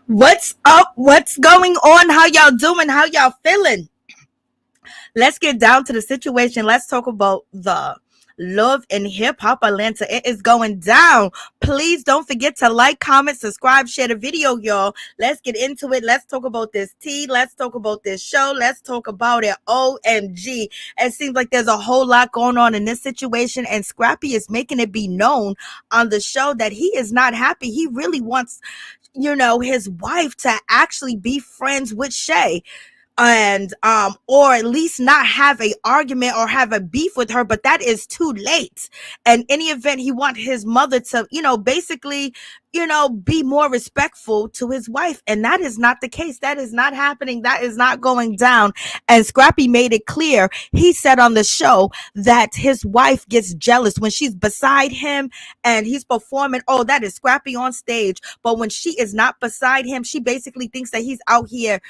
What's up? What's going on? How y'all doing? How y'all feeling? Let's get down to the situation. Let's talk about the love in hip hop Atlanta. It is going down. Please don't forget to like, comment, subscribe, share the video, y'all. Let's get into it. Let's talk about this tea. Let's talk about this show. Let's talk about it. OMG. It seems like there's a whole lot going on in this situation, and Scrappy is making it be known on the show that he is not happy. He really wants his wife to actually be friends with Shay, and or at least not have a argument or have a beef with her, but that is too late. In any event, he want his mother to basically be more respectful to his wife, and that is not the case. That is not happening. That is not going down. And Scrappy made it clear. He said on the show that his wife gets jealous when she's beside him and he's performing. Oh, that is Scrappy on stage. But when she is not beside him, she basically thinks that he's out here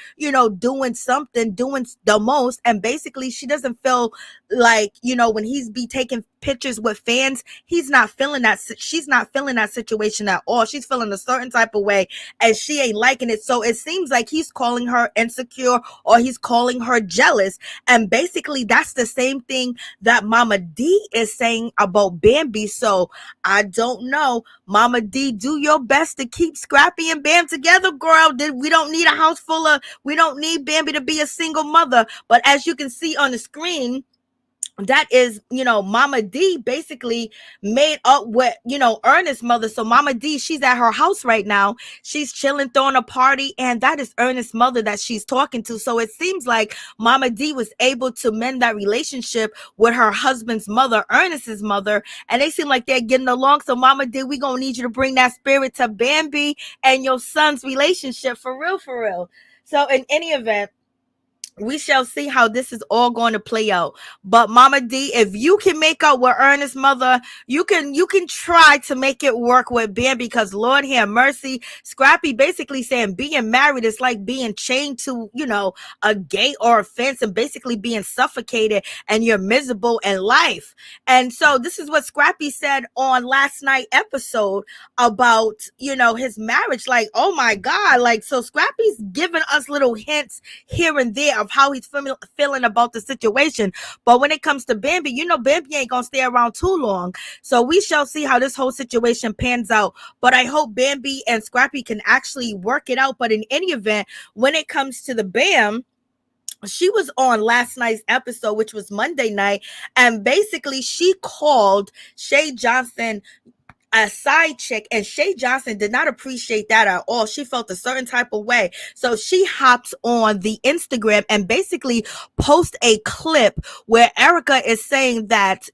doing something, doing the most. And basically, she doesn't feel like, when he's be taking pictures with fans, he's not feeling that. She's not feeling that situation at all. She's feeling a certain type of way, and she ain't liking it. So it seems like he's calling her insecure, or he's calling her jealous. And basically, that's the same thing that Mama D is saying about Bambi. So I don't know. Mama D, do your best to keep Scrappy and Bam together, girl. We don't need a house full of, we don't need Bambi to be a single mother. But as you can see on the screen, that is, Mama D basically made up with, Ernest's mother. So Mama D, she's at her house right now. She's chilling, throwing a party, and that is Ernest's mother that she's talking to. So it seems like Mama D was able to mend that relationship with her husband's mother, Ernest's mother, and they seem like they're getting along. So Mama D, we gonna need you to bring that spirit to Bambi and your son's relationship, for real, for real. So in any event, we shall see how this is all going to play out. But Mama D, if you can make up with Ernest's mother, you can try to make it work with Bambi, because Lord have mercy, Scrappy basically saying being married is like being chained to, a gate or a fence, and basically being suffocated, and you're miserable in life. And so this is what Scrappy said on last night episode about, his marriage. Like, oh my God. Like, so Scrappy's giving us little hints here and there of how he's feeling about the situation. But when it comes to Bambi, Bambi ain't gonna stay around too long. So we shall see how this whole situation pans out. But I hope Bambi and Scrappy can actually work it out. But in any event, when it comes to the Bam, she was on last night's episode, which was Monday night, and basically she called Shay Johnson a side chick, and Shay Johnson did not appreciate that at all. She felt a certain type of way. So she hops on the Instagram and basically post a clip where Erica is saying that,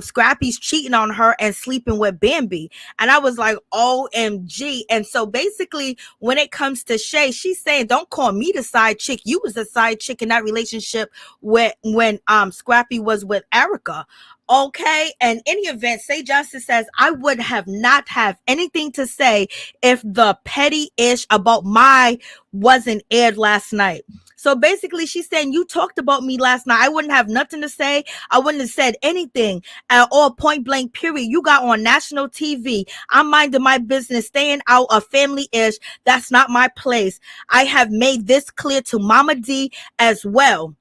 Scrappy's cheating on her and sleeping with Bambi. And I was like, OMG. And so basically, when it comes to Shay, she's saying, don't call me the side chick. You was the side chick in that relationship when Scrappy was with Erica. Okay. And in any event, Shay Johnson says, I would have not have anything to say if the petty ish about my wasn't aired last night. So basically, she's saying, you talked about me last night. I wouldn't have nothing to say. I wouldn't have said anything at all, point blank, period. You got on national TV. I'm minding my business, staying out of family ish. That's not my place. I have made this clear to Mama D as well.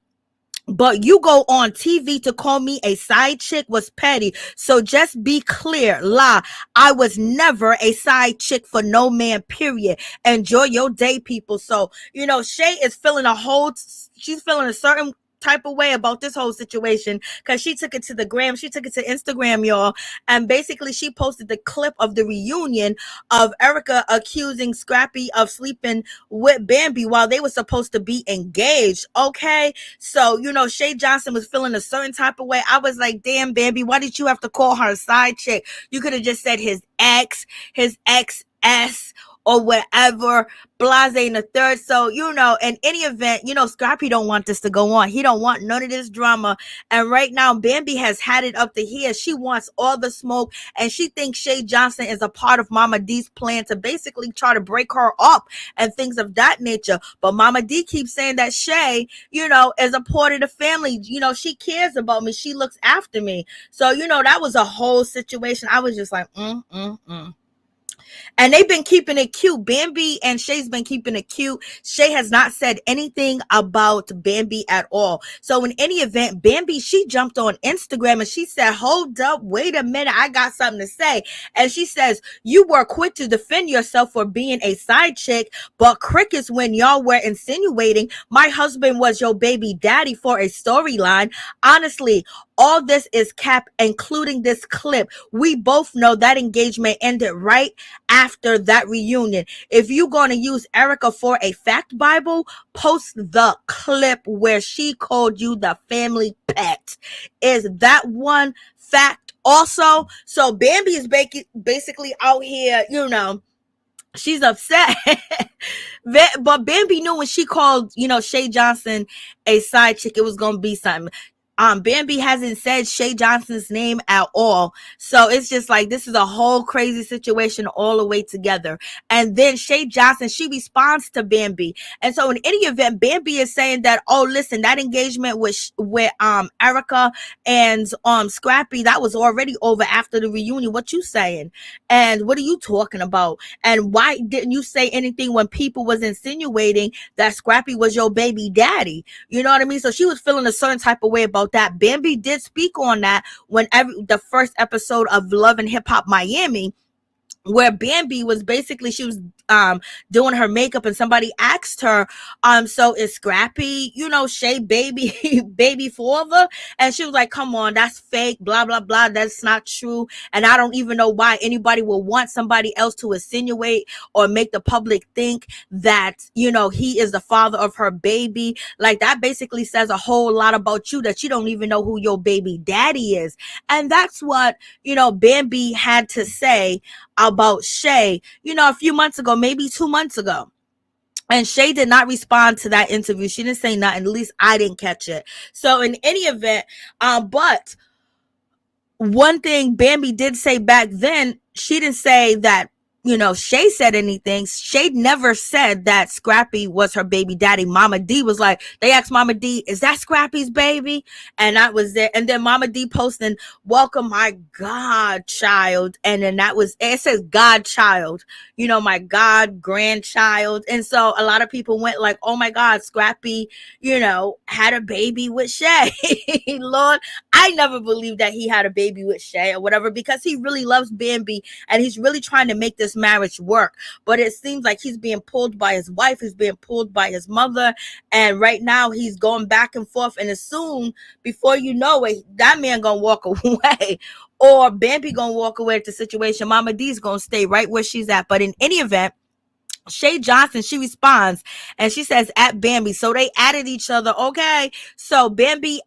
But you go on TV to call me a side chick was petty. So just be clear, I was never a side chick for no man, period. Enjoy your day, people. So, Shay is feeling she's feeling a certain type of way about this whole situation, because she took it to the gram, she took it to Instagram, y'all, and basically she posted the clip of the reunion of Erica accusing Scrappy of sleeping with Bambi while they were supposed to be engaged. Okay, so Shay Johnson was feeling a certain type of way. I was like, damn, Bambi, why did you have to call her a side chick? You could have just said his ex-S, or whatever, blase in the third. So, in any event, Scrappy don't want this to go on. He don't want none of this drama. And right now, Bambi has had it up to here. She wants all the smoke, and she thinks Shay Johnson is a part of Mama D's plan to basically try to break her up and things of that nature. But Mama D keeps saying that Shay, is a part of the family. She cares about me. She looks after me. So, that was a whole situation. I was just like, And they've been keeping it cute. Bambi and Shay's been keeping it cute. Shay has not said anything about Bambi at all. So in any event, Bambi, she jumped on Instagram and she said, hold up, wait a minute, I got something to say. And she says, you were quick to defend yourself for being a side chick, but crickets when y'all were insinuating my husband was your baby daddy for a storyline. Honestly, all this is cap, including this clip. We both know that engagement ended right after that reunion. If you're going to use Erica for a fact Bible, post the clip where she called you the family pet. Is that one fact also? So Bambi is basically out here, she's upset. But Bambi knew when she called, Shay Johnson a side chick, it was going to be something. Bambi hasn't said Shay Johnson's name at all. So it's just like, this is a whole crazy situation all the way together. And then Shay Johnson, she responds to Bambi. And so in any event, Bambi is saying that, oh, listen, that engagement with Erica and Scrappy, that was already over after the reunion. What you saying? And what are you talking about? And why didn't you say anything when people was insinuating that Scrappy was your baby daddy? You know what I mean? So she was feeling a certain type of way about that. Bambi did speak on that when the first episode of Love and Hip Hop Miami, where Bambi was basically, she was doing her makeup and somebody asked her, so is Scrappy, Shay baby father? And she was like, come on, that's fake, blah blah blah, that's not true. And I don't even know why anybody will want somebody else to insinuate or make the public think that he is the father of her baby. Like, that basically says a whole lot about you, that you don't even know who your baby daddy is. And that's what Bambi had to say about Shay, a few months ago, maybe 2 months ago. And Shay did not respond to that interview. She didn't say nothing. At least I didn't catch it. So in any event, but one thing Bambi did say back then, she didn't say that Shay said anything. Shay never said that Scrappy was her baby daddy. Mama D was like, they asked Mama D, is that Scrappy's baby? And that was it. And then Mama D posting, welcome my godchild. And then it says godchild, my god grandchild. And so a lot of people went like, oh my God, Scrappy, had a baby with Shay. Lord, I never believed that he had a baby with Shay or whatever, because he really loves Bambi and he's really trying to make this marriage work. But it seems like he's being pulled by his wife, he's being pulled by his mother, and right now he's going back and forth. And as soon, before you know it, that man gonna walk away, or Bambi gonna walk away at the situation. Mama D's gonna stay right where she's at. But in any event, Shay Johnson, she responds and she says at Bambi. So they added each other. Okay. So Bambi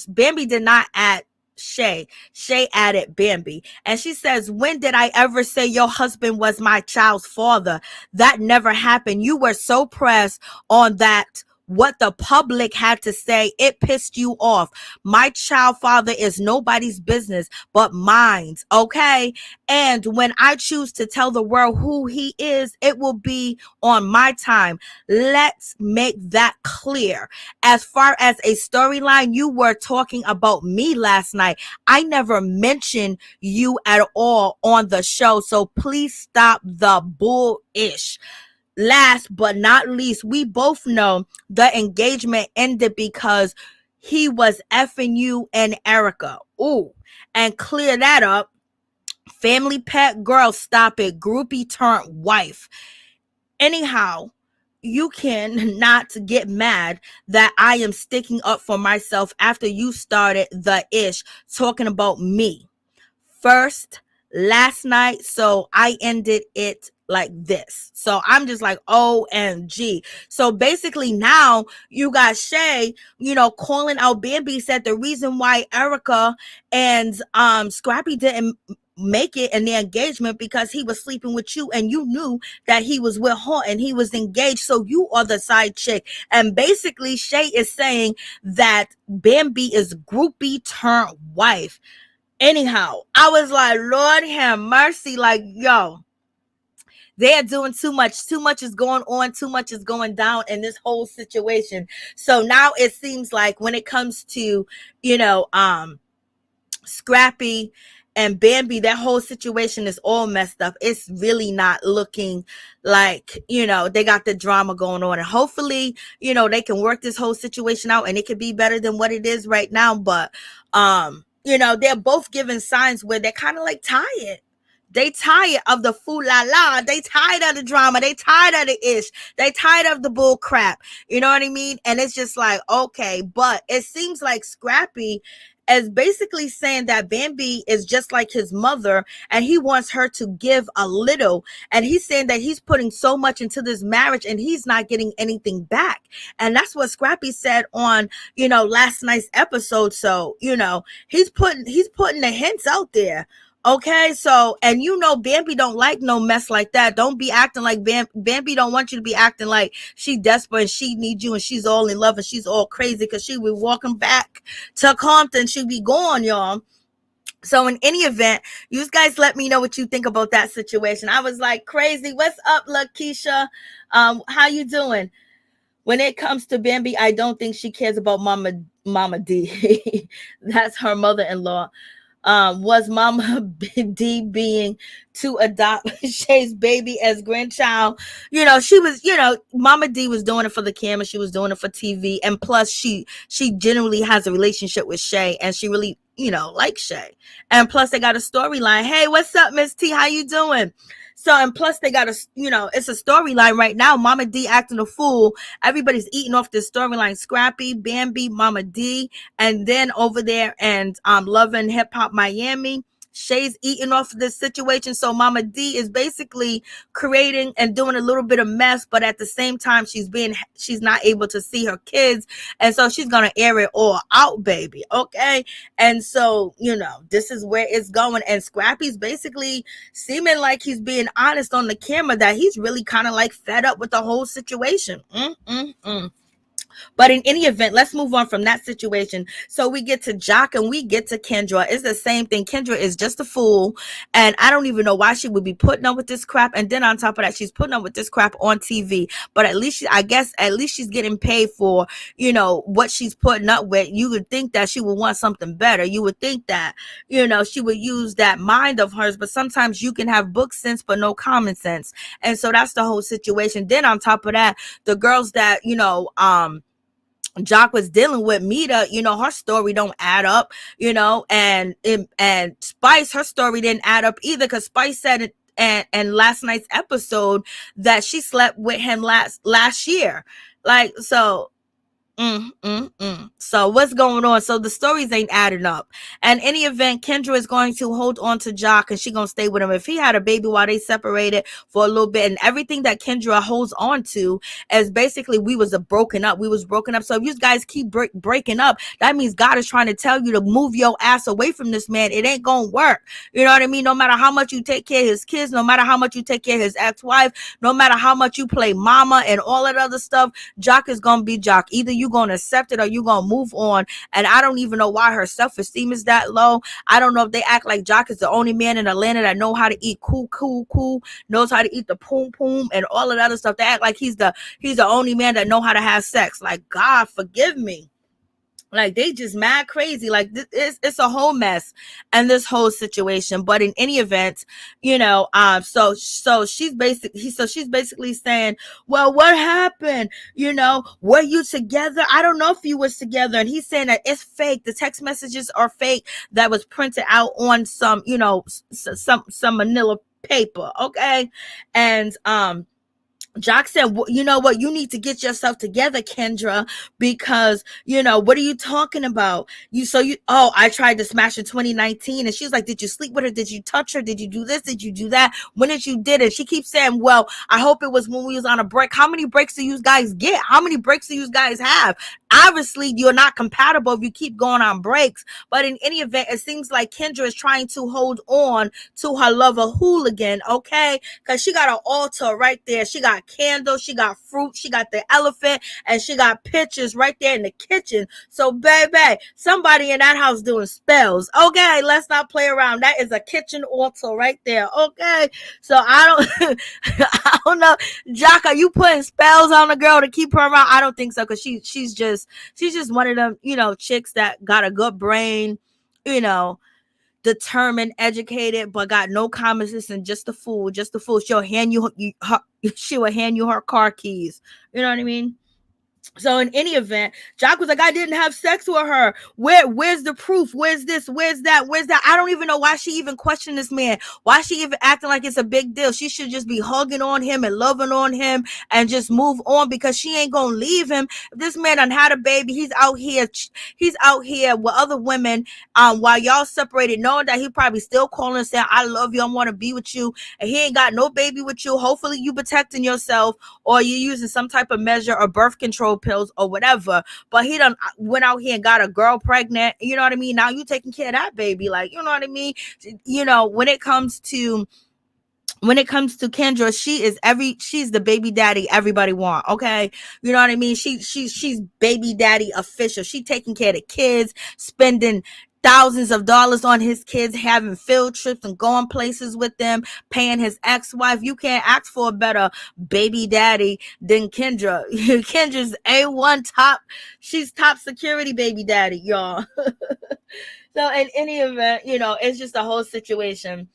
did not add Shay. Shay added Bambi. And she says, when did I ever say your husband was my child's father? That never happened. You were so pressed on that, what the public had to say, it pissed you off. My child father is nobody's business but mine's, okay? And when I choose to tell the world who he is, it will be on my time. Let's make that clear. As far as a storyline, you were talking about me last night. I never mentioned you at all on the show, so please stop the bullish. Last but not least, we both know the engagement ended because he was effing you and Erica. Ooh, and clear that up. Family pet, girl, stop it. Groupie turned wife. Anyhow, you can not get mad that I am sticking up for myself after you started the ish talking about me first last night. So I ended it like this. So I'm just like, OMG. So basically now you got Shay, calling out Bambi, said the reason why Erica and Scrappy didn't make it in the engagement because he was sleeping with you and you knew that he was with her and he was engaged, so you are the side chick. And basically Shay is saying that Bambi is groupie turned wife. Anyhow, I was like, Lord have mercy, like, yo, they're doing too much. Too much is going on. Too much is going down in this whole situation. So now it seems like when it comes to, Scrappy and Bambi, that whole situation is all messed up. It's really not looking like, they got the drama going on. And hopefully, they can work this whole situation out and it could be better than what it is right now. But, they're both giving signs where they're kind of like tired. They tired of the foo la la. They tired of the drama. They tired of the ish. They tired of the bull crap. You know what I mean? And it's just like, okay, but it seems like Scrappy is basically saying that Bambi is just like his mother and he wants her to give a little. And he's saying that he's putting so much into this marriage and he's not getting anything back. And that's what Scrappy said on, last night's episode. So, he's putting the hints out there. Okay, so, and Bambi don't like no mess like that. Don't be acting like Bambi don't want you to be acting like she desperate and she needs you and she's all in love and she's all crazy because she be walking back to Compton. She'll be gone, y'all. So in any event, you guys let me know what you think about that situation. I was like, crazy. What's up, Lakeisha? How you doing? When it comes to Bambi, I don't think she cares about Mama D. That's her mother-in-law. Was Mama D being to adopt Shay's baby as grandchild? She was, Mama D was doing it for the camera. She was doing it for TV. And plus she genuinely has a relationship with Shay and she really, likes Shay. And plus they got a storyline. Hey, what's up, Miss T? How you doing? So, and plus they got it's a storyline right now. Mama D acting a fool. Everybody's eating off this storyline. Scrappy, Bambi, Mama D, and then over there and Love and Hip Hop Miami, Shay's eating off of this situation. So Mama D is basically creating and doing a little bit of mess, but at the same time, she's not able to see her kids. And so she's going to air it all out, baby. Okay. And so, this is where it's going. And Scrappy's basically seeming like he's being honest on the camera that he's really kind of like fed up with the whole situation. But in any event, let's move on from that situation. So we get to Jock and we get to Kendra. It's the same thing. Kendra is just a fool. And I don't even know why she would be putting up with this crap. And then on top of that, she's putting up with this crap on TV. But at least she's getting paid for, what she's putting up with. You would think that she would want something better. You would think that, she would use that mind of hers. But sometimes you can have book sense, but no common sense. And so that's the whole situation. Then on top of that, the girls that, Jock was dealing with, Mena, her story don't add up, and Spice, her story didn't add up either because Spice said it and last night's episode that she slept with him last year. Like, so So what's going on? So the stories ain't adding up. And in any event, Kendra is going to hold on to Jock and she gonna stay with him. If he had a baby while they separated for a little bit, and everything that Kendra holds on to is basically we was broken up. So if you guys keep breaking up, that means God is trying to tell you to move your ass away from this man. It ain't gonna work. You know what I mean? No matter how much you take care of his kids, no matter how much you take care of his ex-wife, no matter how much you play mama and all that other stuff, Jock is gonna be Jock. Either you gonna accept it or you gonna move on. And I don't even know why her self-esteem is that low. I don't know if they act like Jock is the only man in Atlanta that know how to eat cool, knows how to eat the poom and all of that other stuff. They act like he's the only man that know how to have sex. Like, God forgive me. Like, they just mad crazy. Like, it's a whole mess and this whole situation. But in any event, so she's basically saying, well, what happened? Were you together? I don't know if you was together. And he's saying that it's fake. The text messages are fake that was printed out on some manila paper. Okay. And, Jock said, well, you know what? You need to get yourself together, Kendra, because, what are you talking about? I tried to smash in 2019. And she was like, did you sleep with her? Did you touch her? Did you do this? Did you do that? When did you did it? She keeps saying, well, I hope it was when we was on a break. How many breaks do you guys get? How many breaks do you guys have? Obviously, you're not compatible if you keep going on breaks. But in any event, it seems like Kendra is trying to hold on to her lover hooligan, okay? Because she got an altar right there. She got candles, she got fruit, she got the elephant, and she got pictures right there in the kitchen. So, baby, somebody in that house doing spells. Okay, let's not play around. That is a kitchen altar right there. Okay, so I don't know, Jock, are you putting spells on the girl to keep her around? I don't think so, because she's just one of them, chicks that got a good brain, determined, educated, but got no common sense and just a fool, just a fool. She'll hand you her, she will hand you her car keys. You know what I mean? So in any event, Jock was like, I didn't have sex with her. Where's the proof? Where's this? Where's that? Where's that? I don't even know why she even questioned this man. Why she even acting like it's a big deal? She should just be hugging on him and loving on him and just move on, because she ain't gonna leave him. If this man done had a baby, he's out here with other women, while y'all separated, knowing that he probably still calling and saying, I love you, I want to be with you, and he ain't got no baby with you. Hopefully you protecting yourself, or you're using some type of measure or birth control pills or whatever. But he done went out here and got a girl pregnant. You know what I mean? Now you taking care of that baby. Like, you know what I mean? You know, when it comes to Kendra, she's the baby daddy everybody want. Okay. You know what I mean? She's baby daddy official. She taking care of the kids, spending thousands of dollars on his kids, having field trips and going places with them, paying his ex-wife. You can't ask for a better baby daddy than Kendra. Kendra's A1 top. She's top security baby daddy, y'all. So in any event, you know, it's just a whole situation.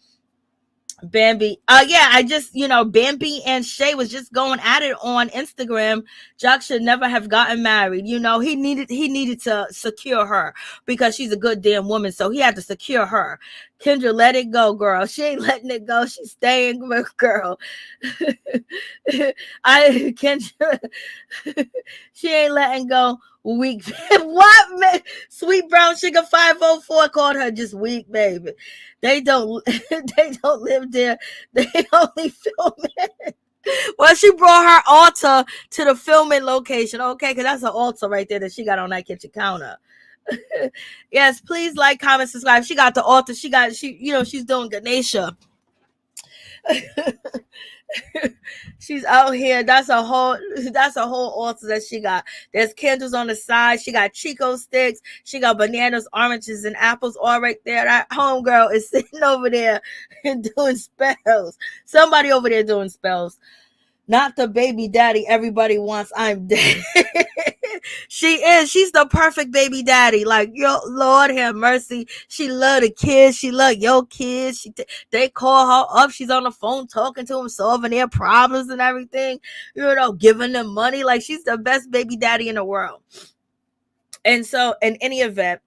Bambi. I just, Bambi and Shay was just going at it on Instagram. Jock should never have gotten married. You know, he needed to secure her because she's a good damn woman. So he had to secure her. Kendra, let it go, girl. She ain't letting it go. She's staying, girl. Kendra, she ain't letting go. Weak. What, man? Sweet Brown Sugar 504 called her just weak, baby. They don't live there. They only film it. Well, she brought her altar to the filming location, okay? Because that's an altar right there that she got on that kitchen counter. Yes, please like, comment, subscribe. She got the altar. She's doing Ganesha. She's out here. That's a whole altar that she got. There's candles on the side. She got Chico sticks. She got bananas, oranges, and apples all right there. That homegirl is sitting over there and doing spells. Somebody over there doing spells. Not the baby daddy everybody wants. I'm dead. She is. She's the perfect baby daddy. Like, yo, Lord have mercy. She love the kids. She love your kids. They call her up. She's on the phone talking to them, solving their problems and everything. You know, giving them money. Like, she's the best baby daddy in the world. And so, in any event,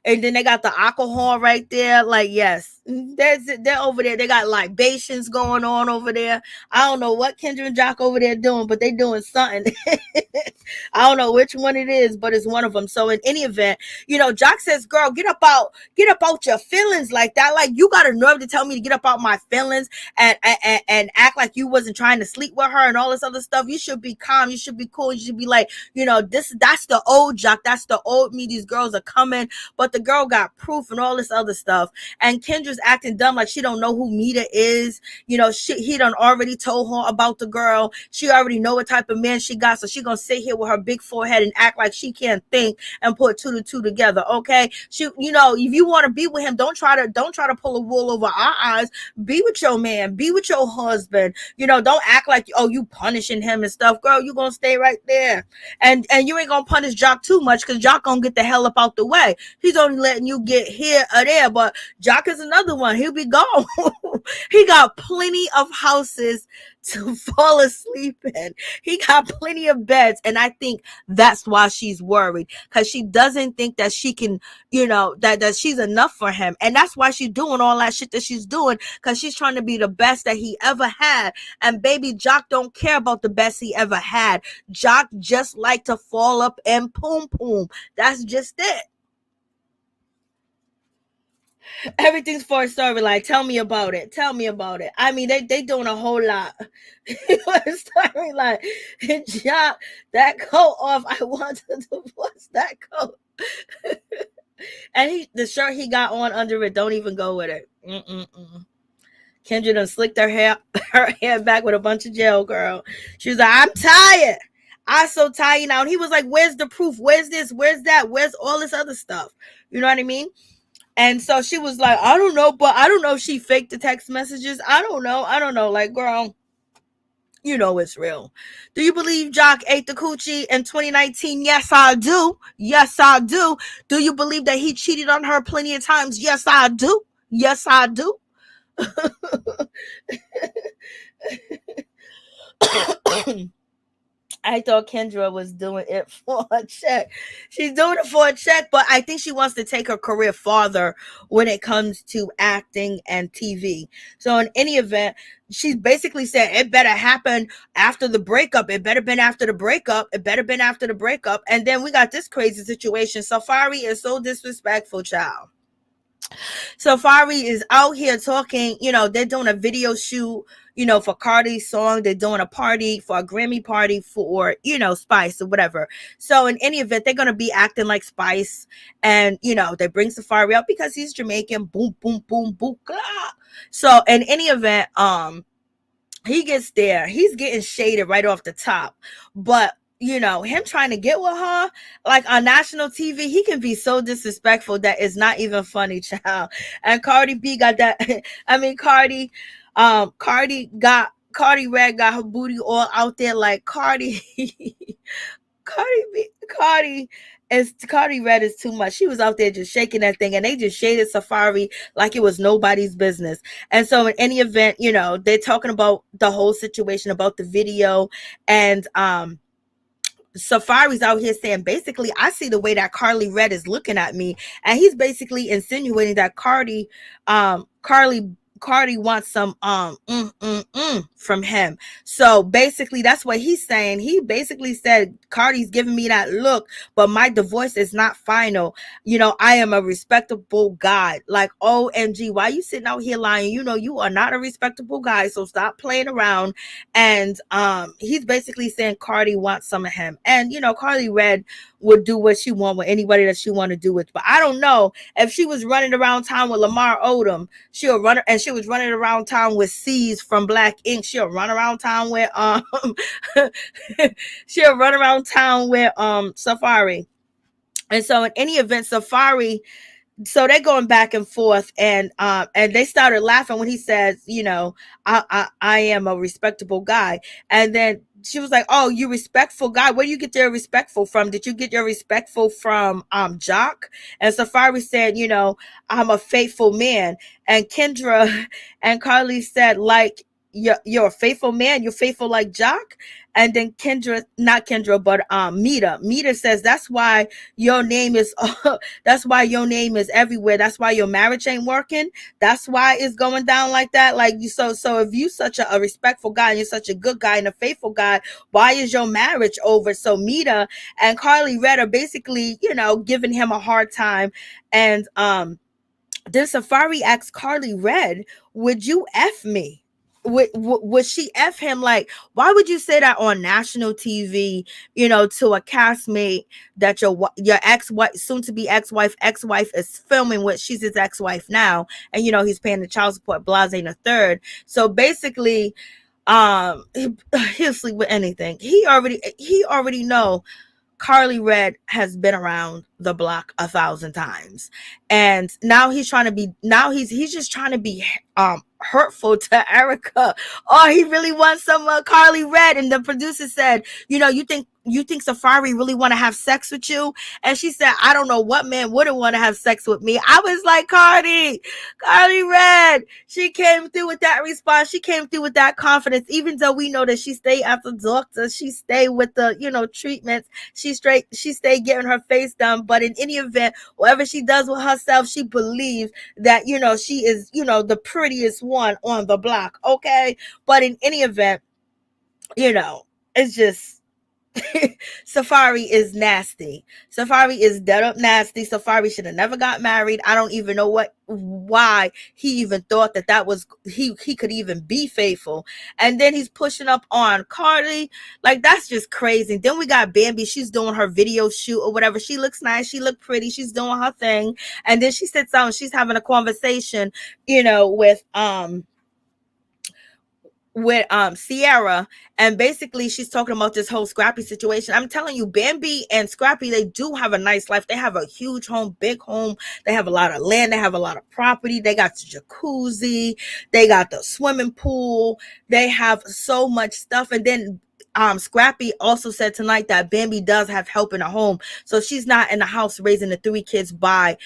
and then they got the alcohol right there. Like, yes, they're over there. They got libations going on over there. I don't know what Kendra and Jock over there doing, but they doing something. I don't know which one it is, but it's one of them. So in any event, Jock says, girl, get up out your feelings like that. Like, you got a nerve to tell me to get up out my feelings and act like you wasn't trying to sleep with her and all this other stuff. You should be calm. You should be cool. You should be like, that's the old Jock. That's the old me. These girls are coming. But the girl got proof and all this other stuff. And Kendra's acting dumb like she don't know who Mena is. He done already told her about the girl. She already know what type of man she got. So she gonna sit here with her big forehead and act like she can't think and put two to two together. Okay. If you want to be with him, don't try to pull a wool over our eyes. Be with your man. Be with your husband. Don't act like, oh, you punishing him and stuff. Girl, you gonna stay right there. And you ain't gonna punish Jock too much, because Jock gonna get the hell up out the way. He's only letting you get here or there, but Jock is another one. He'll be gone. He got plenty of houses to fall asleep in. He got plenty of beds, and I think that's why she's worried, because she doesn't think that she can, that she's enough for him, and that's why she's doing all that shit that she's doing, because she's trying to be the best that he ever had. And baby, Jock don't care about the best he ever had. Jock just like to fall up and poom poom. That's just it. Everything's for a storyline. Tell me about it. I mean, they doing a whole lot. Storyline. Jock, that coat off. I want to divorce that coat. And the shirt he got on under it, don't even go with it. Kendra done slicked her hair back with a bunch of gel, girl. She was like, I'm tired. I'm so tired now. And he was like, where's the proof? Where's this? Where's that? Where's all this other stuff? You know what I mean? And so she was like, I don't know, but I don't know if she faked the text messages. I don't know. Like, girl, it's real. Do you believe Jock ate the coochie in 2019? Yes, I do. Do you believe that he cheated on her plenty of times? Yes, I do. Yes, I do. I thought Kendra was doing it for a check. She's doing it for a check, but I think she wants to take her career farther when it comes to acting and TV. So in any event, she's basically saying it better happen after the breakup. It better been after the breakup. It better been after the breakup. And then we got this crazy situation. Safaree is so disrespectful, child. Safaree is out here talking, they're doing a video shoot, for Cardi's song. They're doing a party for a Grammy party for, Spice or whatever. So in any event, they're going to be acting like Spice. And, they bring Safaree up because he's Jamaican. Boom, boom, boom, boom. Blah. So in any event, he gets there. He's getting shaded right off the top. But him trying to get with her, like on national TV, he can be so disrespectful that it's not even funny, child. And Cardi B got that. I mean, Cardi Red got her booty all out there like Cardi. Cardi Red is too much. She was out there just shaking that thing, and they just shaded Safaree like it was nobody's business. And so in any event, they're talking about the whole situation, about the video, and Safaree's out here saying, basically, I see the way that Carlie Red is looking at me, and he's basically insinuating that Cardi wants some from him. So basically that's what he's saying. He basically said Cardi's giving me that look, but my divorce is not final. I am a respectable guy. Like, OMG, why you sitting out here lying? You are not a respectable guy, so stop playing around. And he's basically saying Cardi wants some of him. And Carlie Red would do what she want with anybody that she want to do with. But I don't know if she was running around town with Lamar Odom, she'll run, and she was running around town with C's from Black Ink. She'll run around town with she'll run around town with Safaree. And so in any event, Safaree, so they're going back and forth, and they started laughing when he says, I am a respectable guy. And then she was like, oh, you respectful guy, where do you get your respectful from? Did you get your respectful from Jock? And Safaree said, I'm a faithful man. And Kendra and Karlie said, like, you're a faithful man, you're faithful like Jock. And then not Kendra, but Mena says, that's why your name is that's why your name is everywhere. That's why your marriage ain't working. That's why it's going down like that. Like, you, so if you such a respectful guy and you're such a good guy and a faithful guy, why is your marriage over? So Mena and Carlie Red are basically, giving him a hard time. And then Safaree asked Carlie Red, would you F me? Would she F him? Like, why would you say that on national TV, to a castmate that your ex-wife, soon to be ex-wife is filming with? She's his ex-wife now, and he's paying the child support, blase and a third. So basically, he'll sleep with anything. He already know Carlie Red has been around the block 1,000 times, and now he's just trying to be hurtful to Erica. Oh, he really wants some Carlie Red. And the producer said, you think Safaree really want to have sex with you? And she said, I don't know what man wouldn't want to have sex with me. I was like, Carlie Red, she came through with that response. She came through with that confidence, even though we know that she stayed at the doctor, she stayed with the treatments, she stayed getting her face done. But in any event, whatever she does with herself, she believes that she is the prettiest one on the block. Okay, but in any event, it's just Safaree is nasty. Safaree is dead up nasty. Safaree should have never got married. I don't even know why he even thought that was he could even be faithful. And then he's pushing up on Karlie. Like, that's just crazy. Then we got Bambi. She's doing her video shoot or whatever. She looks nice. She looked pretty. She's doing her thing. And then she sits down. She's having a conversation, with Sierra, and basically she's talking about this whole Scrappy situation. I'm telling you, Bambi and Scrappy, they do have a nice life. They have a huge home, big home. They have a lot of land. They have a lot of property. They got the jacuzzi. They got the swimming pool. They have so much stuff. And then Scrappy also said tonight that Bambi does have help in a home, so she's not in the house raising the 3 kids by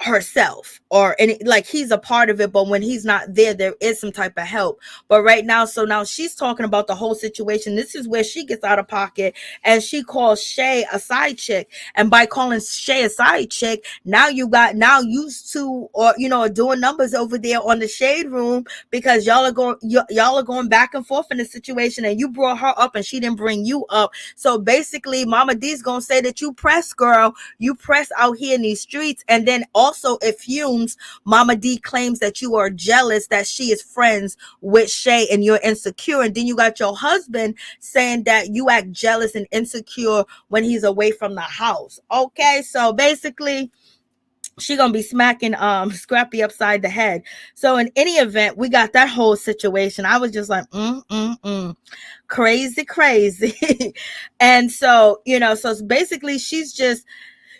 herself or any, like he's a part of it, but when he's not there, there is some type of help. But right now, so now she's talking about the whole situation. This is where she gets out of pocket and she calls Shay a side chick. And by calling Shay a side chick, now you two, or are doing numbers over there on the shade room, because y'all are going back and forth in the situation, and you brought her up and she didn't bring you up. So basically Mama D's gonna say that you press, girl, you press out here in these streets. And then also it fumes. Mama D claims that you are jealous that she is friends with Shay and you're insecure. And then you got your husband saying that you act jealous and insecure when he's away from the house. Okay, so basically she gonna be smacking Scrappy upside the head. So in any event, we got that whole situation. I was just like, crazy. And so so basically she's just,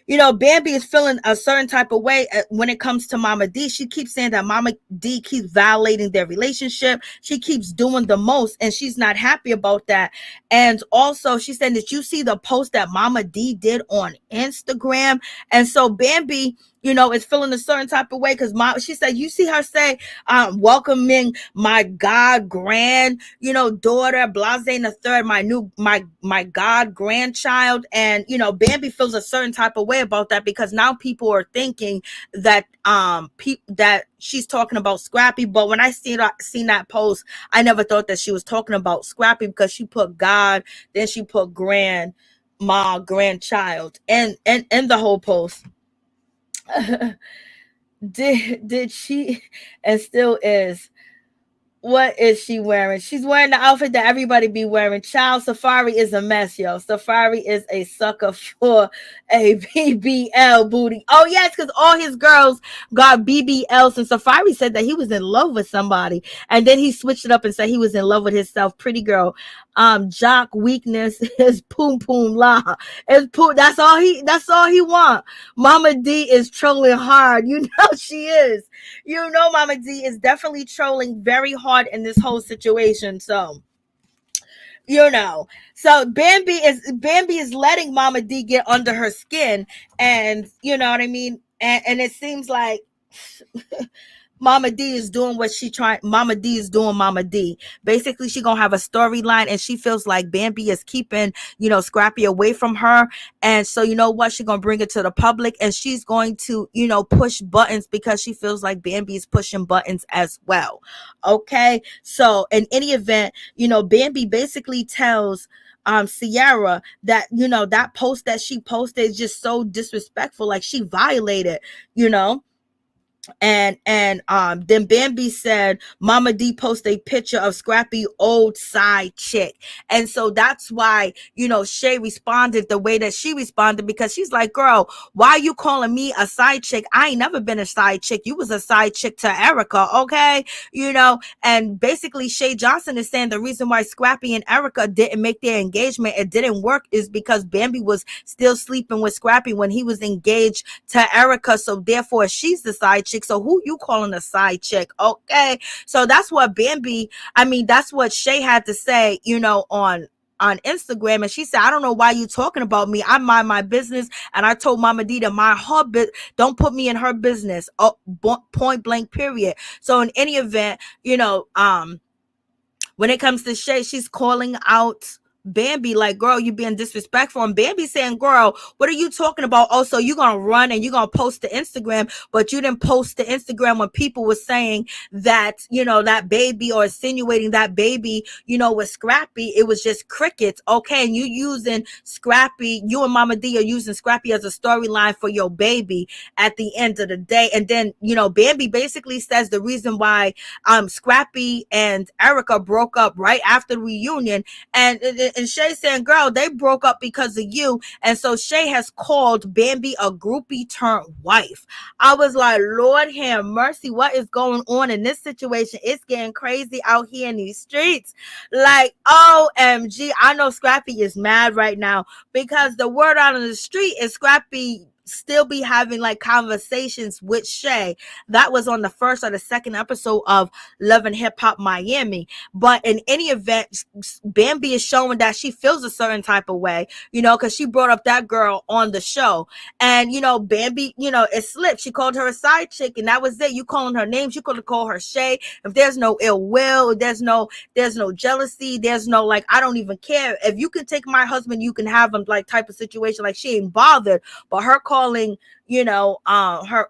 Bambi is feeling a certain type of way when it comes to Mama D. She keeps saying that Mama D keeps violating their relationship. She keeps doing the most, and she's not happy about that. And also, she said that you see the post that Mama D did on Instagram. And so Bambi, is feeling a certain type of way because she said, you see her say, welcoming my god grand, daughter, Blase the third, my god grandchild. And Bambi feels a certain type of way about that, because now people are thinking that that she's talking about Scrappy. But when I seen that post, I never thought that she was talking about Scrappy, because she put god, then she put grandchild, and the whole post. did she, and still is, what is she wearing? She's wearing the outfit that everybody be wearing. Child, Safaree is a mess, yo. Safaree is a sucker for a BBL booty. Oh, yes, because all his girls got BBLs, and Safaree said that he was in love with somebody. And then he switched it up and said he was in love with himself. Pretty girl. Jock weakness is poom poom la. It's poom. That's all he want. Mama D is trolling hard. She is. Mama D is definitely trolling very hard in this whole situation. So so Bambi is letting Mama D get under her skin, and you know what I mean, and it seems like Mama D is doing what she trying. Mama D is doing Mama D. Basically, she gonna have a storyline, and she feels like Bambi is keeping, Scrappy away from her. And so, you know what? She's gonna bring it to the public, and she's going to, push buttons, because she feels like Bambi is pushing buttons as well. Okay. So in any event, Bambi basically tells Sierra that, that post that she posted is just so disrespectful. Like, she violated, and then Bambi said Mama D posted a picture of Scrappy old side chick. And so that's why Shay responded the way that she responded, because she's like, girl, why are you calling me a side chick? I ain't never been a side chick. You was a side chick to Erica, okay? And basically Shay Johnson is saying the reason why Scrappy and Erica didn't make their engagement, it didn't work, is because Bambi was still sleeping with Scrappy when he was engaged to Erica. So therefore she's the side chick. So who you calling a side chick? Okay. So that's what that's what Shay had to say, on Instagram. And she said, I don't know why you talking about me. I mind my business. And I told Mama D to mind her don't put me in her business. Oh, point blank period. So in any event, when it comes to Shay, she's calling out Bambi like, girl, you being disrespectful. And Bambi saying, girl, what are you talking about? Oh, so you're gonna run and you're gonna post to Instagram, but you didn't post to Instagram when people were saying that, that baby, or insinuating that baby, was Scrappy. It was just crickets. Okay. And you using Scrappy, you and Mama D are using Scrappy as a storyline for your baby at the end of the day. And then, Bambi basically says the reason why Scrappy and Erica broke up right after the reunion, and Shay saying, girl, they broke up because of you. And so Shay has called Bambi a groupie turned wife. I was like, Lord have mercy, what is going on in this situation? It's getting crazy out here in these streets. Like, OMG. I know Scrappy is mad right now, because the word out on the street is Scrappy still be having like conversations with Shay. That was on the first or the second episode of Love and Hip Hop Miami. But in any event, Bambi is showing that she feels a certain type of way, because she brought up that girl on the show. And, Bambi, it slipped. She called her a side chick, and that was it. You calling her names, you could have called her Shay. If there's no ill will, there's no jealousy, there's no, like, I don't even care. If you can take my husband, you can have him, like, type of situation. Like, she ain't bothered. But her calling, her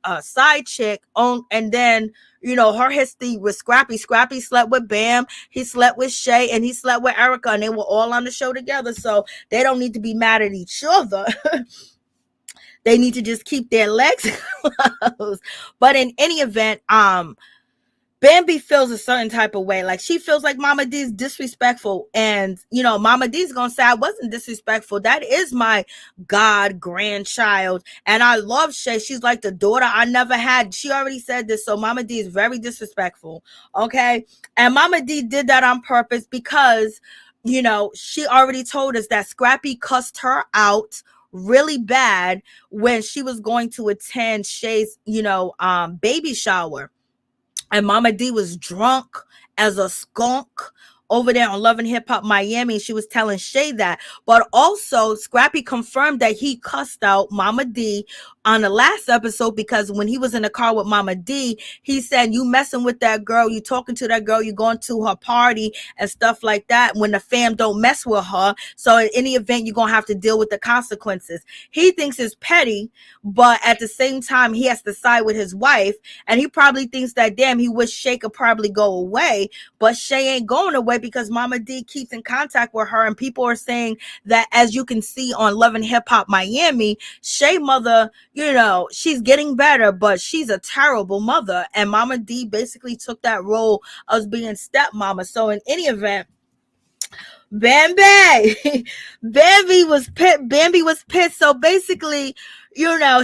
a side chick on, and then, her history with Scrappy. Scrappy slept with Bam, he slept with Shay, and he slept with Erica, and they were all on the show together. So they don't need to be mad at each other. They need to just keep their legs closed. But in any event, Bambi feels a certain type of way. Like, she feels like Mama D is disrespectful. And, Mama D's going to say, I wasn't disrespectful. That is my God grandchild. And I love Shay. She's like the daughter I never had. She already said this. So Mama D is very disrespectful. Okay. And Mama D did that on purpose because, she already told us that Scrappy cussed her out really bad when she was going to attend Shay's, baby shower. And Mama D was drunk as a skunk over there on Love and Hip Hop Miami. She was telling Shay that. But also, Scrappy confirmed that he cussed out Mama D on the last episode, because when he was in the car with Mama D, he said, you messing with that girl, you talking to that girl, you going to her party and stuff like that, when the fam don't mess with her. So in any event, you're going to have to deal with the consequences. He thinks it's petty, but at the same time, he has to side with his wife. And he probably thinks that, damn, he wish Shay could probably go away. But Shay ain't going away because Mama D keeps in contact with her. And people are saying that, as you can see on Love and Hip Hop Miami, Shay mother, she's getting better, but she's a terrible mother. And Mama D basically took that role of being stepmama. So in any event, Bambi was pissed. So basically,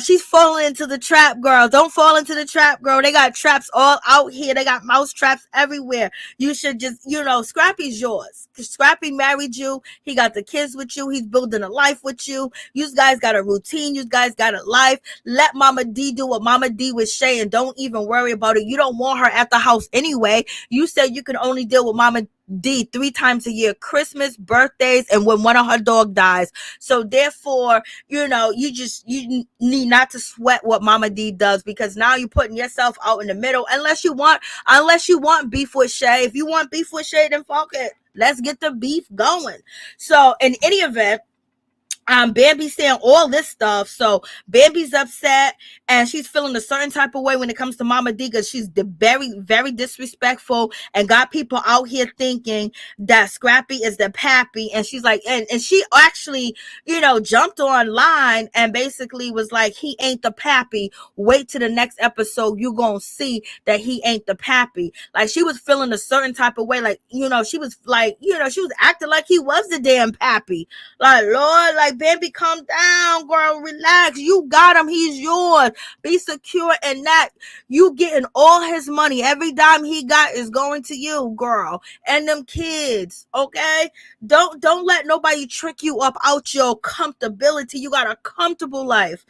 she's falling into the trap, girl. Don't fall into the trap, girl. They got traps all out here. They got mouse traps everywhere. You should just, Scrappy's yours. Scrappy married you. He got the kids with you. He's building a life with you. You guys got a routine. You guys got a life. Let Mama D do what Mama D with Shay, and don't even worry about it. You don't want her at the house anyway. You said you can only deal with Mama D 3 times a year: Christmas, birthdays, and when one of her dog dies. So therefore, you need not to sweat what Mama D does, because now you're putting yourself out in the middle. Unless you want beef with Shay. If you want beef with Shay, then fuck it. Let's get the beef going. So in any event, Bambi's saying all this stuff. So Bambi's upset, and she's feeling a certain type of way when it comes to Mama D, because she's very, very disrespectful and got people out here thinking that Scrappy is the pappy. And she's like, and she actually, jumped online and basically was like, he ain't the pappy. Wait till the next episode. You gonna see that he ain't the pappy. Like, she was feeling a certain type of way. Like, she was like, she was acting like he was the damn pappy. Like, Lord, like, Bambi, calm down, girl. Relax. You got him. He's yours. Be secure in that. You getting all his money. Every dime he got is going to you, girl, and them kids. Okay? Don't let nobody trick you up out your comfortability. You got a comfortable life.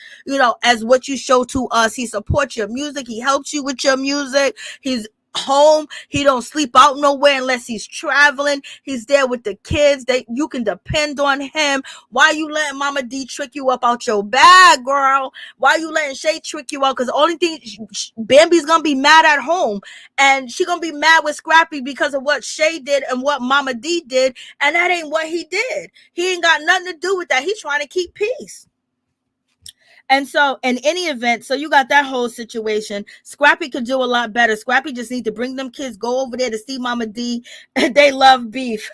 As what you show to us. He supports your music. He helps you with your music. He's home. He don't sleep out nowhere unless he's traveling. He's there with the kids. You can depend on him. Why you letting Mama D trick you up out your bag, girl? Why you letting Shay trick you out? Because the only thing, Bambi's gonna be mad at home, and she gonna be mad with Scrappy because of what Shay did and what Mama D did, and that ain't what he did. He ain't got nothing to do with that. He's trying to keep peace. And so in any event, so you got that whole situation. Scrappy could do a lot better. Scrappy just need to bring them kids, go over there to see Mama D. They love beef.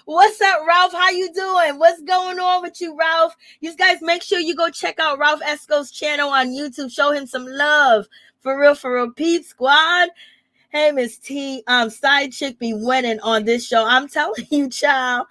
What's up, Ralph? How you doing? What's going on with you, Ralph? You guys make sure you go check out Ralph Esco's channel on YouTube. Show him some love. For real. Pete Squad. Hey, Miss T. Side chick be winning on this show. I'm telling you, child.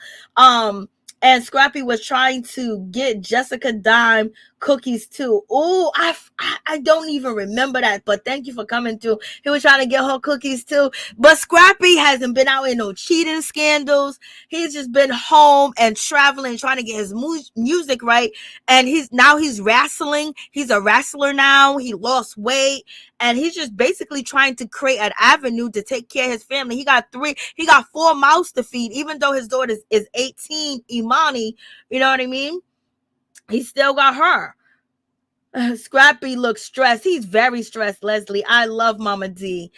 And Scrappy was trying to get Jessica Dime cookies too. Oh, I don't even remember that, but thank you for coming through. He was trying to get her cookies too. But Scrappy hasn't been out in no cheating scandals. He's just been home and traveling, trying to get his music right. And he's wrestling. He's a wrestler now. He lost weight. And he's just basically trying to create an avenue to take care of his family. He got 4 mouths to feed, even though his daughter is 18, Imani. You know what I mean? He still got her. Scrappy looks stressed. He's very stressed, Leslie. I love Mama D.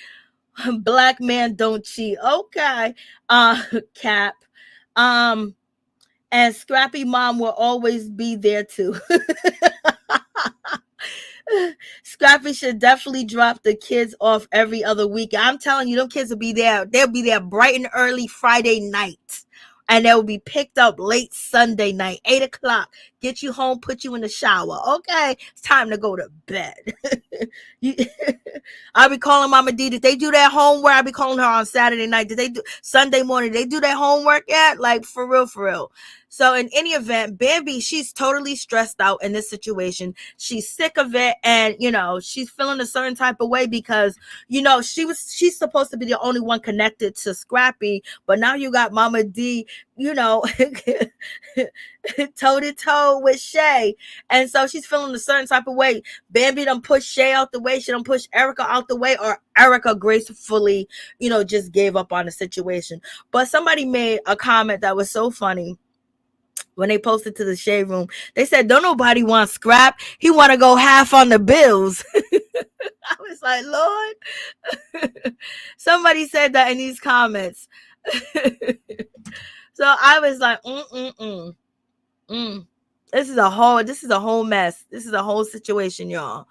Black man don't cheat. Okay. Cap. And Scrappy mom will always be there too. Scrappy should definitely drop the kids off every other week. I'm telling you, them kids will be there. They'll be there bright and early Friday night. And they will be picked up late Sunday night, 8 o'clock. Get you home, put you in the shower. Okay, it's time to go to bed. I'll be calling Mama D. Did they do their homework? I'll be calling her on Saturday night. Did they do Sunday morning? Did they do their homework yet? Like, for real, for real. So in any event, Bambi, she's totally stressed out in this situation. She's sick of it. And, she's feeling a certain type of way because, she's supposed to be the only one connected to Scrappy. But now you got Mama D, toe to toe with Shay. And so she's feeling a certain type of way. Bambi done push Shay out the way. She done push Erica out the way, or Erica gracefully, just gave up on the situation. But somebody made a comment that was so funny. When they posted to the shade room, they said, don't nobody want Scrap. He want to go half on the bills. I was like, Lord. Somebody said that in these comments. So I was like, This is a whole mess. This is a whole situation, y'all.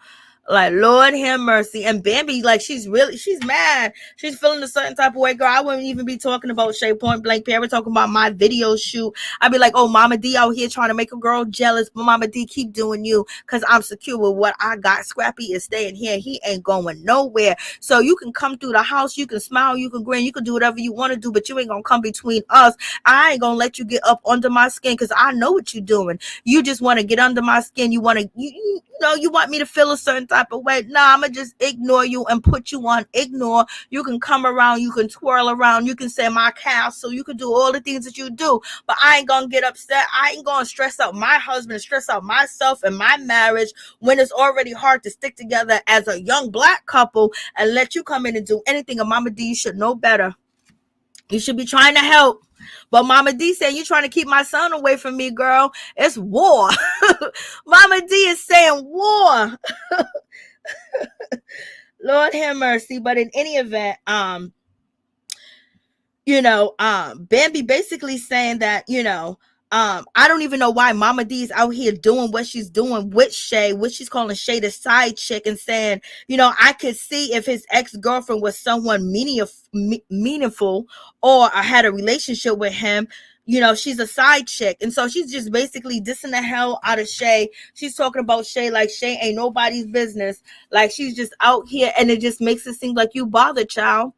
Like, Lord have mercy. And Bambi, like, she's mad. She's feeling a certain type of way. Girl, I wouldn't even be talking about Shay point blank. We're talking about my video shoot. I'd be like, oh, Mama D out here trying to make a girl jealous. But Mama D, keep doing you, because I'm secure with what I got. Scrappy is staying here. He ain't going nowhere. So you can come through the house. You can smile. You can grin. You can do whatever you want to do. But you ain't going to come between us. I ain't going to let you get up under my skin, because I know what you're doing. You just want to get under my skin. You want to, you want me to feel a certain type of way. Nah, I'm gonna just ignore you and put you on ignore. You can come around, you can twirl around, you can say my castle, you can do all the things that you do, but I ain't gonna get upset. I ain't gonna stress out my husband, stress out myself and my marriage when it's already hard to stick together as a young Black couple and let you come in and do anything. And Mama D, you should know better. You should be trying to help. But Mama D saying, you trying to keep my son away from me, girl. It's war. Mama D is saying war. Lord have mercy. But in any event, Bambi basically saying that, I don't even know why Mama D is out here doing what she's doing with Shay, which she's calling Shay the side chick, and saying, I could see if his ex-girlfriend was someone meaningful or I had a relationship with him. She's a side chick. And so she's just basically dissing the hell out of Shay. She's talking about Shay like Shay ain't nobody's business. Like, she's just out here, and it just makes it seem like you bothered, child.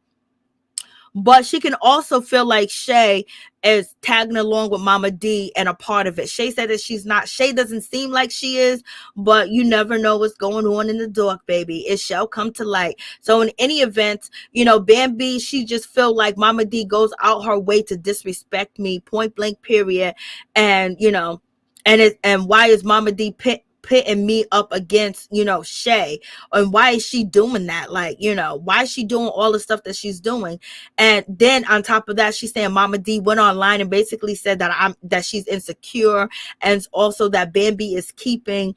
But she can also feel like Shay is tagging along with Mama D and a part of it. Shay said that she's not. Shay doesn't seem like she is, but you never know what's going on in the dark, baby. It shall come to light. So in any event, Bambi, she just feel like Mama D goes out her way to disrespect me, point blank, period. And, and why is Mama D pitting me up against, Shay? And why is she doing that? Like, why is she doing all the stuff that she's doing? And then on top of that, she's saying Mama D went online and basically said that she's insecure, and also that Bambi is keeping,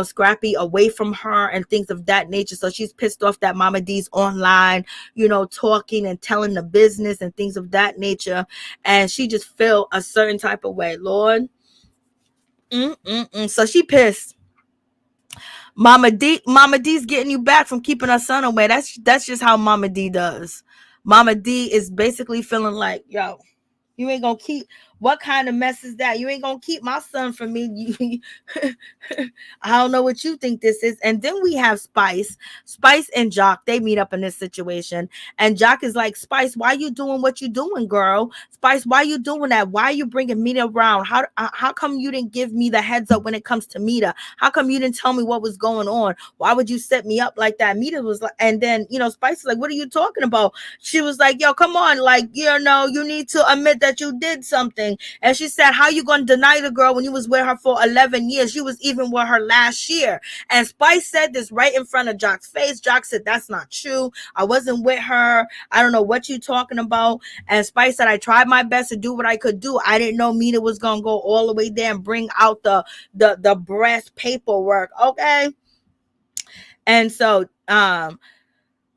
Scrappy away from her and things of that nature. So she's pissed off that Mama D's online, talking and telling the business and things of that nature. And she just feel a certain type of way. Lord. So she pissed. Mama D's getting you back from keeping her son away. That's just how Mama D does. Mama D is basically feeling like, yo, you ain't gonna keep What kind of mess is that? You ain't gonna keep my son from me. I don't know what you think this is. And then we have Spice and Jock. They meet up in this situation, and Jock is like, Spice, why you doing what you doing, girl? Spice, why you doing that? Why are you bringing Mena around? How come you didn't give me the heads up when it comes to Mena? How come you didn't tell me what was going on? Why would you set me up like that? Mena was like, and then Spice is like, what are you talking about? She was like, yo, come on, like, you need to admit that you did something. And she said, how you gonna deny the girl when you was with her for 11 years? You was even with her last year. And Spice said this right in front of Jock's face. Jock said, that's not true. I wasn't with her. I don't know what you talking about. And Spice said, I tried my best to do what I could do. I didn't know Mena was gonna go all the way there and bring out the breast paperwork. Okay. And so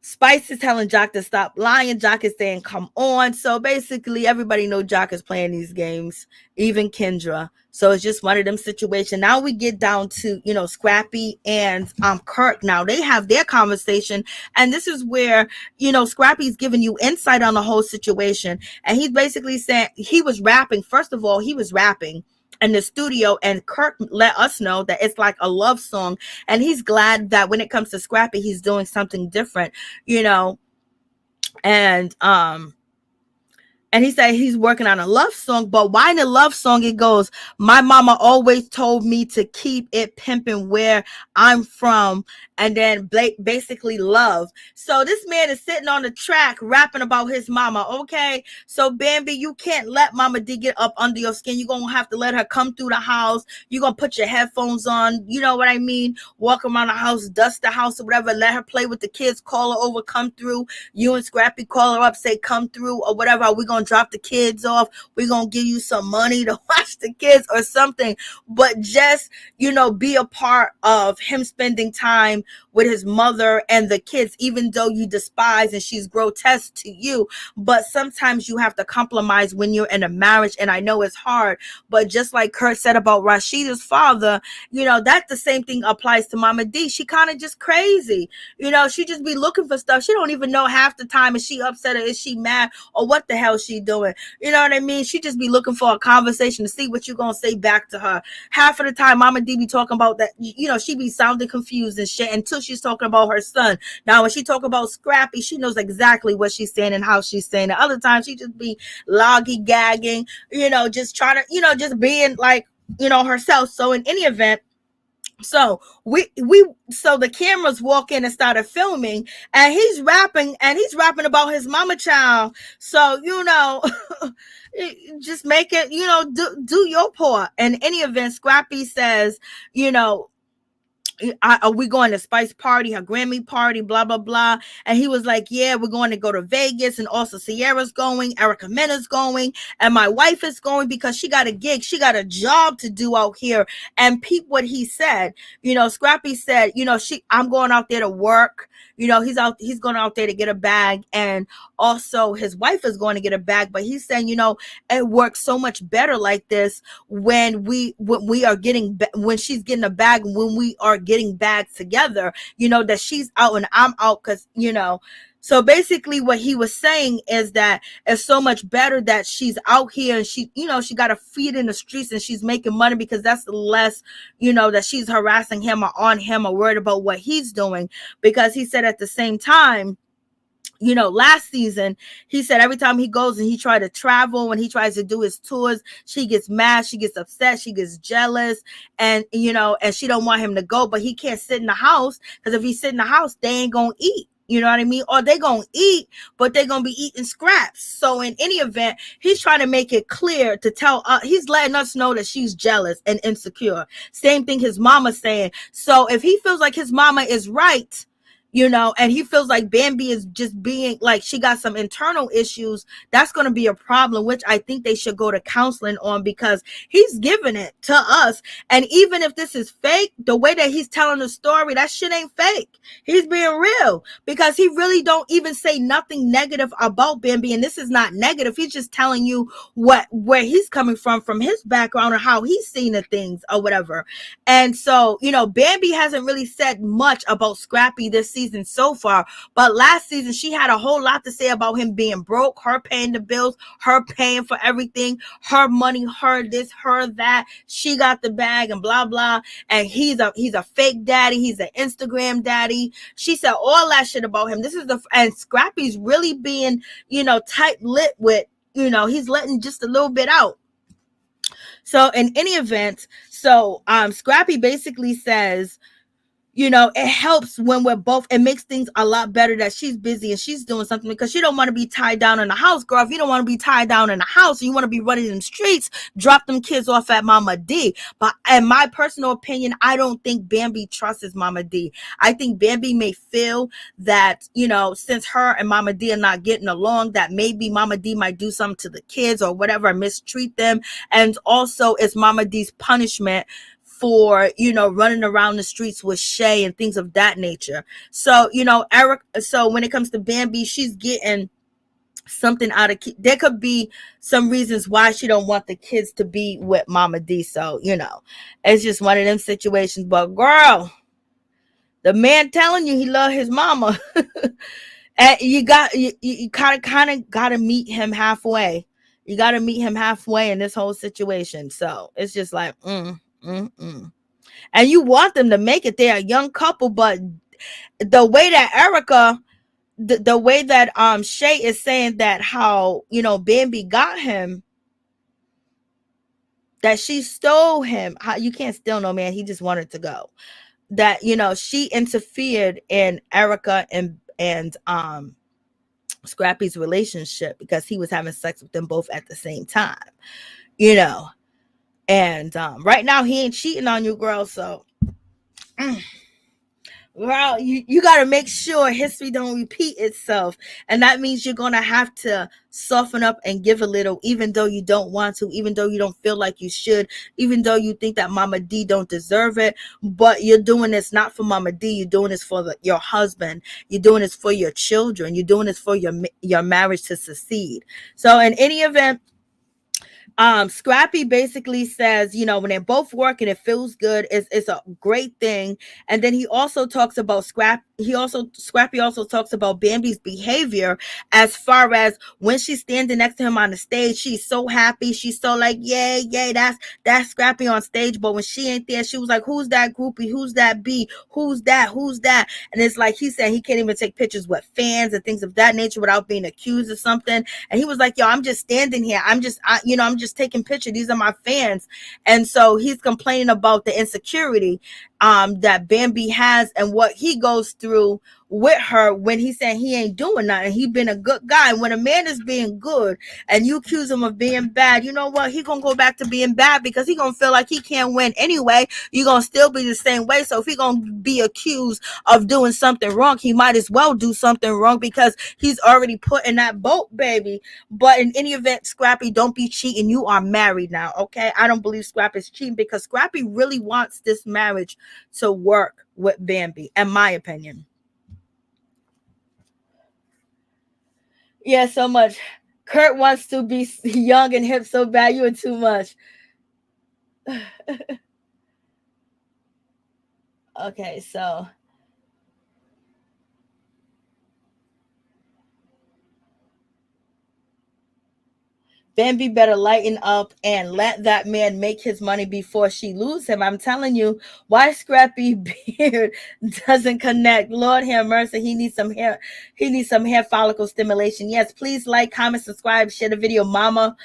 Spice is telling Jock to stop lying. Jock is saying, come on. So basically, everybody knows Jock is playing these games, even Kendra. So it's just one of them situations. Now we get down to, Scrappy and Kirk. Now they have their conversation. And this is where, Scrappy's giving you insight on the whole situation. And he's basically saying he was rapping. First of all, he was rapping in the studio, and Kirk let us know that it's like a love song, and he's glad that when it comes to Scrappy, he's doing something different, and he said he's working on a love song, but why in the love song it goes, my mama always told me to keep it pimping where I'm from, and then basically love. So this man is sitting on the track rapping about his mama, okay? So Bambi, you can't let Mama D get up under your skin. You're going to have to let her come through the house. You're going to put your headphones on, you know what I mean? Walk around the house, dust the house or whatever, let her play with the kids, call her over, come through. You and Scrappy call her up, say come through or whatever. We're going to drop the kids off. We're going to give you some money to watch the kids or something. But just, be a part of him spending time with his mother and the kids, even though you despise and she's grotesque to you. But sometimes you have to compromise when you're in a marriage. And I know it's hard, but just like Kirk said about Rasheeda's father, that the same thing applies to Mama D. She kind of just crazy. She just be looking for stuff. She don't even know half the time. Is she upset or is she mad or what the hell she doing? You know what I mean? She just be looking for a conversation to see what you're going to say back to her. Half of the time, Mama D be talking about that, she be sounding confused and shit until she's talking about her son. Now, when she talk about Scrappy, she knows exactly what she's saying and how she's saying it. Other times, she just be loggy gagging, just trying to, just being like, herself. So in any event, so so the cameras walk in and started filming, and he's rapping about his mama child. So just make it, do your part. In any event, Scrappy says, are we going to Spice party, her Grammy party, blah, blah, blah. And he was like, yeah, we're going to go to Vegas. And also Sierra's going, Erica Mena's going, and my wife is going because she got a gig. She got a job to do out here. And peep what he said. Scrappy said, I'm going out there to work. He's going out there to get a bag. And also his wife is going to get a bag. But he's saying, it works so much better like this when when she's getting a bag, when we are getting bags together, that she's out and I'm out, because so basically what he was saying is that it's so much better that she's out here and she got a feet in the streets and she's making money, because that's less that she's harassing him or on him or worried about what he's doing. Because he said at the same time, last season, he said every time he goes and he tries to travel, when he tries to do his tours, she gets mad, she gets upset, she gets jealous, and and she don't want him to go, but he can't sit in the house, because if he sit in the house, they ain't gonna eat. You know what I mean? Or they gonna eat, but they gonna be eating scraps. So in any event, he's trying to make it clear to tell he's letting us know that she's jealous and insecure. Same thing his mama's saying. So if he feels like his mama is right, and he feels like Bambi is just being like, she got some internal issues, that's going to be a problem, which I think they should go to counseling on, because he's giving it to us. And even if this is fake, the way that he's telling the story, that shit ain't fake. He's being real, because he really don't even say nothing negative about Bambi. And this is not negative. He's just telling you where he's coming from his background, or how he's seen the things or whatever. And so, Bambi hasn't really said much about Scrappy this season. season so far. But last season, she had a whole lot to say about him being broke, her paying the bills, her paying for everything, her money, her this, her that. She got the bag and blah, blah. And he's a fake daddy. He's an Instagram daddy. She said all that shit about him. And Scrappy's really being, tight-lipped with, he's letting just a little bit out. So in any event, Scrappy basically says, it helps when we're both, it makes things a lot better that she's busy and she's doing something, because she don't want to be tied down in the house, girl. If you don't want to be tied down in the house and you want to be running in the streets, drop them kids off at Mama D. But in my personal opinion, I don't think Bambi trusts Mama D. I think Bambi may feel that, since her and Mama D are not getting along, that maybe Mama D might do something to the kids or whatever, mistreat them. And also it's Mama D's punishment for, running around the streets with Shay and things of that nature. So, so when it comes to Bambi, she's getting something out of, there could be some reasons why she don't want the kids to be with Mama D. So, it's just one of them situations. But girl, the man telling you he love his mama, and you kind of got to meet him halfway. You got to meet him halfway in this whole situation. So it's just like, and you want them to make it. They're a young couple, but the way that Erica, the way that Shay is saying that how Bambi got him, that she stole him. How you can't steal no man, he just wanted to go. That she interfered in Erica and Scrappy's relationship because he was having sex with them both at the same time. And right now he ain't cheating on you, girl. So, girl, you got to make sure history don't repeat itself. And that means you're going to have to soften up and give a little, even though you don't want to, even though you don't feel like you should, even though you think that Mama D don't deserve it. But you're doing this not for Mama D. You're doing this for your husband. You're doing this for your children. You're doing this for your marriage to succeed. So in any event, Scrappy basically says, when they're both working, it feels good. It's a great thing. And then he also talks about Scrappy also talks about Bambi's behavior, as far as when she's standing next to him on the stage, she's so happy. She's so like, yay, that's Scrappy on stage. But when she ain't there, she was like, who's that groupie? Who's that B? Who's that? And it's like he said he can't even take pictures with fans and things of that nature without being accused of something. And he was like, yo, I'm just standing here. I'm just taking pictures. These are my fans. And so he's complaining about the insecurity that Bambi has and what he goes through with her when he said he ain't doing nothing. He been a good guy. When a man is being good and you accuse him of being bad, you know what? He gonna go back to being bad because he gonna feel like he can't win anyway. You gonna still be the same way. So if he gonna be accused of doing something wrong, he might as well do something wrong because he's already put in that boat, baby. But in any event, Scrappy, don't be cheating. You are married now, okay? I don't believe Scrappy's cheating because Scrappy really wants this marriage to work with Bambi, in my opinion. Yeah, so much. Kirk wants to be young and hip so bad. You are too much. Okay, so Bambi better lighten up and let that man make his money before she lose him. I'm telling you, why Scrappy beard doesn't connect. Lord have mercy. He needs some hair. He needs some hair follicle stimulation. Yes, please like, comment, subscribe, share the video. Mama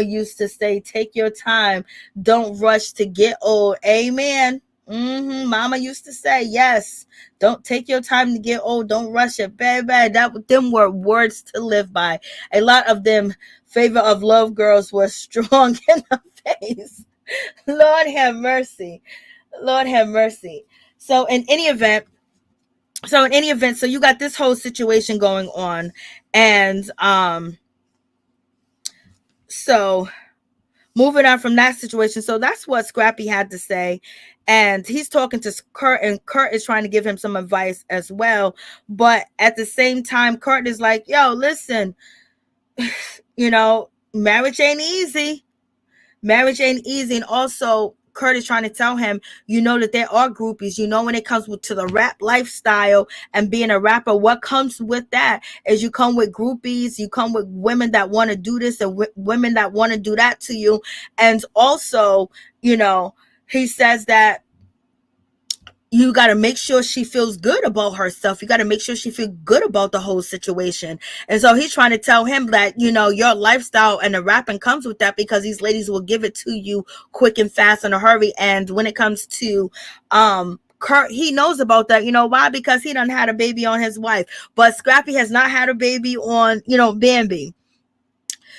used to say, take your time. Don't rush to get old. Amen. Mama used to say, yes, don't take your time to get old. Don't rush it, baby. Them were words to live by. A lot of them favor of love girls were strong in the face. Lord have mercy. Lord have mercy. So in any event, so you got this whole situation going on, and so moving on from that situation. So that's what Scrappy had to say. And he's talking to Kurt, and Kurt is trying to give him some advice as well. But at the same time, Kurt is like, yo, listen, marriage ain't easy. Marriage ain't easy. And also, Kurt is trying to tell him, you know that there are groupies. You know, when it comes to the rap lifestyle and being a rapper, what comes with that is you come with groupies, you come with women that want to do this and women that want to do that to you. And also, you know, he says that you got to make sure she feels good about herself. You got to make sure she feels good about the whole situation. And so he's trying to tell him that, you know, your lifestyle and the rapping comes with that, because these ladies will give it to you quick and fast in a hurry. And when it comes to Kirk, he knows about that. You know why? Because he done had a baby on his wife. But Scrappy has not had a baby on, you know, Bambi.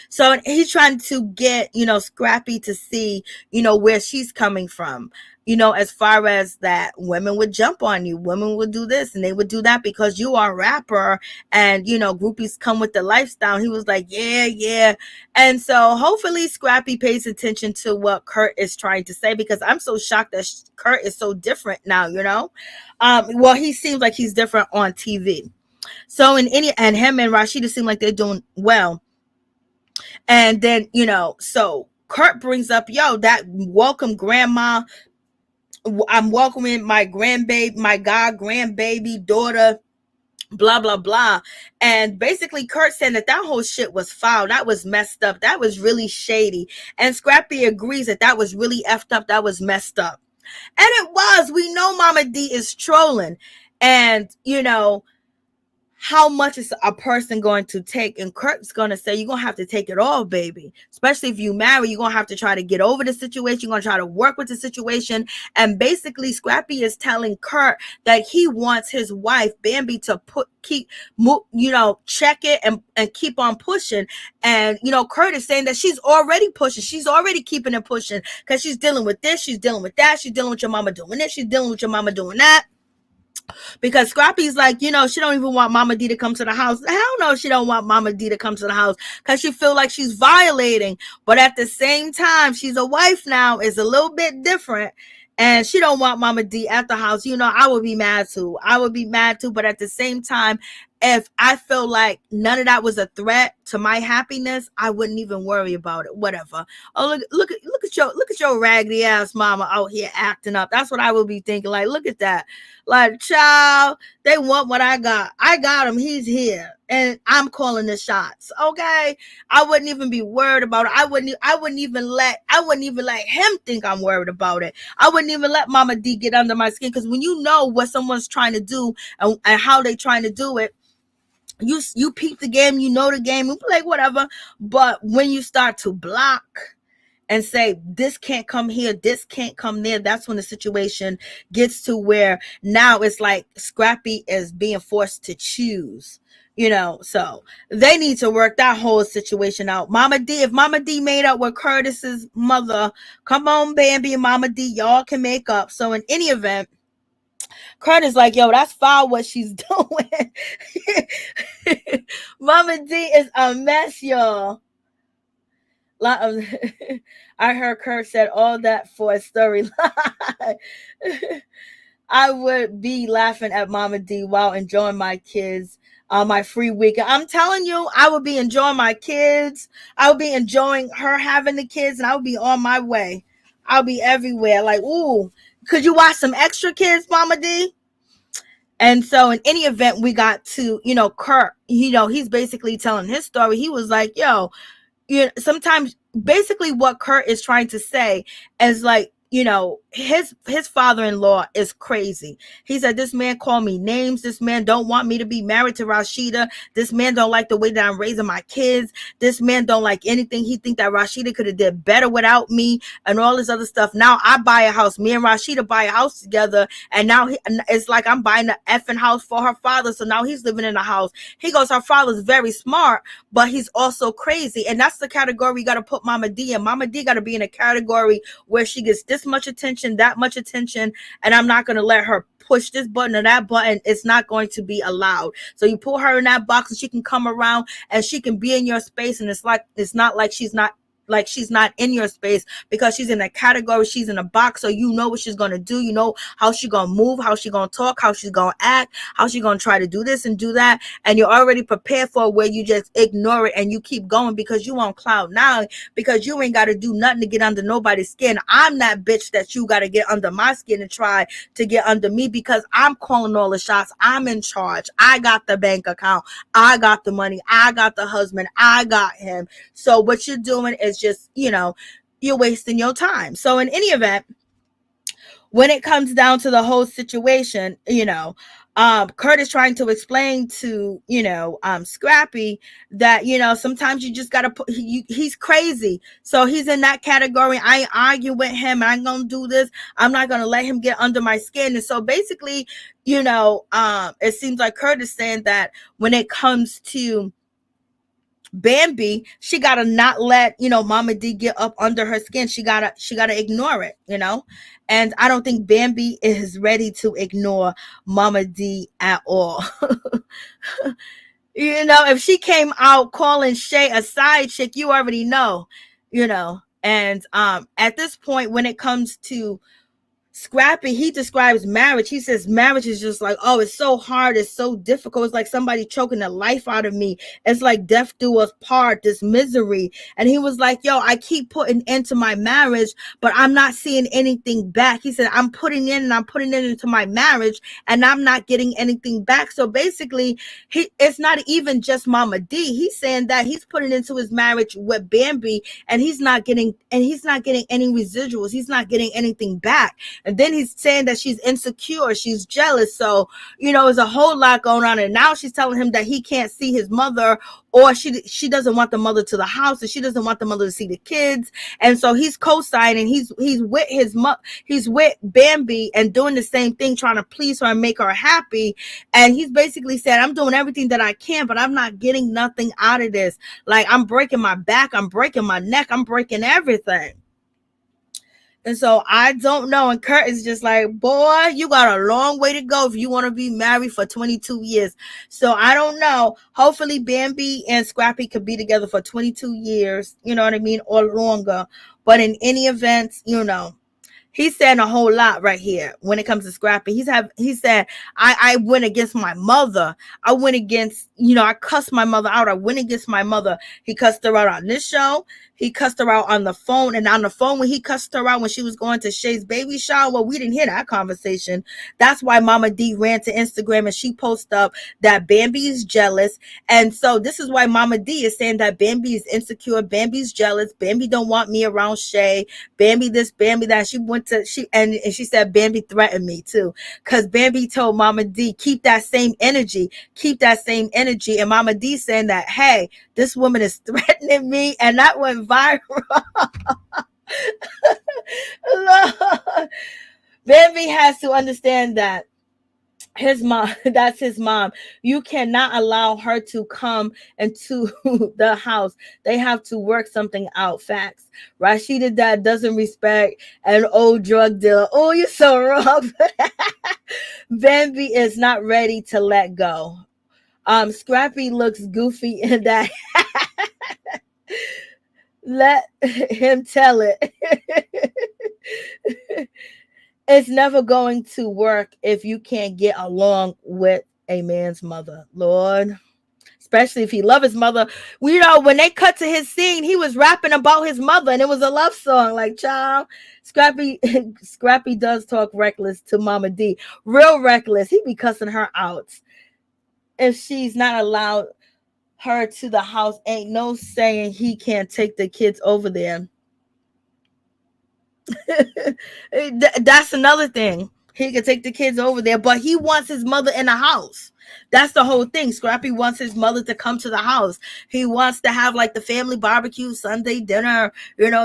So he's trying to get, you know, Scrappy to see, you know, where she's coming from. You know, as far as that women would jump on you, women would do this and they would do that because you are a rapper, and, you know, groupies come with the lifestyle. He was like, yeah. And so hopefully Scrappy pays attention to what Kurt is trying to say, because I'm so shocked that Kurt is so different now, you know. Well, he seems like he's different on TV. So and him and Rasheeda seem like they're doing well. And then, you know, so Kurt brings up, yo, that welcome grandma. I'm welcoming my grandbaby, my god grandbaby daughter, blah, blah, blah. And basically Kurt said that whole shit was foul. That was messed up. That was really shady. And Scrappy agrees that was really effed up. That was messed up. And it was. We know Mama D is trolling. And, you know, how much is a person going to take? And Kirk's going to say, you're going to have to take it all, baby. Especially if you marry, you're going to have to try to get over the situation. You're going to try to work with the situation. And basically, Scrappy is telling Kirk that he wants his wife, Bambi, to check it and keep on pushing. And, you know, Kurt is saying that she's already pushing. She's already keeping it pushing, because she's dealing with this. She's dealing with that. She's dealing with your mama doing this. She's dealing with your mama doing that. Because Scrappy's like, you know, she don't even want Mama D to come to the house. Hell no, she don't want Mama D to come to the house, because she feel like she's violating. But at the same time, she's a wife now. It's a little bit different. And she don't want Mama D at the house. You know, I would be mad too. But at the same time, if I feel like none of that was a threat to my happiness, I wouldn't even worry about it. Whatever. Oh, look at your raggedy ass mama out here acting up. That's what I would be thinking. Like, look at that. Like, child, they want what I got. I got him. He's here, and I'm calling the shots. Okay, I wouldn't even be worried about it. I wouldn't even let him think I'm worried about it. I wouldn't even let Mama D get under my skin, because when you know what someone's trying to do and how they trying to do it, you peep the game, you know the game, you play whatever. But when you start to block and say, this can't come here, this can't come there, that's when the situation gets to where now it's like Scrappy is being forced to choose, you know. So they need to work that whole situation out. If Mama D made up with Curtis's mother, come on, Bambi and Mama D, y'all can make up. So in any event, Kurt is like, yo, that's foul what she's doing. Mama D is a mess, y'all. I heard Kurt said all that for a storyline. I would be laughing at Mama D while enjoying my kids on my free weekend. I'm telling you, I would be enjoying my kids. I would be enjoying her having the kids, and I would be on my way. I'll be everywhere. Like, ooh, could you watch some extra kids, Mama D? And so in any event, we got to, you know, Kirk, you know, he's basically telling his story. He was like, yo, you know, sometimes basically what Kurt is trying to say is like, you know, his father-in-law is crazy. He said, this man called me names. This man don't want me to be married to Rasheeda. This man don't like the way that I'm raising my kids. This man don't like anything. He think that Rasheeda could have did better without me and all this other stuff. Now I buy a house. Me and Rasheeda buy a house together. And now it's like I'm buying the effing house for her father. So now he's living in a house. He goes, her father's very smart, but he's also crazy. And that's the category you got to put Mama D in. Mama D got to be in a category where she gets this much attention, that much attention, and I'm not going to let her push this button or that button. It's not going to be allowed. So you put her in that box and she can come around and she can be in your space, and it's not like she's not like she's not in your space, because she's in a category, she's in a box. So you know what she's gonna do, you know how she's gonna move, how she's gonna talk, how she's gonna act, how she's gonna try to do this and do that, and you're already prepared for where you just ignore it and you keep going because you on cloud nine, because you ain't got to do nothing to get under nobody's skin. I'm that bitch that you got to get under my skin and try to get under me, because I'm calling all the shots. I'm in charge. I got the bank account. I got the money. I got the husband. I got him. So what you're doing is just, you're wasting your time. So in any event, when it comes down to the whole situation, Kurt is trying to explain to, Scrappy that, sometimes you just got to put, he's crazy. So he's in that category. I ain't argue with him. I ain't going to do this. I'm not going to let him get under my skin. And so basically, it seems like Kurt is saying that when it comes to Bambi, she gotta not let Mama D get up under her skin. She gotta ignore it, and I don't think Bambi is ready to ignore Mama D at all. If she came out calling Shay a side chick, you already know, and at this point, when it comes to Scrappy, he describes marriage. He says marriage is just like, oh, it's so hard, it's so difficult. It's like somebody choking the life out of me. It's like death do us part, this misery. And he was like, yo, I keep putting into my marriage, but I'm not seeing anything back. He said, I'm putting in and I'm putting it into my marriage, and I'm not getting anything back. So basically, it's not even just Mama D. He's saying that he's putting into his marriage with Bambi, and he's not getting any residuals. He's not getting anything back. And then he's saying that she's insecure, she's jealous. So, there's a whole lot going on. And now she's telling him that he can't see his mother, or she doesn't want the mother to the house, and she doesn't want the mother to see the kids. And so he's co-signing. He's with he's with Bambi and doing the same thing, trying to please her and make her happy. And he's basically saying, I'm doing everything that I can, but I'm not getting nothing out of this. Like, I'm breaking my back, I'm breaking my neck, I'm breaking everything. And so I don't know. And Kurt is just like, boy, you got a long way to go if you want to be married for 22 years. So I don't know. Hopefully Bambi and Scrappy could be together for 22 years, you know what I mean, or longer. But in any event, he's saying a whole lot right here when it comes to Scrappy. He said, I went against my mother. I went against, I cussed my mother out. I went against my mother. He cussed her out on this show. He cussed her out on the phone. And on the phone, when he cussed her out when she was going to Shay's baby shower, well, we didn't hear that conversation. That's why Mama D ran to Instagram and she posted up that Bambi is jealous. And so this is why Mama D is saying that Bambi is insecure. Bambi's jealous. Bambi don't want me around Shay. Bambi this, Bambi that. She said Bambi threatened me too. Because Bambi told Mama D, keep that same energy. Keep that same energy. And Mama D saying that, hey, this woman is threatening me. And that went viral. Bambi has to understand that his mom, that's his mom. You cannot allow her to come into the house. They have to work something out. Facts. Rasheeda dad doesn't respect an old drug dealer. Oh, you're so wrong. Bambi is not ready to let go. Scrappy looks goofy in that. Let him tell it. It's never going to work if you can't get along with a man's mother, Lord. Especially if he loves his mother. When they cut to his scene, he was rapping about his mother, and it was a love song. Like, child, Scrappy does talk reckless to Mama D. Real reckless. He be cussing her out. If she's not allowed her to the house, ain't no saying he can't take the kids over there. That's another thing. He can take the kids over there, but he wants his mother in the house. That's the whole thing. Scrappy wants his mother to come to the house. He wants to have like the family barbecue, Sunday dinner,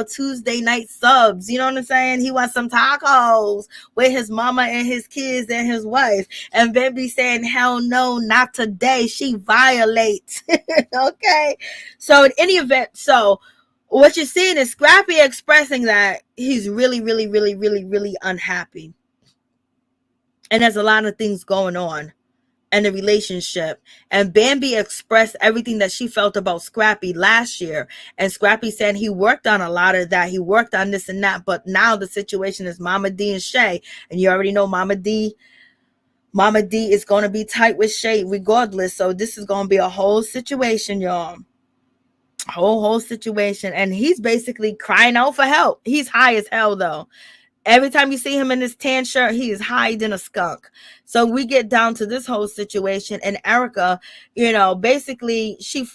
Tuesday night subs. You know what I'm saying? He wants some tacos with his mama and his kids and his wife. And Bambi saying, hell no, not today. She violates. Okay. So in any event, what you're seeing is Scrappy expressing that he's really, really, really, really, really unhappy. And there's a lot of things going on. and the relationship. And Bambi expressed everything that she felt about Scrappy last year. And Scrappy said he worked on a lot of that. He worked on this and that. But now the situation is Mama D and Shay. And you already know Mama D is going to be tight with Shay regardless. So this is going to be a whole situation, y'all. Whole situation. And he's basically crying out for help. He's high as hell, though. Every time you see him in this tan shirt, he is higher than a skunk. So we get down to this whole situation, and Erica, basically she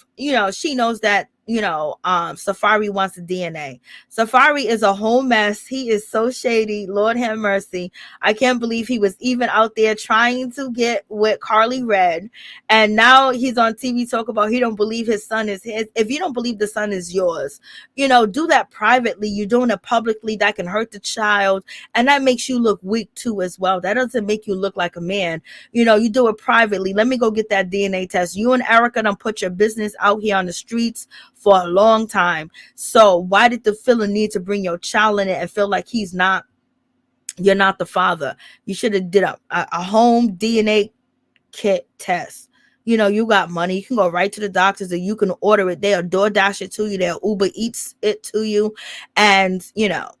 knows that, Safaree wants the DNA. Safaree is a whole mess. He is so shady. Lord have mercy. I can't believe he was even out there trying to get with Karlie Red. And now he's on TV talk about he don't believe his son is his. If you don't believe the son is yours, do that privately. You're doing it publicly. That can hurt the child. And that makes you look weak too as well. That doesn't make you look like a man. You do it privately. Let me go get that DNA test. You and Erica done put your business out here on the streets for a long time. So why did the fella need to bring your child in it and feel like you're not the father? You should have did a home DNA kit test. You got money. You can go right to the doctors, or you can order it. They'll DoorDash it to you. They'll Uber Eats it to you. And,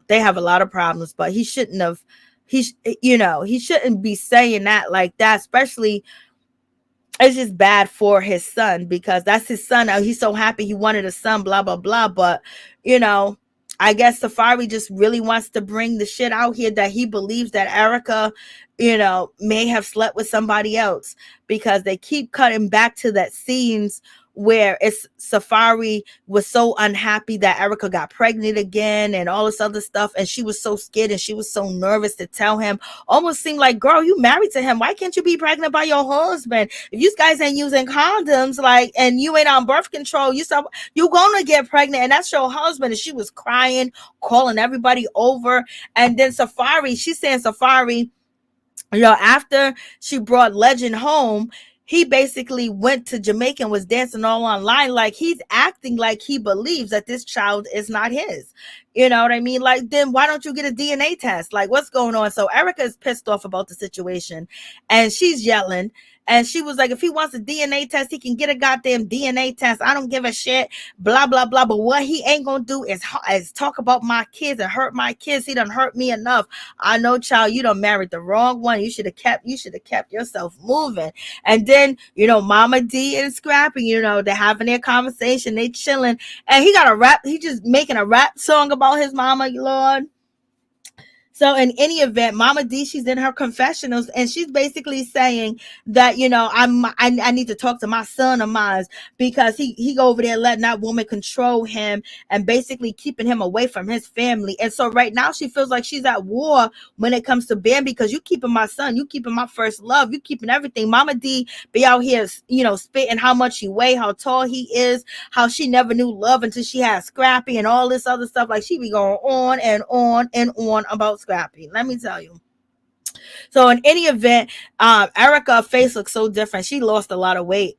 they have a lot of problems, but he shouldn't be saying that like that, especially it's just bad for his son, because that's his son. He's so happy he wanted a son, blah, blah, blah. But, I guess Safaree just really wants to bring the shit out here that he believes that Erica, may have slept with somebody else, because they keep cutting back to that scenes where it's Safaree was so unhappy that Erica got pregnant again and all this other stuff. And she was so scared and she was so nervous to tell him. Almost seemed like, girl, you married to him. Why can't you be pregnant by your husband? If you guys ain't using condoms, and you ain't on birth control, you're gonna get pregnant, and that's your husband. And she was crying, calling everybody over. And then she's saying Safaree, after she brought Legend home, he basically went to Jamaica and was dancing all online. Like, he's acting like he believes that this child is not his. You know what I mean? Like, then why don't you get a DNA test? Like, what's going on? So Erica is pissed off about the situation, and she's yelling. And she was like, if he wants a DNA test, he can get a goddamn DNA test. I don't give a shit, blah, blah, blah. But what he ain't going to do is talk about my kids and hurt my kids. He done hurt me enough. I know, child, you done married the wrong one. You should have kept yourself moving. And then, Mama D and Scrappy, they're having their conversation. They chilling. And he just making a rap song about his mama, Lord. So in any event, Mama D, she's in her confessionals, and she's basically saying that, I need to talk to my son of mine, because he go over there letting that woman control him and basically keeping him away from his family. And so right now she feels like she's at war when it comes to Bambi, because you keeping my son, you keeping my first love, you keeping everything. Mama D be out here, spitting how much he weigh, how tall he is, how she never knew love until she had Scrappy and all this other stuff. Like, she be going on and on and on about Scrappy, let me tell you. So in any event, Erica's face looks so different. She lost a lot of weight,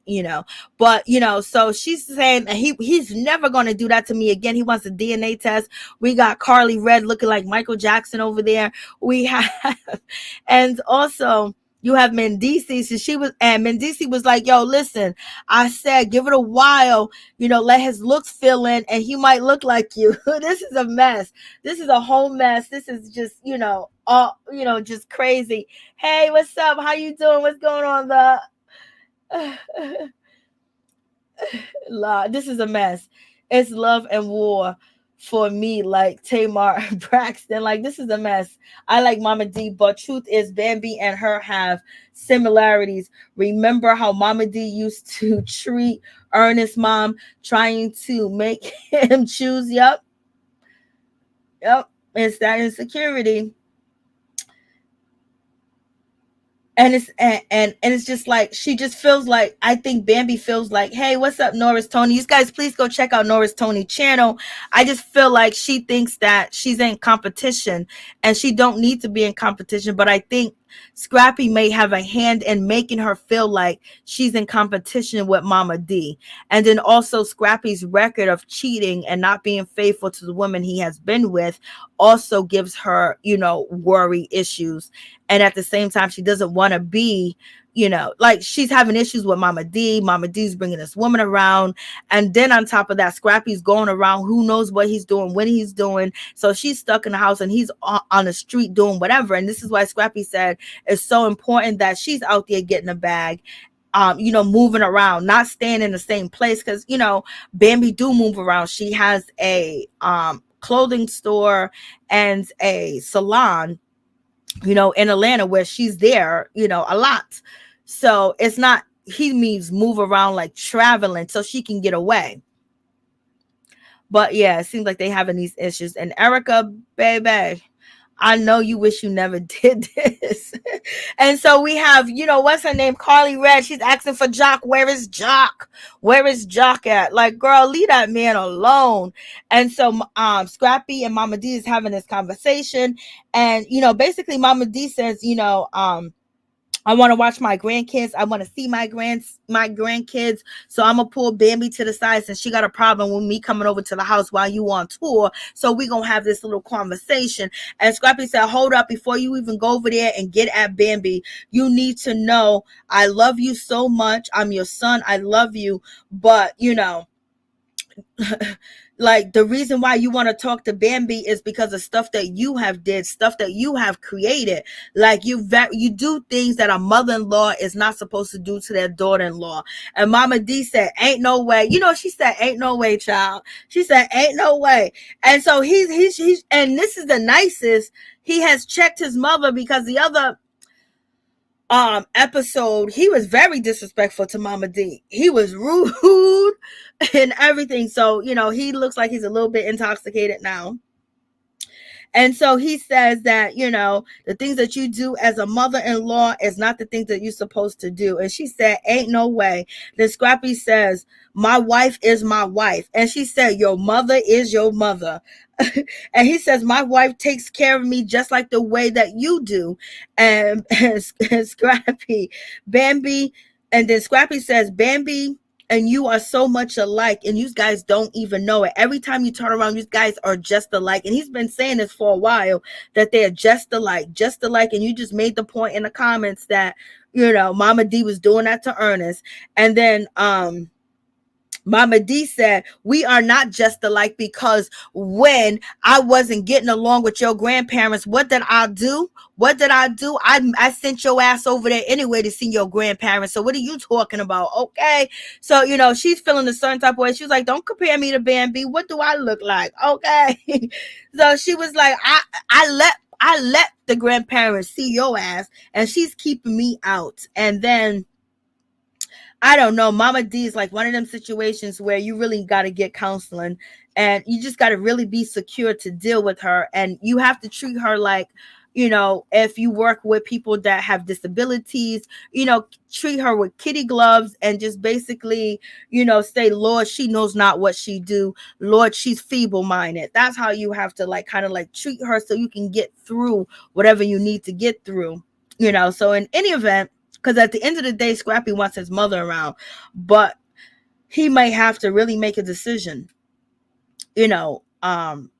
but so she's saying he's never going to do that to me again. He wants a DNA test. We got Karlie Red looking like Michael Jackson over there. We have, and also you have Mendeecees, and Mendeecees was like, yo, listen, I said, give it a while, let his looks fill in, and he might look like you. This is a mess. This is a whole mess. This is just, all, just crazy. Hey, what's up? How you doing? What's going on? This is a mess. It's love and war for me, like Tamar Braxton. Like, this is a mess. I like Mama D, but truth is, Bambi and her have similarities. Remember how Mama D used to treat Ernest's mom, trying to make him choose? Yep. It's that insecurity. And it's just like, she just feels like, I think Bambi feels like, hey, what's up, Norris Tony? You guys, please go check out Norris Tony channel. I just feel like she thinks that she's in competition, and she don't need to be in competition. But I think Scrappy may have a hand in making her feel like she's in competition with Mama D. And then also Scrappy's record of cheating and not being faithful to the woman he has been with also gives her, worry issues. And at the same time, she doesn't want to be, like she's having issues with Mama D. Mama D's bringing this woman around. And then on top of that, Scrappy's going around. Who knows what he's doing, when he's doing. So she's stuck in the house and he's on the street doing whatever. And this is why Scrappy said it's so important that she's out there getting a bag, moving around, not staying in the same place. Because, Bambi do move around. She has a clothing store and a salon, in Atlanta, where she's there, a lot. So it's not, he means move around like traveling so she can get away. But yeah, it seems like they having these issues. And Erica, baby, I know you wish you never did this. And so we have, what's her name? Karlie Red. She's asking for Jock. Where is Jock? Where is Jock at? Like, girl, leave that man alone. And so Scrappy and Mama D is having this conversation. And, basically Mama D says, I want to watch my grandkids. I want to see my grandkids. So I'm going to pull Bambi to the side since she got a problem with me coming over to the house while you on tour. So we going to have this little conversation. And Scrappy said, hold up, before you even go over there and get at Bambi, you need to know I love you so much. I'm your son. I love you. But, like the reason why you want to talk to Bambi is because of stuff that you have did, stuff that you have created. Like you do things that a mother-in-law is not supposed to do to their daughter-in-law. And Mama D said, ain't no way. She said, ain't no way, child. She said, ain't no way. And so he's and this is the nicest. He has checked his mother, because the other episode, he was very disrespectful to Mama D. He was rude and everything. So, he looks like he's a little bit intoxicated now. And so he says that, the things that you do as a mother-in-law is not the things that you're supposed to do. And she said, ain't no way. Then Scrappy says, my wife is my wife. And she said, your mother is your mother. And he says, my wife takes care of me just like the way that you do. And Scrappy, Bambi, and then Scrappy says, Bambi and you are so much alike, and you guys don't even know it. Every time you turn around, you guys are just alike. And he's been saying this for a while, that they're just alike. And you just made the point in the comments that, Mama D was doing that to Ernest. And then Mama D said, we are not just alike, because when I wasn't getting along with your grandparents, what did I do? I sent your ass over there anyway to see your grandparents. So what are you talking about? Okay. So, she's feeling a certain type of way. She was like, don't compare me to Bambi. What do I look like? Okay. So she was like, I let the grandparents see your ass, and she's keeping me out. And then I don't know. Mama D is like one of them situations where you really got to get counseling, and you just got to really be secure to deal with her. And you have to treat her like, if you work with people that have disabilities, treat her with kitty gloves, and just basically, say, Lord, she knows not what she do. Lord, she's feeble-minded. That's how you have to kind of treat her, so you can get through whatever you need to get through, So in any event, because at the end of the day, Scrappy wants his mother around, but he might have to really make a decision,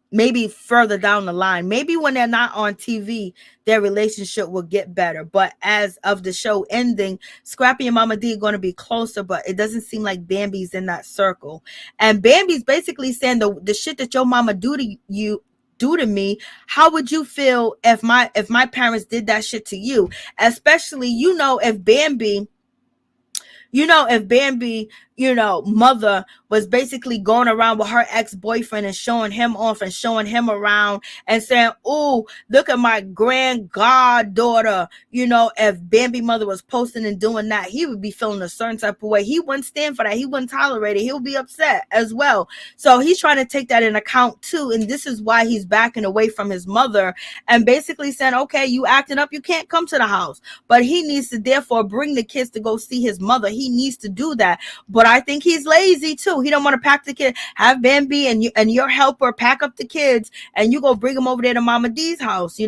maybe further down the line. Maybe when they're not on TV, their relationship will get better. But as of the show ending, Scrappy and Mama D are going to be closer, but it doesn't seem like Bambi's in that circle. And Bambi's basically saying the shit that your mama do to me, how would you feel if my parents did that shit to you? Especially, if Bambi, mother was basically going around with her ex-boyfriend and showing him off and showing him around and saying, oh, look at my grand goddaughter. If Bambi mother was posting and doing that, he would be feeling a certain type of way. He wouldn't stand for that. He wouldn't tolerate it. He'll be upset as well. So he's trying to take that in account too. And this is why he's backing away from his mother and basically saying, okay, you acting up, you can't come to the house. But he needs to therefore bring the kids to go see his mother. He needs to do that. But I think he's lazy too. He don't want to pack the kid, have Bambi and your helper pack up the kids, and you go bring them over there to Mama D's house,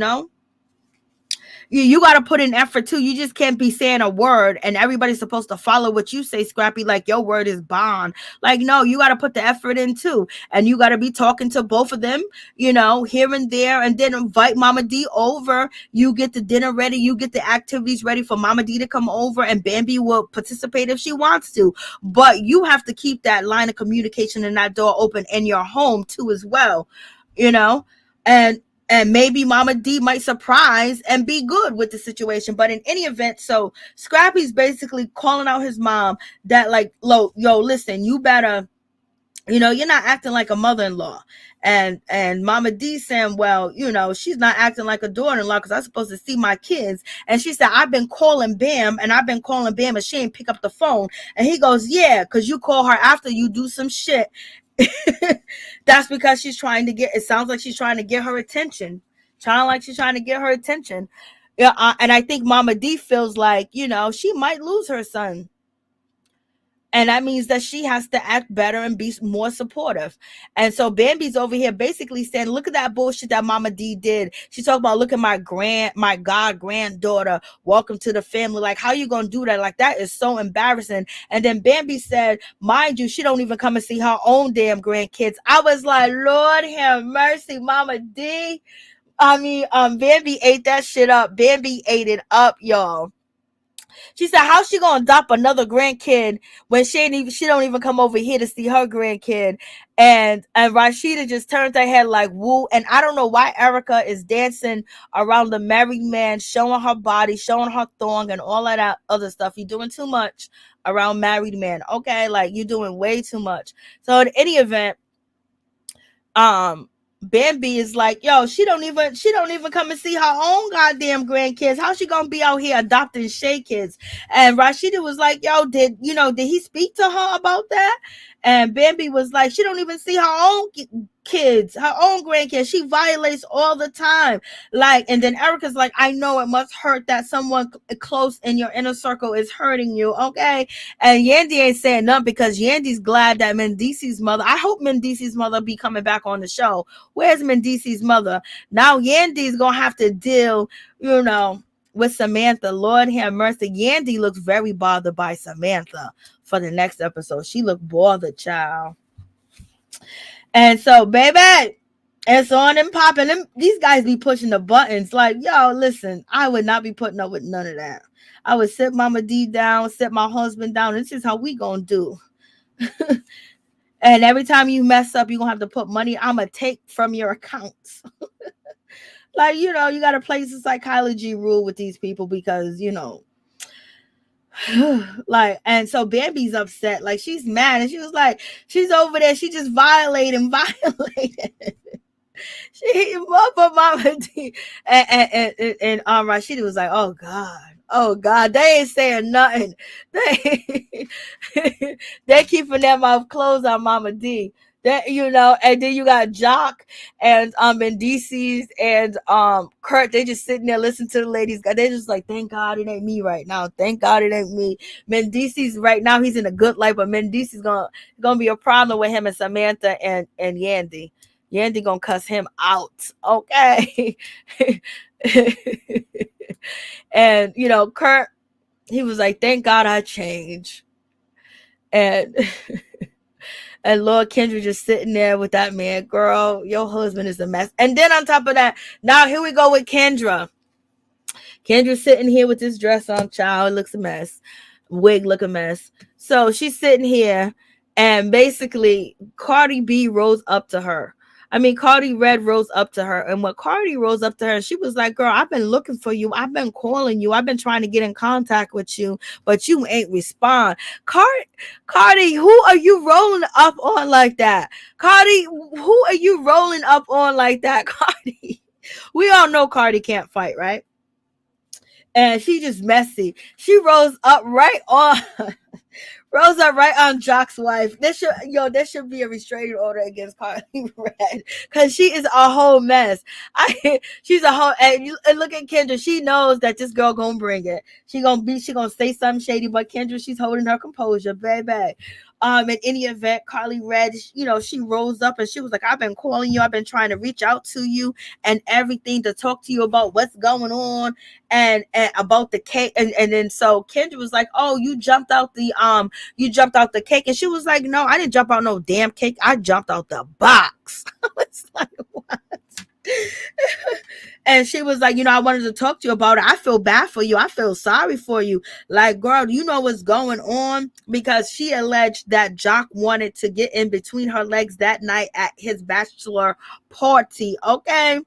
You got to put in effort too. You just can't be saying a word and everybody's supposed to follow what you say, Scrappy, like your word is bond. Like, no, you got to put the effort in too. And you got to be talking to both of them, here and there, and then invite Mama D over. You get the dinner ready, you get the activities ready for Mama D to come over, and Bambi will participate if she wants to. But you have to keep that line of communication and that door open in your home too as well, you know? And maybe Mama D might surprise and be good with the situation. But in any event, so Scrappy's basically calling out his mom that like, yo, listen, you better, you're not acting like a mother-in-law. And Mama D saying, well, she's not acting like a daughter-in-law because I'm supposed to see my kids. And she said, I've been calling Bam and she ain't pick up the phone. And he goes, yeah, because you call her after you do some shit. That's because it sounds like she's trying to get her attention. Yeah, and I think Mama D feels like, she might lose her son. And that means that she has to act better and be more supportive. And so Bambi's over here basically saying, look at that bullshit that Mama D did. She talked about, look at my granddaughter. Welcome to the family. Like, how you going to do that? Like, that is so embarrassing. And then Bambi said, mind you, she don't even come and see her own damn grandkids. I was like, Lord have mercy, Mama D. I mean, Bambi ate that shit up. Bambi ate it up, y'all. She said, how's she gonna adopt another grandkid when she don't even come over here to see her grandkid? And Rasheeda just turned her head like, woo. And I don't know why Erica is dancing around the married man, showing her body, showing her thong and all of that other stuff. You're doing too much around married men. Okay, like you're doing way too much. So in any event, Bambi is like, yo, she don't even come and see her own goddamn grandkids. How she gonna be out here adopting Shay kids? And Rasheeda was like, yo, did he speak to her about that? And Bambi was like, she don't even see her own kids, her own grandkids. She violates all the time. Like, and then Erica's like, I know it must hurt that someone close in your inner circle is hurting you, okay? And Yandy ain't saying nothing because Yandy's glad that Mendeecees' mother, I hope Mendeecees' mother be coming back on the show. Where's Mendeecees' mother? Now Yandy's gonna have to deal, with Samantha. Lord have mercy. Yandy looks very bothered by Samantha for the next episode. She looked bothered, child. And so, baby, it's on and popping. These guys be pushing the buttons. Like, yo, listen, I would not be putting up with none of that. I would sit Mama D down, sit my husband down. This is how we gonna do. And every time you mess up, you're gonna have to put money. I'm gonna take from your accounts. Like, you got to play the psychology rule with these people because, like, and so Bambi's upset. Like, she's mad. And she was like, she's over there. She just violated. She up on Mama D. And Rasheeda was like, oh, God. They ain't saying nothing. They keeping their mouth closed on Mama D. That, and then you got Jock and Mendeecees and Kirk. They just sitting there listening to the ladies. They just like, thank God it ain't me right now. Thank God it ain't me. Mendeecees right now, he's in a good life, but Mendeecees gonna be a problem with him and Samantha and Yandy. Yandy gonna cuss him out. Okay. And Kirk, he was like, thank God I changed. And and Lord Kendra just sitting there with that man. Girl, your husband is a mess. And then on top of that, now here we go with Kendra. Kendra's sitting here with this dress on, child. It looks a mess. Wig look a mess. So she's sitting here, and basically Cardi B rose up to her. Cardi Red rose up to her. And when Cardi rose up to her, she was like, girl, I've been looking for you. I've been calling you. I've been trying to get in contact with you, but you ain't respond. Cardi, who are you rolling up on like that? Cardi, who are you rolling up on like that, Cardi? We all know Cardi can't fight, right? And she just messy. She rose up right on Jock's wife. There should be a restraining order against Karlie Red because she is a whole mess. She's a whole. And look at Kendra. She knows that this girl gonna bring it. She gonna say something shady, but Kendra, she's holding her composure, baby. In any event, Karlie Red, she rose up and she was like, I've been calling you. I've been trying to reach out to you and everything to talk to you about what's going on. and about the cake, and then so Kendra was like, oh, you jumped out the cake, and she was like, no, I didn't jump out no damn cake, I jumped out the box. I was like, what? And she was like, I wanted to talk to you about it. I feel bad for you. I feel sorry for you. Like, girl, you know what's going on? Because she alleged that Jock wanted to get in between her legs that night at his bachelor party. Okay.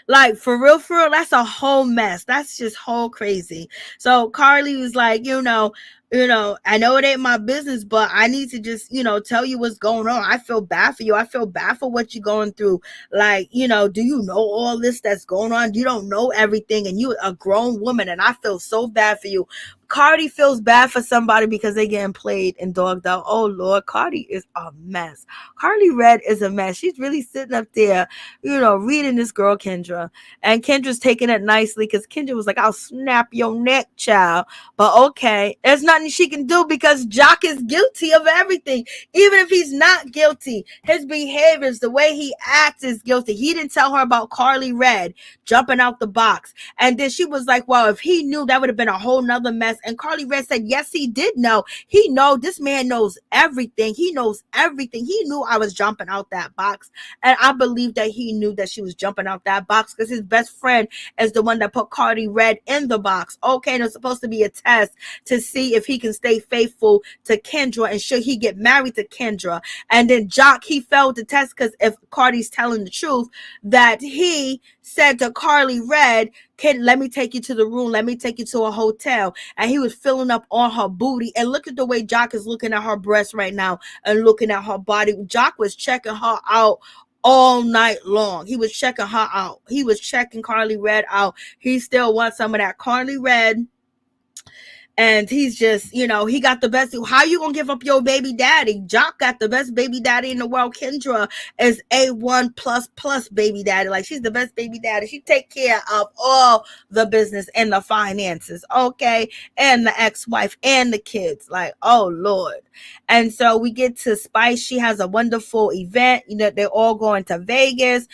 Like, for real, that's a whole mess. That's just whole crazy. So Karlie was like, I know it ain't my business, but I need to just, tell you what's going on. I feel bad for you. I feel bad for what you're going through. Like, do you know all this that's going on? You don't know everything, and you a grown woman, and I feel so bad for you. Karlie feels bad for somebody because they getting played and dogged out. Oh Lord, Karlie is a mess. Karlie Redd is a mess. She's really sitting up there, reading this girl Kendra, and Kendra's taking it nicely because Kendra was like, I'll snap your neck, child. But okay, there's nothing she can do because Jock is guilty of everything. Even if he's not guilty, his behaviors, the way he acts is guilty. He didn't tell her about Karlie Redd jumping out the box. And then she was like, well, if he knew, that would have been a whole nother mess. And Karlie Redd said, yes, he did know. This man knows everything. He knows everything. He knew I was jumping out that box. And I believe that he knew that she was jumping out that box because his best friend is the one that put Karlie Redd in the box. Okay, and it's supposed to be a test to see if he can stay faithful to Kendra and should he get married to Kendra. And then Jock, he failed the test because if Karlie's telling the truth, that he said to Karlie Redd, let me take you to the room. Let me take you to a hotel. And he was filling up on her booty. And look at the way Jock is looking at her breasts right now and looking at her body. Jock was checking her out all night long. He was checking her out. He was checking Karlie Redd out. He still wants some of that Karlie Redd. And he's just, he got the best. How you gonna give up your baby daddy? Jock got the best baby daddy in the world. Kendra is A1 plus baby daddy. Like, she's the best baby daddy. She take care of all the business and the finances, okay? And the ex-wife and the kids. Like, oh Lord. And so we get to Spice. She has a wonderful event. They're all going to Vegas,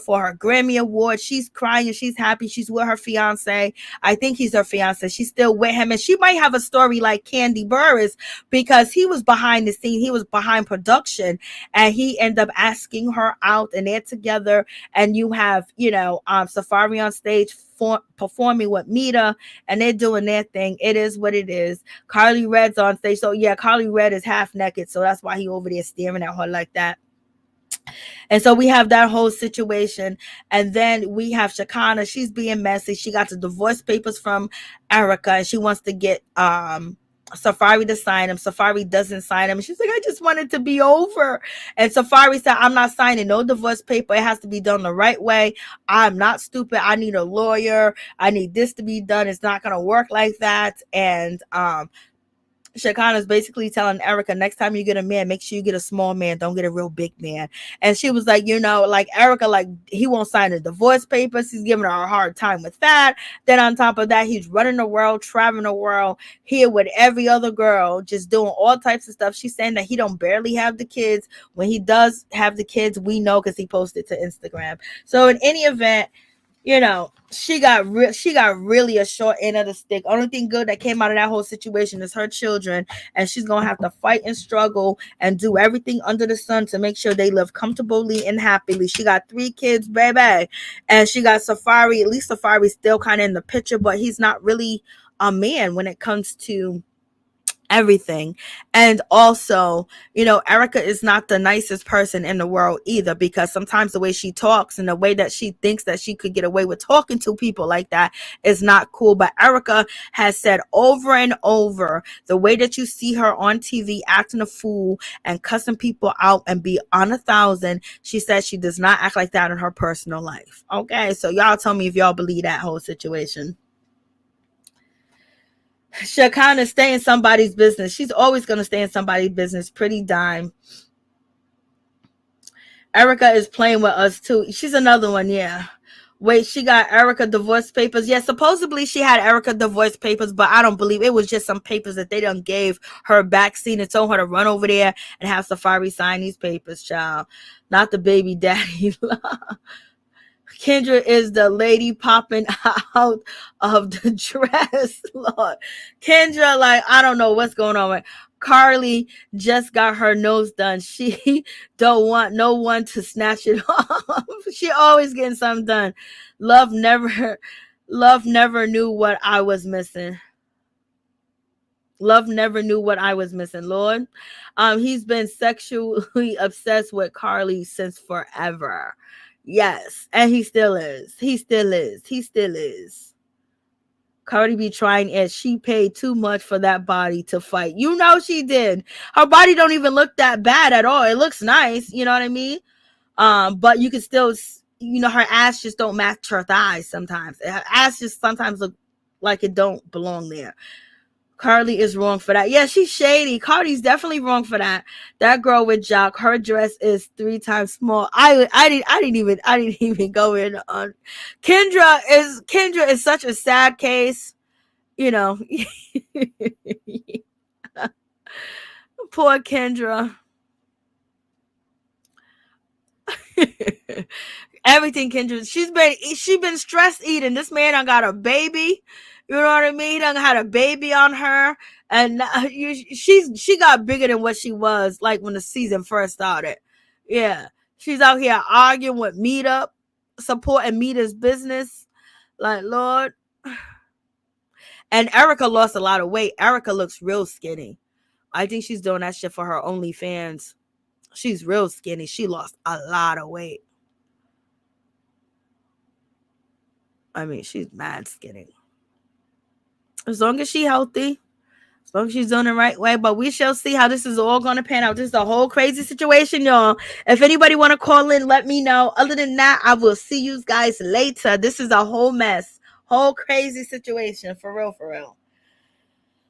for her Grammy Award. She's crying. She's happy. She's with her fiance. I think he's her fiance. She's still with him. And she might have a story like Candy Burris because he was behind the scene. He was behind production, and he ended up asking her out, and they're together. And you have, Safaree on stage performing with Mena, and they're doing their thing. It is what it is. Karlie Redd's on stage. So yeah, Karlie Redd is half naked. So that's why he over there staring at her like that. And so we have that whole situation. And then we have Shekinah. She's being messy. She got the divorce papers from Erica, and she wants to get Safaree to sign him. Safaree doesn't sign him. She's like, I just want it to be over. And Safaree said, I'm not signing no divorce paper. It has to be done the right way. I'm not stupid. I need a lawyer. I need this to be done. It's not going to work like that. And Shekinah's basically telling Erica, next time you get a man, make sure you get a small man. Don't get a real big man. And she was like, like Erica, like, he won't sign the divorce papers. He's giving her a hard time with that. Then on top of that, he's running the world, traveling the world here with every other girl, just doing all types of stuff. She's saying that he don't barely have the kids. When he does have the kids, we know because he posted to Instagram. So in any event, she got really a short end of the stick. Only thing good that came out of that whole situation is her children, and she's gonna have to fight and struggle and do everything under the sun to make sure they live comfortably and happily. She got 3 kids, baby, and she got Safaree. At least Safaree's still kind of in the picture, but he's not really a man when it comes to everything. And also, Erica is not the nicest person in the world either, because sometimes the way she talks and the way that she thinks that she could get away with talking to people like that is not cool. But Erica has said over and over, the way that you see her on TV acting a fool and cussing people out and be on 1,000, she says she does not act like that in her personal life. Okay, so y'all tell me if y'all believe that whole situation. Shekinah stay in somebody's business. She's always going to stay in somebody's business. Pretty dime. Erica is playing with us too. She's another one, yeah. Wait, she got Erica divorce papers. Yeah, supposedly she had Erica divorce papers, but I don't believe it was just some papers that they done gave her backseat and told her to run over there and have Safaree sign these papers, child. Not the baby daddy. Kendra is the lady popping out of the dress. Lord. Kendra, like, I don't know what's going on with Karlie. Just got her nose done. She don't want no one to snatch it off. She always getting something done. Love never knew what I was missing. Love never knew what I was missing, Lord. He's been sexually obsessed with Karlie since forever. Yes, and he still is. He still is. He still is. Cardi be trying as she paid too much for that body to fight. You know she did. Her body don't even look that bad at all. It looks nice, you know what I mean? But you can still, you know, her ass just don't match her thighs sometimes. Her ass just sometimes look like it don't belong there. Karlie is wrong for that. Yeah, she's shady. Cardi's definitely wrong for that. That girl with Jock, her dress is 3 times small. I didn't even go in on Kendra is such a sad case, you know. Poor Kendra. Everything Kendra, she's been stress eating. This man done got a baby. You know what I mean? He done had a baby on her, and she got bigger than what she was like when the season first started. Yeah, she's out here arguing with Mena, supporting Mena's business. Like, Lord. And Erica lost a lot of weight. Erica looks real skinny. I think she's doing that shit for her OnlyFans. She's real skinny. She lost a lot of weight. I mean, she's mad skinny. As long as she's healthy, as long as she's doing the right way. But we shall see how this is all going to pan out. This is a whole crazy situation, y'all. If anybody want to call in, let me know. Other than that, I will see you guys later. This is a whole mess. Whole crazy situation. For real, for real.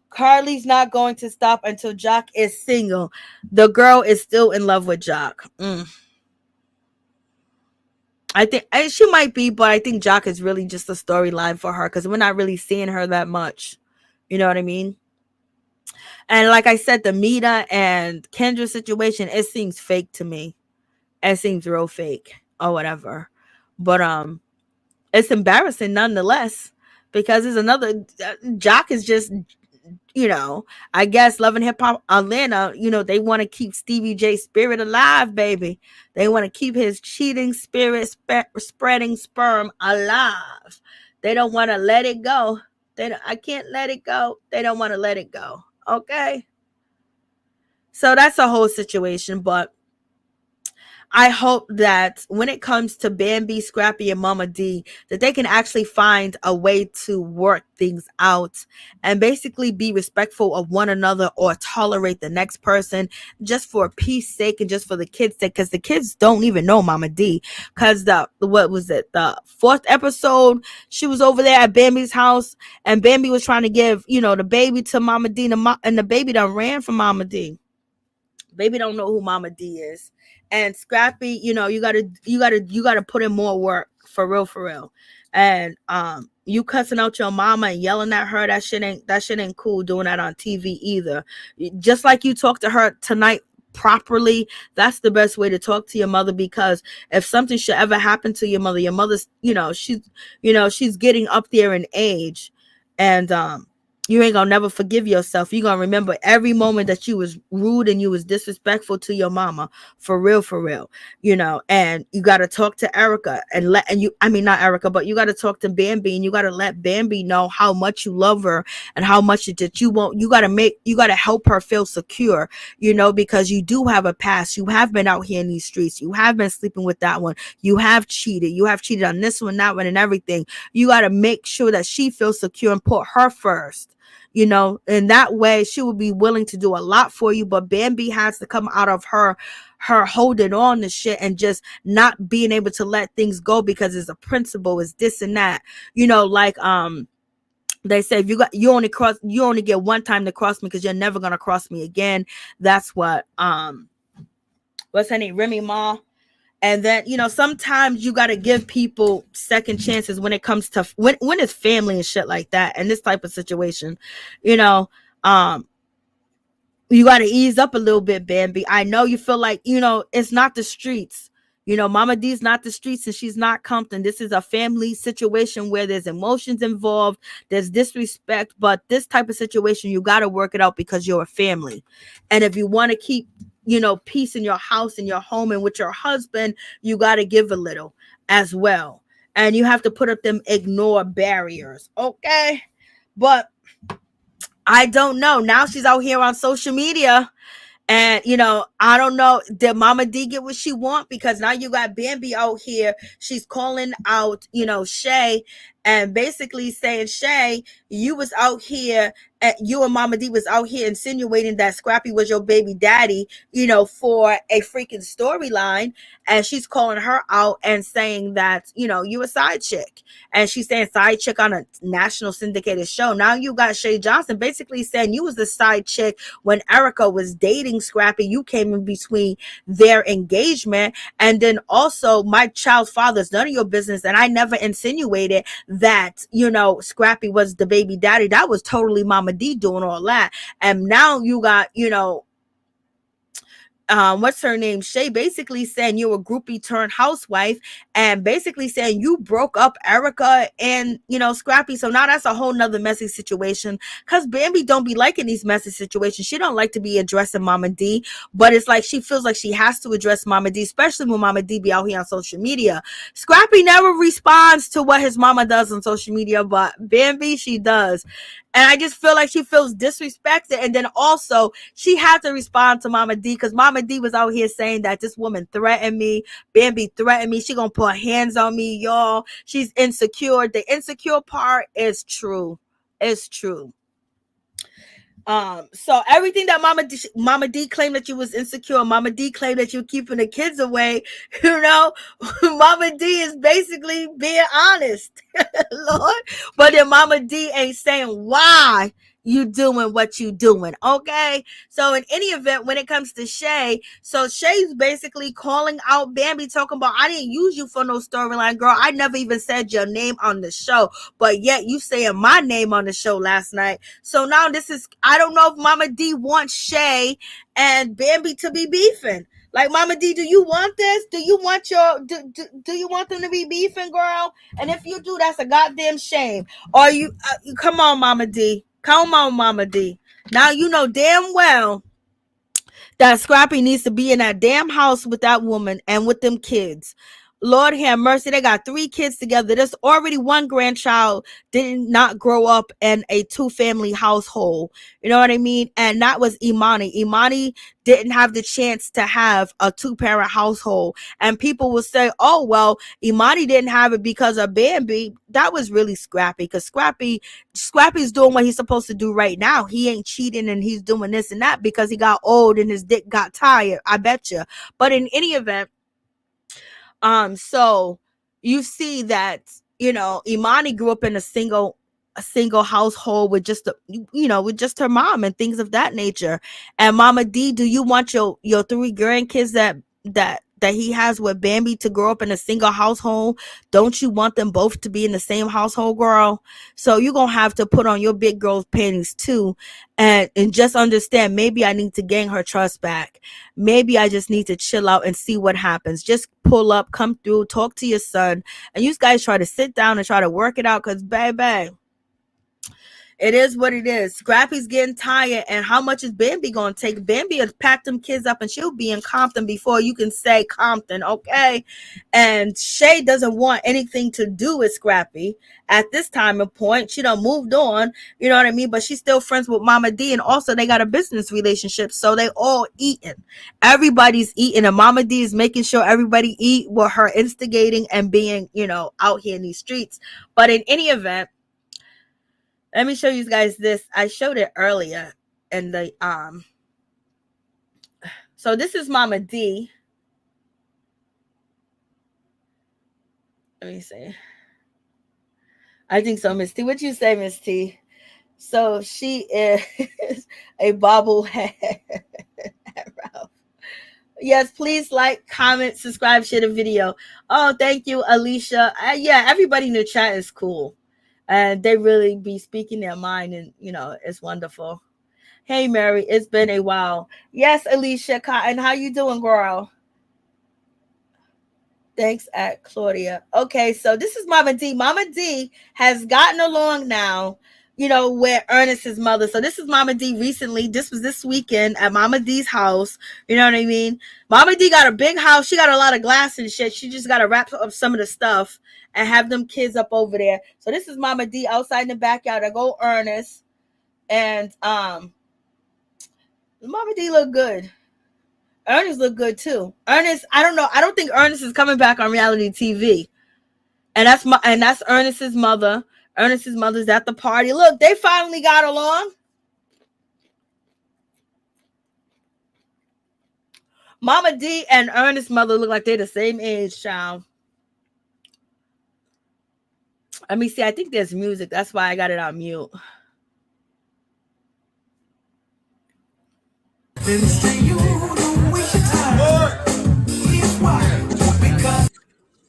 Karlie's not going to stop until Jock is single. The girl is still in love with Jock. I think she might be, but I think Jock is really just a storyline for her because we're not really seeing her that much. You know what I mean? And like I said, the Mena and Kendra situation, it seems fake to me. It seems real fake or whatever. But it's embarrassing nonetheless because there's another Jock is just, you know, I guess Love and Hip Hop Atlanta, you know, they want to keep Stevie J's spirit alive, baby. They want to keep his cheating spirit spreading sperm alive. They don't want to let it go. I can't let it go. They don't want to let it go. Okay. So that's a whole situation, but I hope that when it comes to Bambi, Scrappy, and Mama D, that they can actually find a way to work things out and basically be respectful of one another or tolerate the next person just for peace sake and just for the kids' sake, because the kids don't even know Mama D. Because the 4th episode, she was over there at Bambi's house and Bambi was trying to give, you know, the baby to Mama D, and the baby done ran from Mama D. Baby don't know who Mama D is. And Scrappy, you know, you gotta put in more work for real. And you cussing out your mama and yelling at her, that shit ain't cool doing that on TV either. Just like you talk to her tonight properly, that's the best way to talk to your mother, because if something should ever happen to your mother's, she's getting up there in age, and you ain't gonna never forgive yourself. You're gonna remember every moment that you was rude and you was disrespectful to your mama, for real, and you gotta talk to Erica not Erica, but you gotta talk to Bambi, and you gotta let Bambi know how much you love her and how much that you won't. You gotta help her feel secure, because you do have a past. You have been out here in these streets. You have been sleeping with that one. You have cheated. You have cheated on this one, that one, and everything. You gotta make sure that she feels secure and put her first. In that way she will be willing to do a lot for you. But Bambi has to come out of her holding on to shit and just not being able to let things go because it's a principle, it's this and that. They say if you only get one time to cross me because you're never gonna cross me again. That's what what's her name, Remy Ma. And then, sometimes you got to give people second chances when it comes to when it's family and shit like that. And this type of situation, you got to ease up a little bit, Bambi. I know you feel like, it's not the streets. Mama D's not the streets and she's not Compton. This is a family situation where there's emotions involved, there's disrespect, but this type of situation, you got to work it out because you're a family. And if you want to keep, peace in your house and your home and with your husband, you got to give a little as well. And you have to put up them ignore barriers. Okay. But I don't know. Now she's out here on social media. And, I don't know, did Mama D get what she want? Because now you got Bambi out here. She's calling out, Shay, and basically saying, Shay, you was out here, you and Mama D was out here insinuating that Scrappy was your baby daddy, for a freaking storyline. And she's calling her out and saying that, you a side chick. And she's saying side chick on a national syndicated show. Now you got Shay Johnson basically saying you was the side chick when Erica was dating Scrappy. You came in between their engagement. And then also, my child's father's none of your business. And I never insinuated that, Scrappy was the baby daddy. That was totally Mama D doing all that. And now you got, what's her name? Shay basically saying you're a groupie turned housewife and basically saying you broke up Erica and, Scrappy. So now that's a whole nother messy situation because Bambi don't be liking these messy situations. She don't like to be addressing Mama D, but it's like she feels like she has to address Mama D, especially when Mama D be out here on social media. Scrappy never responds to what his mama does on social media, but Bambi, she does. And I just feel like she feels disrespected. And then also she had to respond to Mama D because Mama D was out here saying that this woman threatened me. Bambi threatened me. She gonna put hands on me, y'all. She's insecure. The insecure part is true. It's true. So everything that Mama D claimed that you was insecure, Mama D claimed that you were keeping the kids away, Mama D is basically being honest, Lord. But then Mama D ain't saying why you doing what you doing, okay? So in any event, when it comes to Shay, so Shay's basically calling out Bambi, talking about, I didn't use you for no storyline, girl. I never even said your name on the show, but yet you saying my name on the show last night. So now this is, I don't know if Mama D wants Shay and Bambi to be beefing. Like, Mama D, do you want this? Do you want do you want them to be beefing, girl? And if you do, that's a goddamn shame. Or you come on, Mama D. Come on, Mama D. Now you know damn well that Scrappy needs to be in that damn house with that woman and with them kids. Lord have mercy. They got 3 kids together. There's already one grandchild did not grow up in a 2-family household. You know what I mean? And that was Imani. Imani didn't have the chance to have a 2-parent household. And people will say, oh, well, Imani didn't have it because of Bambi. That was really Scrappy, because Scrappy's doing what he's supposed to do right now. He ain't cheating and he's doing this and that because he got old and his dick got tired. I bet you. But in any event, so you see that, Imani grew up in a single household with just with just her mom and things of that nature. And Mama D, do you want your 3 grandkids that he has with Bambi to grow up in a single household? Don't you want them both to be in the same household, girl? So you're gonna have to put on your big girl's panties too, and just understand, maybe I need to gain her trust back. Maybe I just need to chill out and see what happens. Just pull up, come through, talk to your son, and you guys try to sit down and try to work it out, because baby, it is what it is. Scrappy's getting tired, and how much is Bambi gonna take? Bambi has packed them kids up and she'll be in Compton before you can say Compton, okay? And Shay doesn't want anything to do with Scrappy at this time and point. She done moved on, you know what I mean? But she's still friends with Mama D, and also they got a business relationship, so they all eating. Everybody's eating, and Mama D is making sure everybody eat with her instigating and being, out here in these streets. But in any event, let me show you guys this. I showed it earlier in the so this is Mama D. Let me see. I think so, Miss T. What you say, Miss T? So she is a bobblehead. Yes, please like, comment, subscribe, share the video. Oh, thank you, Alicia. Yeah, everybody in the chat is cool. And they really be speaking their mind, and it's wonderful. Hey Mary, it's been a while. Yes, Alicia Cotton, how you doing, girl? Thanks at Claudia. Okay, so this is Mama D. Mama D has gotten along now, with Ernest's mother. So this is Mama D recently. This was this weekend at Mama D's house. You know what I mean? Mama D got a big house. She got a lot of glass and shit. She just got to wrap up some of the stuff and have them kids up over there. So this is Mama D outside in the backyard. I go Ernest. And Mama D look good. Ernest look good too. Ernest, I don't know. I don't think Ernest is coming back on reality TV. And that's Ernest's mother. Ernest's mother's at the party. Look, they finally got along. Mama D and Ernest's mother look like they're the same age, child. Let me see. I think there's music. That's why I got it on mute.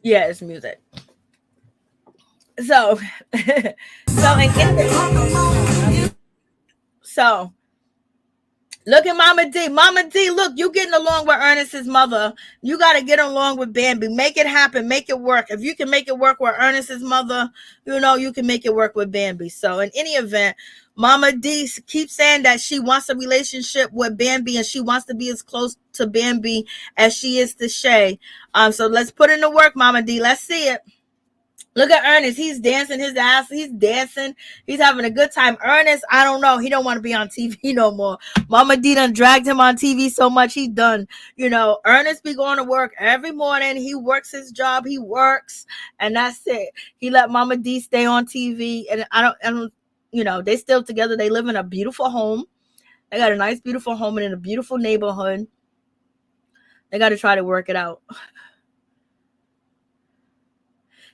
Yeah, it's music. So, so look at Mama D. Mama D, look, you getting along with Ernest's mother. You got to get along with Bambi. Make it happen. Make it work. If you can make it work with Ernest's mother, you can make it work with Bambi. So in any event, Mama D keeps saying that she wants a relationship with Bambi and she wants to be as close to Bambi as she is to Shay. So let's put in the work, Mama D. Let's see it. Look at Ernest. He's dancing his ass. He's dancing. He's having a good time. Ernest, I don't know. He don't want to be on TV no more. Mama D done dragged him on TV so much. He done. Ernest be going to work every morning. He works his job. He works. And that's it. He let Mama D stay on TV. And I don't, they still together. They live in a beautiful home. They got a nice, beautiful home and in a beautiful neighborhood. They got to try to work it out.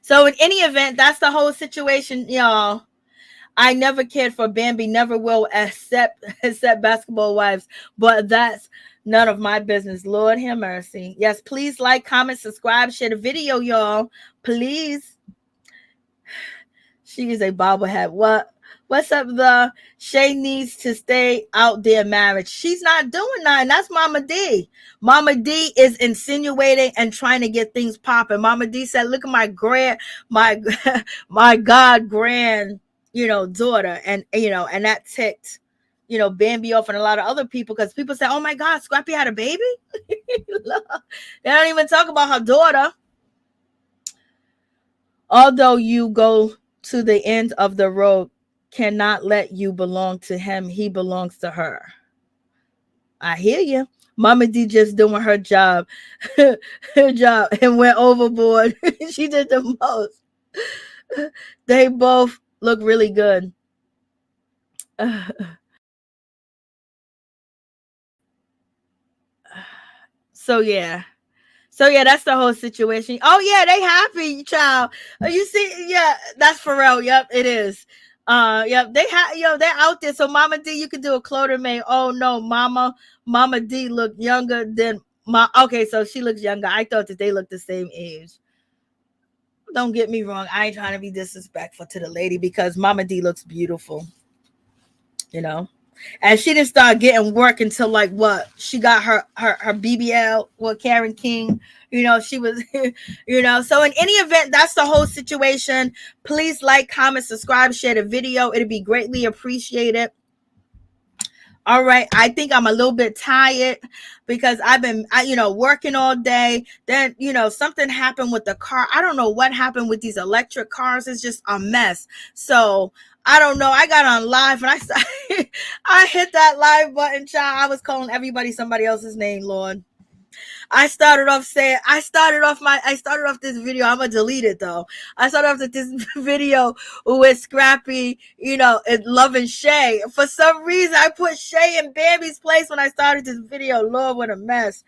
So in any event, that's the whole situation, y'all. I never cared for Bambi, never will, except basketball wives. But that's none of my business. Lord have mercy. Yes, please like, comment, subscribe, share the video, y'all. Please. She is a bobblehead. What's up, the Shay needs to stay out their marriage. She's not doing nothing. That's Mama D. Mama D is insinuating and trying to get things popping. Mama D said, look at my God grand, daughter. And, and that ticked, Bambi off and a lot of other people because people say, oh my God, Scrappy had a baby. They don't even talk about her daughter. Although you go to the end of the road, cannot let you belong to him. He belongs to her. I hear you. Mama D just doing her job. And went overboard. She did the most. They both look really good. So yeah, that's the whole situation. Oh yeah, they happy, child. You see, yeah, that's Pharrell. Yep, it is. Yep, they're out there. So Mama D, you could do a clothing made. Oh no, Mama D look younger than okay, so she looks younger. I thought that they looked the same age. Don't get me wrong. I ain't trying to be disrespectful to the lady because Mama D looks beautiful. And she didn't start getting work until like what? She got her BBL with Karen King. She was, So in any event, that's the whole situation. Please like, comment, subscribe, share the video. It'd be greatly appreciated. All right. I think I'm a little bit tired because I've been, working all day. Then, something happened with the car. I don't know what happened with these electric cars. It's just a mess. So I don't know. I got on live and I hit that live button, child. I was calling everybody somebody else's name, Lord. I started off this video. I'm gonna delete it though. I started off with this video with Scrappy, and loving Shay. For some reason, I put Shay in Bambi's place when I started this video. Lord, what a mess.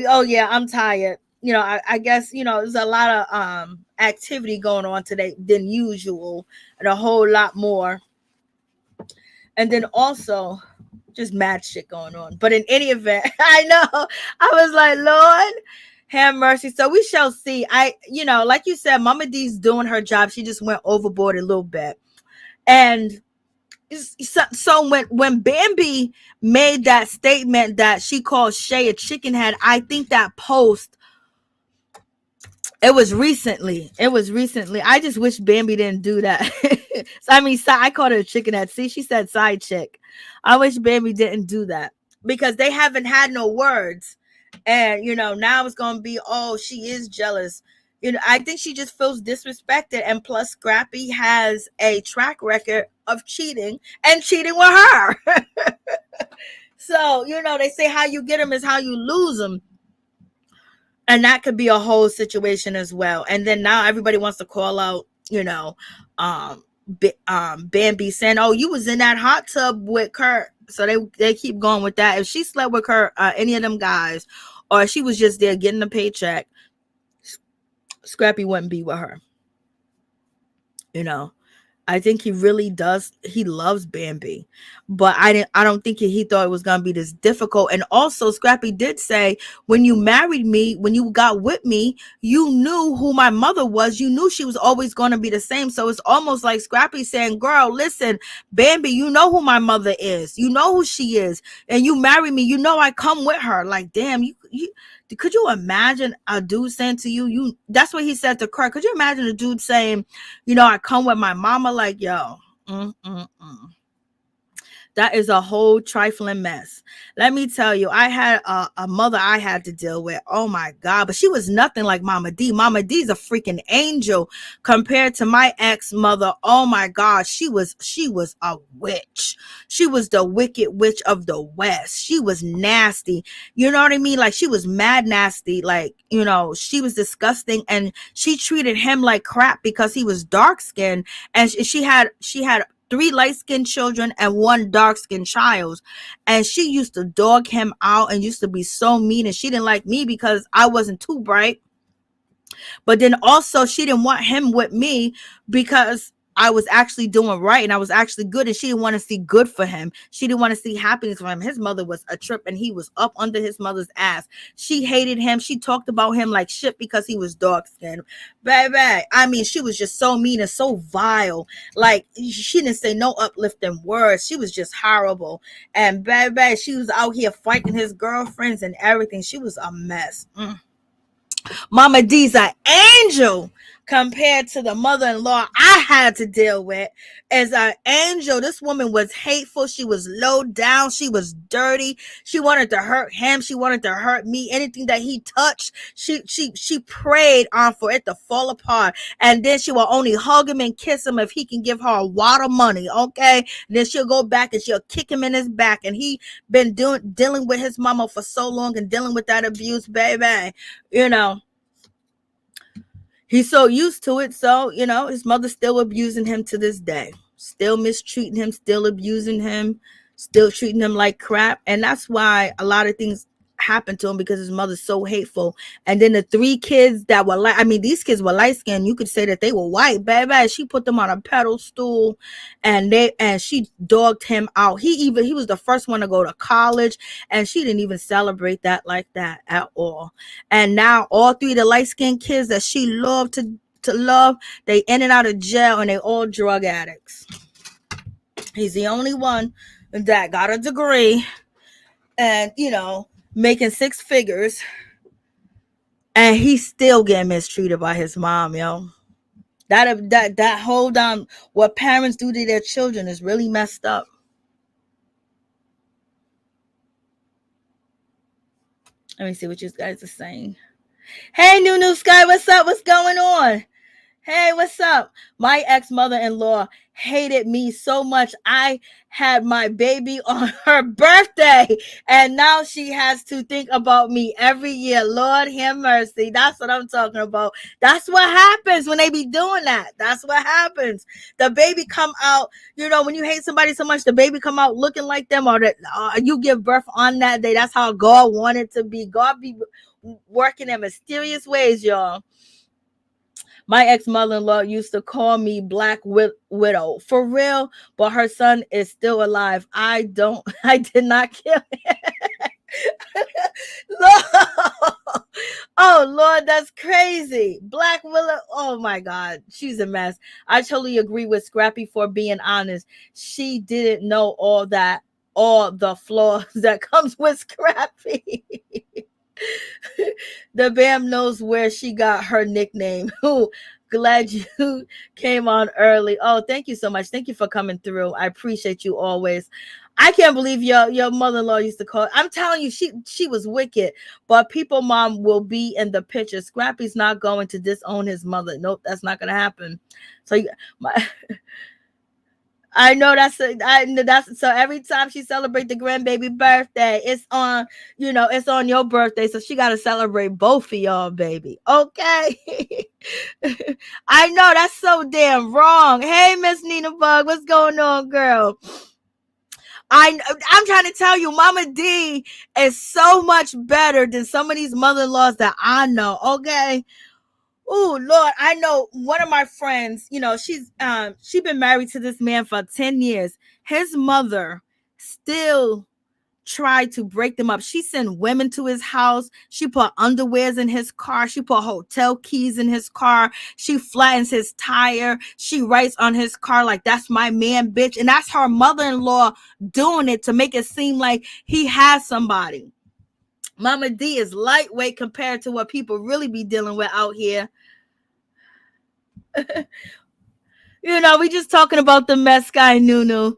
Oh yeah, I'm tired. I guess, there's a lot of activity going on today than usual and a whole lot more. And then also just mad shit going on. But in any event, I know I was like, Lord, have mercy. So we shall see. Like you said, Mama D's doing her job. She just went overboard a little bit. And so when Bambi made that statement that she called Shay a chicken head, I think that post It was recently. It was recently. I just wish Bambi didn't do that. So, I mean, I called her a chicken head. See, she said side chick. I wish Bambi didn't do that because they haven't had no words. And, now it's going to be, oh, she is jealous. I think she just feels disrespected. And plus, Scrappy has a track record of cheating and cheating with her. So, they say how you get them is how you lose them. And that could be a whole situation as well. And then now everybody wants to call out, Bambi saying, "Oh, you was in that hot tub with Kirk." So they keep going with that. If she slept with Kirk, any of them guys, or she was just there getting a paycheck, Scrappy wouldn't be with her. I think he really does. He loves Bambi, but I don't think he thought it was going to be this difficult. And also, Scrappy did say, when you married me, when you got with me, you knew who my mother was. You knew she was always going to be the same. So it's almost like Scrappy saying, girl, listen, Bambi, you know who my mother is. You know who she is. And you marry me. You know I come with her. Like, damn, you could you imagine a dude saying to you, that's what he said to Kirk. Could you imagine a dude saying, I come with my mama? Like, yo, that is a whole trifling mess. Let me tell you, I had a mother I had to deal with. Oh my God. But she was nothing like Mama D. Mama D's a freaking angel compared to my ex-mother. Oh my God. She was a witch. She was the wicked witch of the West. She was nasty. You know what I mean? Like, she was mad nasty. Like, she was disgusting, and she treated him like crap because he was dark skinned, and she had 3 light-skinned children and 1 dark-skinned child. And she used to dog him out and used to be so mean. And she didn't like me because I wasn't too bright. But then also she didn't want him with me because I was actually doing right and I was actually good, and she didn't want to see good for him. She didn't want to see happiness for him. His mother was a trip, and he was up under his mother's ass. She hated him. She talked about him like shit because he was dark skinned. Baby, I mean, she was just so mean and so vile. Like, she didn't say no uplifting words. She was just horrible. And baby, she was out here fighting his girlfriends and everything. She was a mess. Mama D's an angel compared to the mother-in-law I had to deal with. As an angel, this woman was hateful. She was low down. She was dirty. She wanted to hurt him. She wanted to hurt me. Anything that he touched, she prayed on for it to fall apart. And then she will only hug him and kiss him if he can give her a wad of money. Okay. And then she'll go back and she'll kick him in his back. And he been dealing with his mama for so long and dealing with that abuse, baby. He's so used to it. So, his mother's still abusing him to this day. Still mistreating him, still abusing him, still treating him like crap. And that's why a lot of things happen to him, because his mother's so hateful. And then the 3 kids that were these kids were light skinned. You could say that they were white, baby. She put them on a pedestal and she dogged him out. He was the first one to go to college, and she didn't even celebrate that like that at all. And now all 3 of the light skinned kids that she loved to love, they in and out of jail, and they all drug addicts. He's the only one that got a degree and, making 6 figures, and he's still getting mistreated by his mom, yo. That hold on, what parents do to their children is really messed up. Let me see what you guys are saying. Hey, New Sky, what's up? What's going on? Hey, what's up? My ex-mother-in-law hated me so much. I had my baby on her birthday, and now she has to think about me every year. Lord have mercy. That's what I'm talking about. That's what happens when they be doing that. That's what happens. The baby come out, when you hate somebody so much, the baby come out looking like them, or that you give birth on that day. That's how God wanted to be. God be working in mysterious ways, y'all. My ex-mother-in-law used to call me Black Widow. For real, but her son is still alive. I did not kill him. Lord. Oh, Lord, that's crazy. Black Widow. Oh, my God. She's a mess. I totally agree with Scrappy for being honest. She didn't know all the flaws that comes with Scrappy. The Bam knows where she got her nickname. Glad you came on early. Oh, thank you so much. Thank you for coming through. I appreciate you always. I can't believe your mother-in-law used to call. I'm telling you, she was wicked. But people mom will be in the picture. Scrappy's not going to disown his mother. Nope, that's not gonna happen. So my I know that's so every time she celebrate the grandbaby birthday, it's on, it's on your birthday. So she gotta celebrate both of y'all, baby. Okay. I know that's so damn wrong. Hey, Miss Nina Bug, what's going on, girl? I'm trying to tell you, Mama D is so much better than some of these mother-in-laws that I know. Okay. Oh Lord, I know one of my friends, she been married to this man for 10 years. His mother still tried to break them up. She sent women to his house. She put underwears in his car. She put hotel keys in his car. She flattens his tire. She writes on his car like, that's my man, bitch. And that's her mother-in-law doing it to make it seem like he has somebody. Mama D is lightweight compared to what people really be dealing with out here. We just talking about the mess guy, Nunu.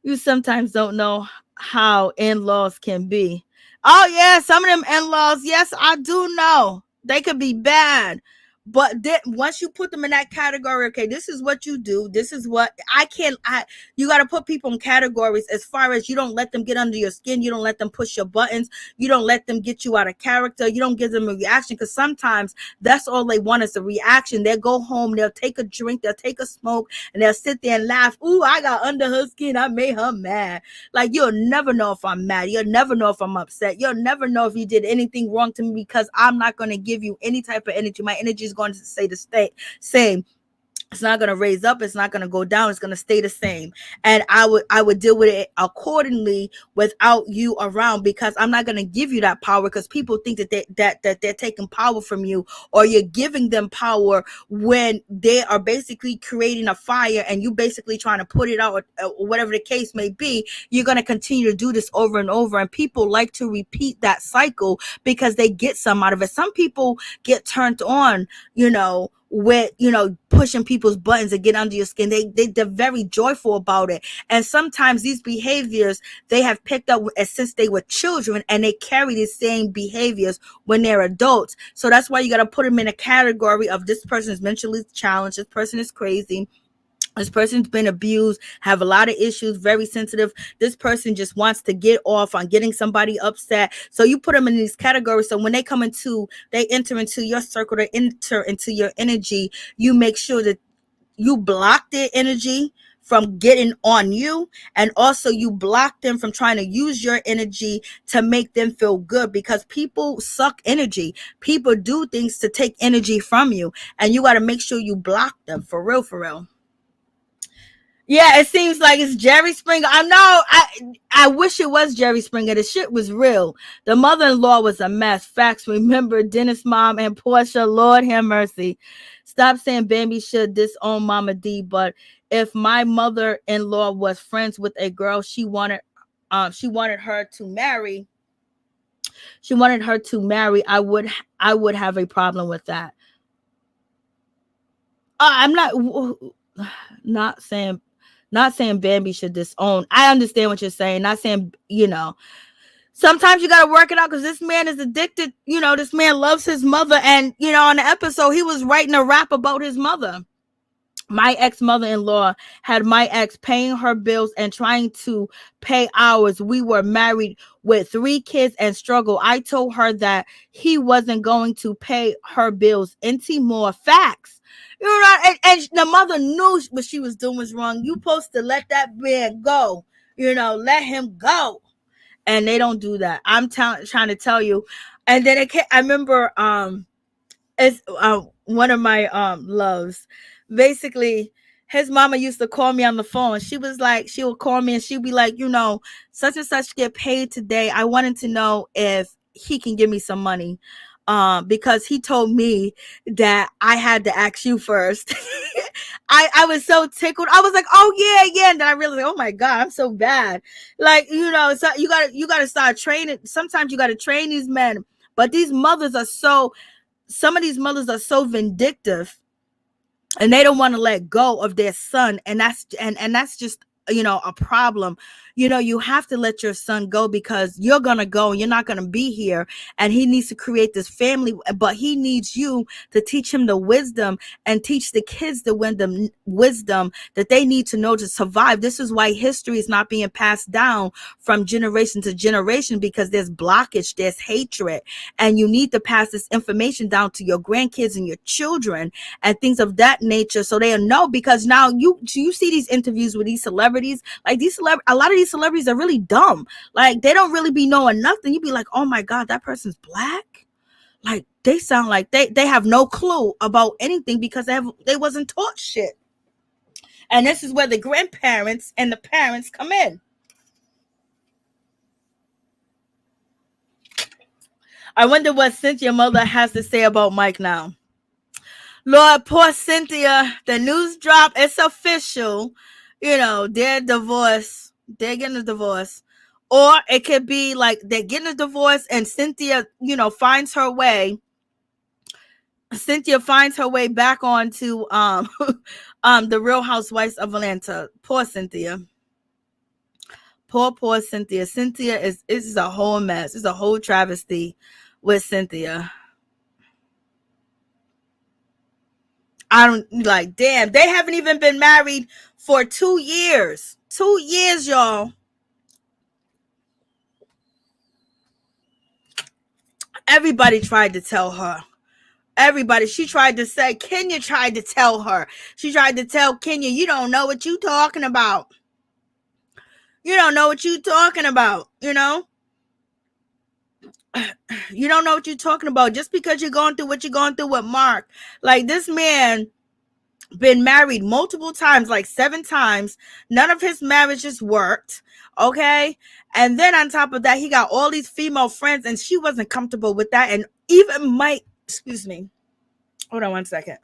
You sometimes don't know how in-laws can be. Oh yeah, some of them in-laws, yes, I do know. They could be bad. But once you put them in that category, okay, this is what you do. This is what you got to put people in categories as far as you don't let them get under your skin. You don't let them push your buttons. You don't let them get you out of character. You don't give them a reaction, because sometimes that's all they want is a reaction. They'll go home, they'll take a drink, they'll take a smoke, and they'll sit there and laugh. Ooh, I got under her skin. I made her mad. Like, you'll never know if I'm mad. You'll never know if I'm upset. You'll never know if you did anything wrong to me, because I'm not going to give you any type of energy. My energy is going to stay the same. It's not going to raise up. It's not going to go down. It's going to stay the same. And I would deal with it accordingly without you around, because I'm not going to give you that power, because people think that they're taking power from you, or you're giving them power when they are basically creating a fire and you basically trying to put it out, or whatever the case may be. You're going to continue to do this over and over. And people like to repeat that cycle because they get some out of it. Some people get turned on, with pushing people's buttons and get under your skin. They're very joyful about it. And sometimes these behaviors they have picked up since they were children, and they carry the same behaviors when they're adults. So that's why you got to put them in a category of, this person is mentally challenged, this person is crazy, this person's been abused, have a lot of issues, very sensitive. This person just wants to get off on getting somebody upset. So you put them in these categories. So when they enter into your circle, they enter into your energy, you make sure that you block their energy from getting on you. And also you block them from trying to use your energy to make them feel good, because people suck energy. People do things to take energy from you, and you got to make sure you block them, for real, for real. Yeah, it seems like it's Jerry Springer. I know. I wish it was Jerry Springer. The shit was real. The mother-in-law was a mess. Facts. Remember Dennis' mom and Portia. Lord have mercy. Stop saying Bambi should disown Mama D. But if my mother-in-law was friends with a girl she wanted her to marry, I would have a problem with that. I'm not saying Bambi should disown. I understand what you're saying. Not saying, sometimes you got to work it out, because this man is addicted. This man loves his mother. And, on the episode, he was writing a rap about his mother. My ex-mother-in-law had my ex paying her bills and trying to pay ours. We were married with 3 kids and struggle. I told her that he wasn't going to pay her bills. Into more facts. And the mother knew what she was doing was wrong. You supposed to let that man go. Let him go. And they don't do that. I'm trying to tell you. And then I remember it's one of my loves. Basically, his mama used to call me on the phone. She would call me and she'd be like, such and such get paid today. I wanted to know if he can give me some money. Because he told me that I had to ask you first. I was so tickled. I was like, oh yeah. And then I realized, oh my God, I'm so bad. Like, so you gotta start training. Sometimes you gotta train these men. But these mothers are so, some of these mothers are so vindictive, and they don't want to let go of their son, and that's just, you know, a problem. You know, you have to let your son go, because you're gonna go and you're not gonna be here, and he needs to create this family, but he needs you to teach him the wisdom and teach the kids the wisdom that they need to know to survive. This is why history is not being passed down from generation to generation, because there's blockage, there's hatred, and you need to pass this information down to your grandkids and your children and things of that nature, so they'll know. Because now you see these interviews with these celebrities, like a lot of these celebrities are really dumb. Like, they don't really be knowing nothing. You be like, oh my God, that person's black. Like, they sound like they have no clue about anything, because they wasn't taught shit. And this is where the grandparents and the parents come in. I wonder what Cynthia mother has to say about Mike now. Lord, poor Cynthia. The news drop. It's official. You know, they're divorced. They're getting a divorce. Or it could be like they're getting a divorce and Cynthia, you know, finds her way. Cynthia finds her way back onto the Real Housewives of Atlanta. Poor Cynthia. Poor Cynthia. Cynthia is a whole mess. It's a whole travesty with Cynthia. I don't, like, damn, they haven't even been married for 2 years. 2 years, y'all. Everybody tried to tell her. Everybody, she tried to say, Kenya tried to tell her. She tried to tell Kenya, you don't know what you talking about. You don't know what you talking about, you know? You don't know what you're talking about. Just because you're going through what you're going through with Mark. Like, this man been married multiple times, like 7 times. None of his marriages worked. Okay. And then on top of that, he got all these female friends, and she wasn't comfortable with that. And even Mike, excuse me. Hold on one second.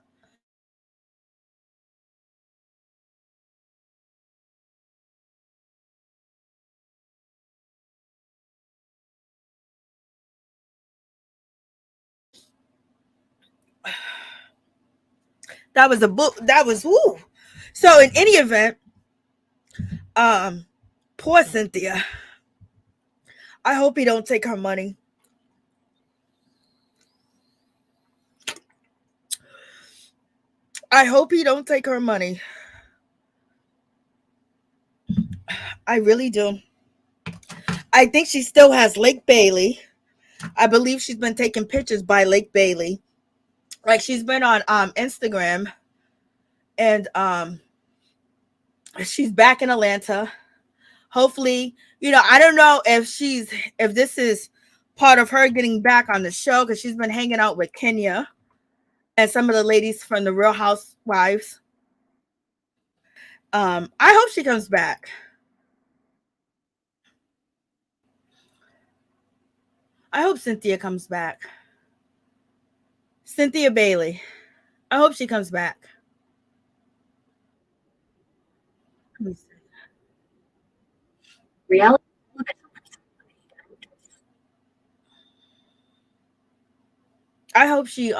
That was a book. That was woo. So in any event, poor Cynthia. I hope he don't take her money. I hope he don't take her money. I really do. I think she still has Lake Bailey. I believe she's been taking pictures by Lake Bailey. Like, she's been on Instagram, and she's back in Atlanta. Hopefully, you know, I don't know if this is part of her getting back on the show, because she's been hanging out with Kenya and some of the ladies from the Real Housewives. I hope she comes back. I hope Cynthia comes back. Cynthia Bailey. I hope she comes back. Reality. I hope she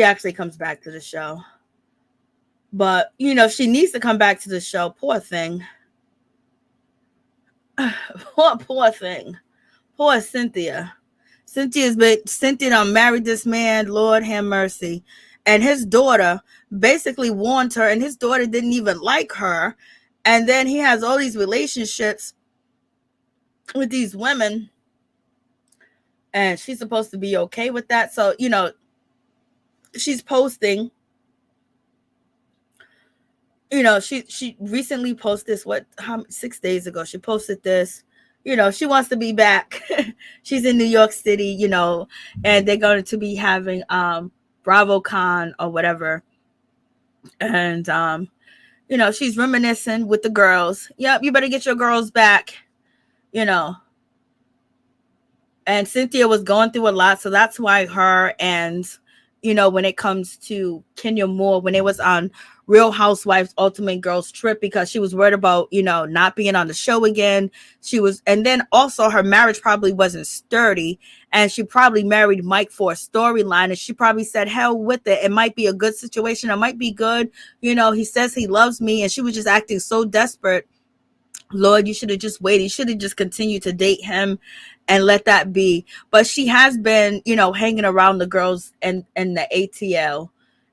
actually comes back to the show. But, you know, she needs to come back to the show. Poor thing. Poor thing. Poor Cynthia. Cynthia married this man, Lord have mercy. And his daughter basically warned her, and his daughter didn't even like her. And then he has all these relationships with these women, and she's supposed to be okay with that. So, you know, she's posting, you know, she recently posted this, 6 days ago, she posted this. You know, she wants to be back. She's in New York City, you know, and they're going to be having BravoCon or whatever. And you know, she's reminiscing with the girls. Yep, you better get your girls back, you know. And Cynthia was going through a lot, so that's why her and, when it comes to Kenya Moore, when it was on Real Housewives Ultimate Girls Trip, because she was worried about, not being on the show again. And then also her marriage probably wasn't sturdy, and she probably married Mike for a storyline, and she probably said, hell with it. It might be a good situation. It might be good. He says he loves me, and she was just acting so desperate. Lord, you should have just waited. You should have just continued to date him and let that be. But she has been, hanging around the girls and the ATL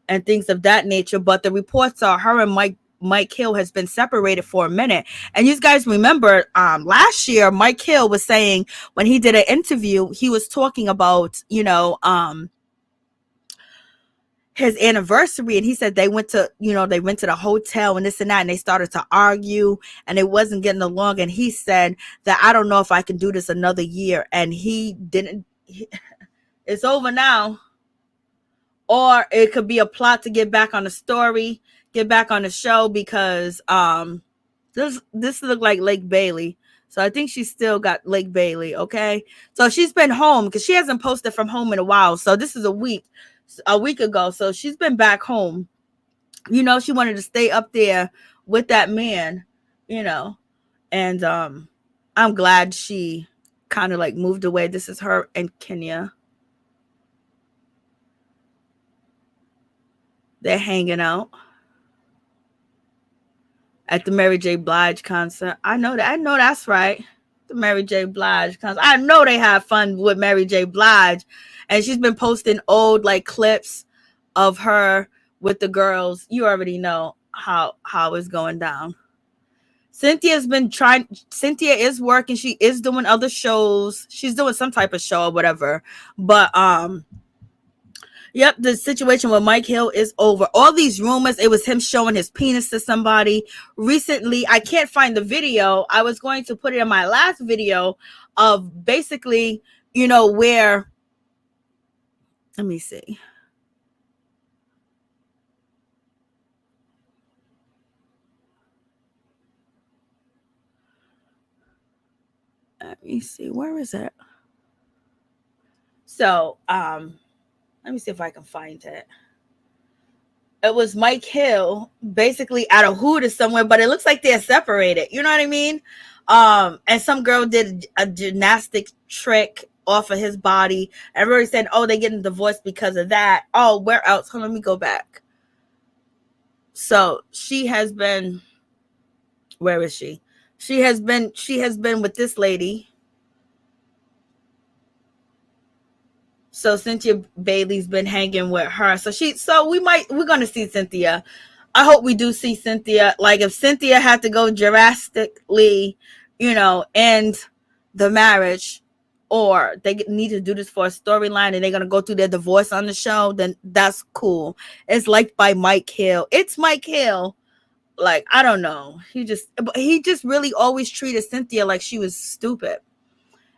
and things of that nature. But the reports are her and Mike Hill has been separated for a minute. And you guys remember last year, Mike Hill was saying, when he did an interview, he was talking about, his anniversary, and he said they went to the hotel and this and that, and they started to argue and it wasn't getting along, and he said that, I don't know if I can do this another year, and he didn't. It's over now. Or it could be a plot to get back on the story, get back on the show, because this looked like Lake Bailey. So I think she's still got Lake Bailey. Okay, so she's been home because she hasn't posted from home in a while. So this is a week ago. So she's been back home. She wanted to stay up there with that man, and I'm glad she kind of like moved away. This is her and Kenya. They're hanging out at the Mary J. Blige concert. I know that's right. The Mary J. Blige concert. I know they have fun with Mary J. Blige. And she's been posting old like clips of her with the girls. You already know how it's going down. Cynthia is working. She is doing other shows. She's doing some type of show or whatever. But yep, the situation with Mike Hill is over. All these rumors, it was him showing his penis to somebody recently. I can't find the video. I was going to put it in my last video of basically, where, let me see. Let me see. Where is it? So, let me see if I can find it. It was Mike Hill basically at a Hooters somewhere, but it looks like they're separated. You know what I mean? And some girl did a gymnastic trick off of his body. Everybody said, oh, they're getting divorced because of that. Oh, where else? Hold on, let me go back. So she has been, where is she? She has been with this lady. So Cynthia Bailey's been hanging with her. So we're going to see Cynthia. I hope we do see Cynthia. Like if Cynthia had to go drastically, end the marriage, or they need to do this for a storyline and they're going to go through their divorce on the show, then that's cool. It's like by Mike Hill. It's Mike Hill. Like, I don't know. He just really always treated Cynthia like she was stupid.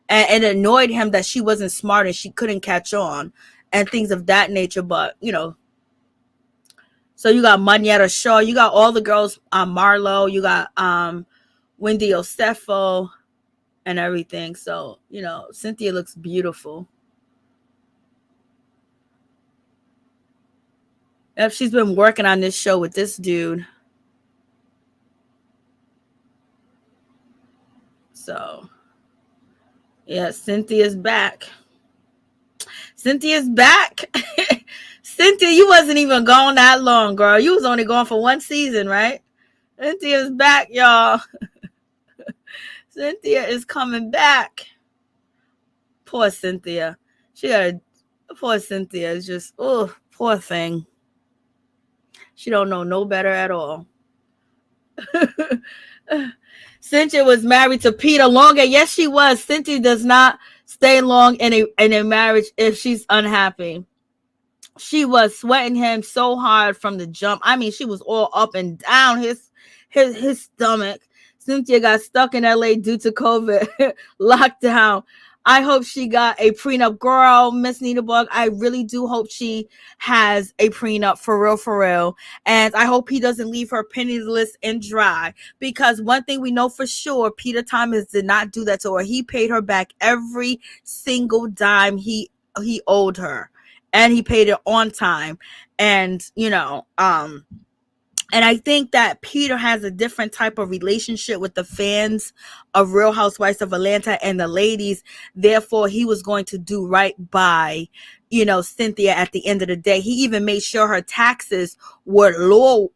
And it annoyed him that she wasn't smart and she couldn't catch on and things of that nature. But, so you got Monietta Shaw. You got all the girls, Marlo. You got Wendy Osefo and everything. So, Cynthia looks beautiful. Yep, she's been working on this show with this dude. So, yeah, Cynthia's back. Cynthia's back. Cynthia, you wasn't even gone that long, girl. You was only gone for one season, right? Cynthia's back, y'all. Cynthia is coming back. Poor Cynthia. Poor Cynthia is just, oh, poor thing. She don't know no better at all. Cynthia was married to Peter longer. Yes, she was. Cynthia does not stay long in a marriage if she's unhappy. She was sweating him so hard from the jump. I mean, she was all up and down his stomach. Cynthia got stuck in LA due to COVID lockdown. I hope she got a prenup. Girl, Miss Nina Bug, I really do hope she has a prenup for real. And I hope he doesn't leave her penniless and dry. Because one thing we know for sure, Peter Thomas did not do that to her. He paid her back every single dime he owed her. and he paid it on time. And and I think that Peter has a different type of relationship with the fans of Real Housewives of Atlanta and the ladies. Therefore, he was going to do right by, Cynthia at the end of the day. He even made sure her taxes were lower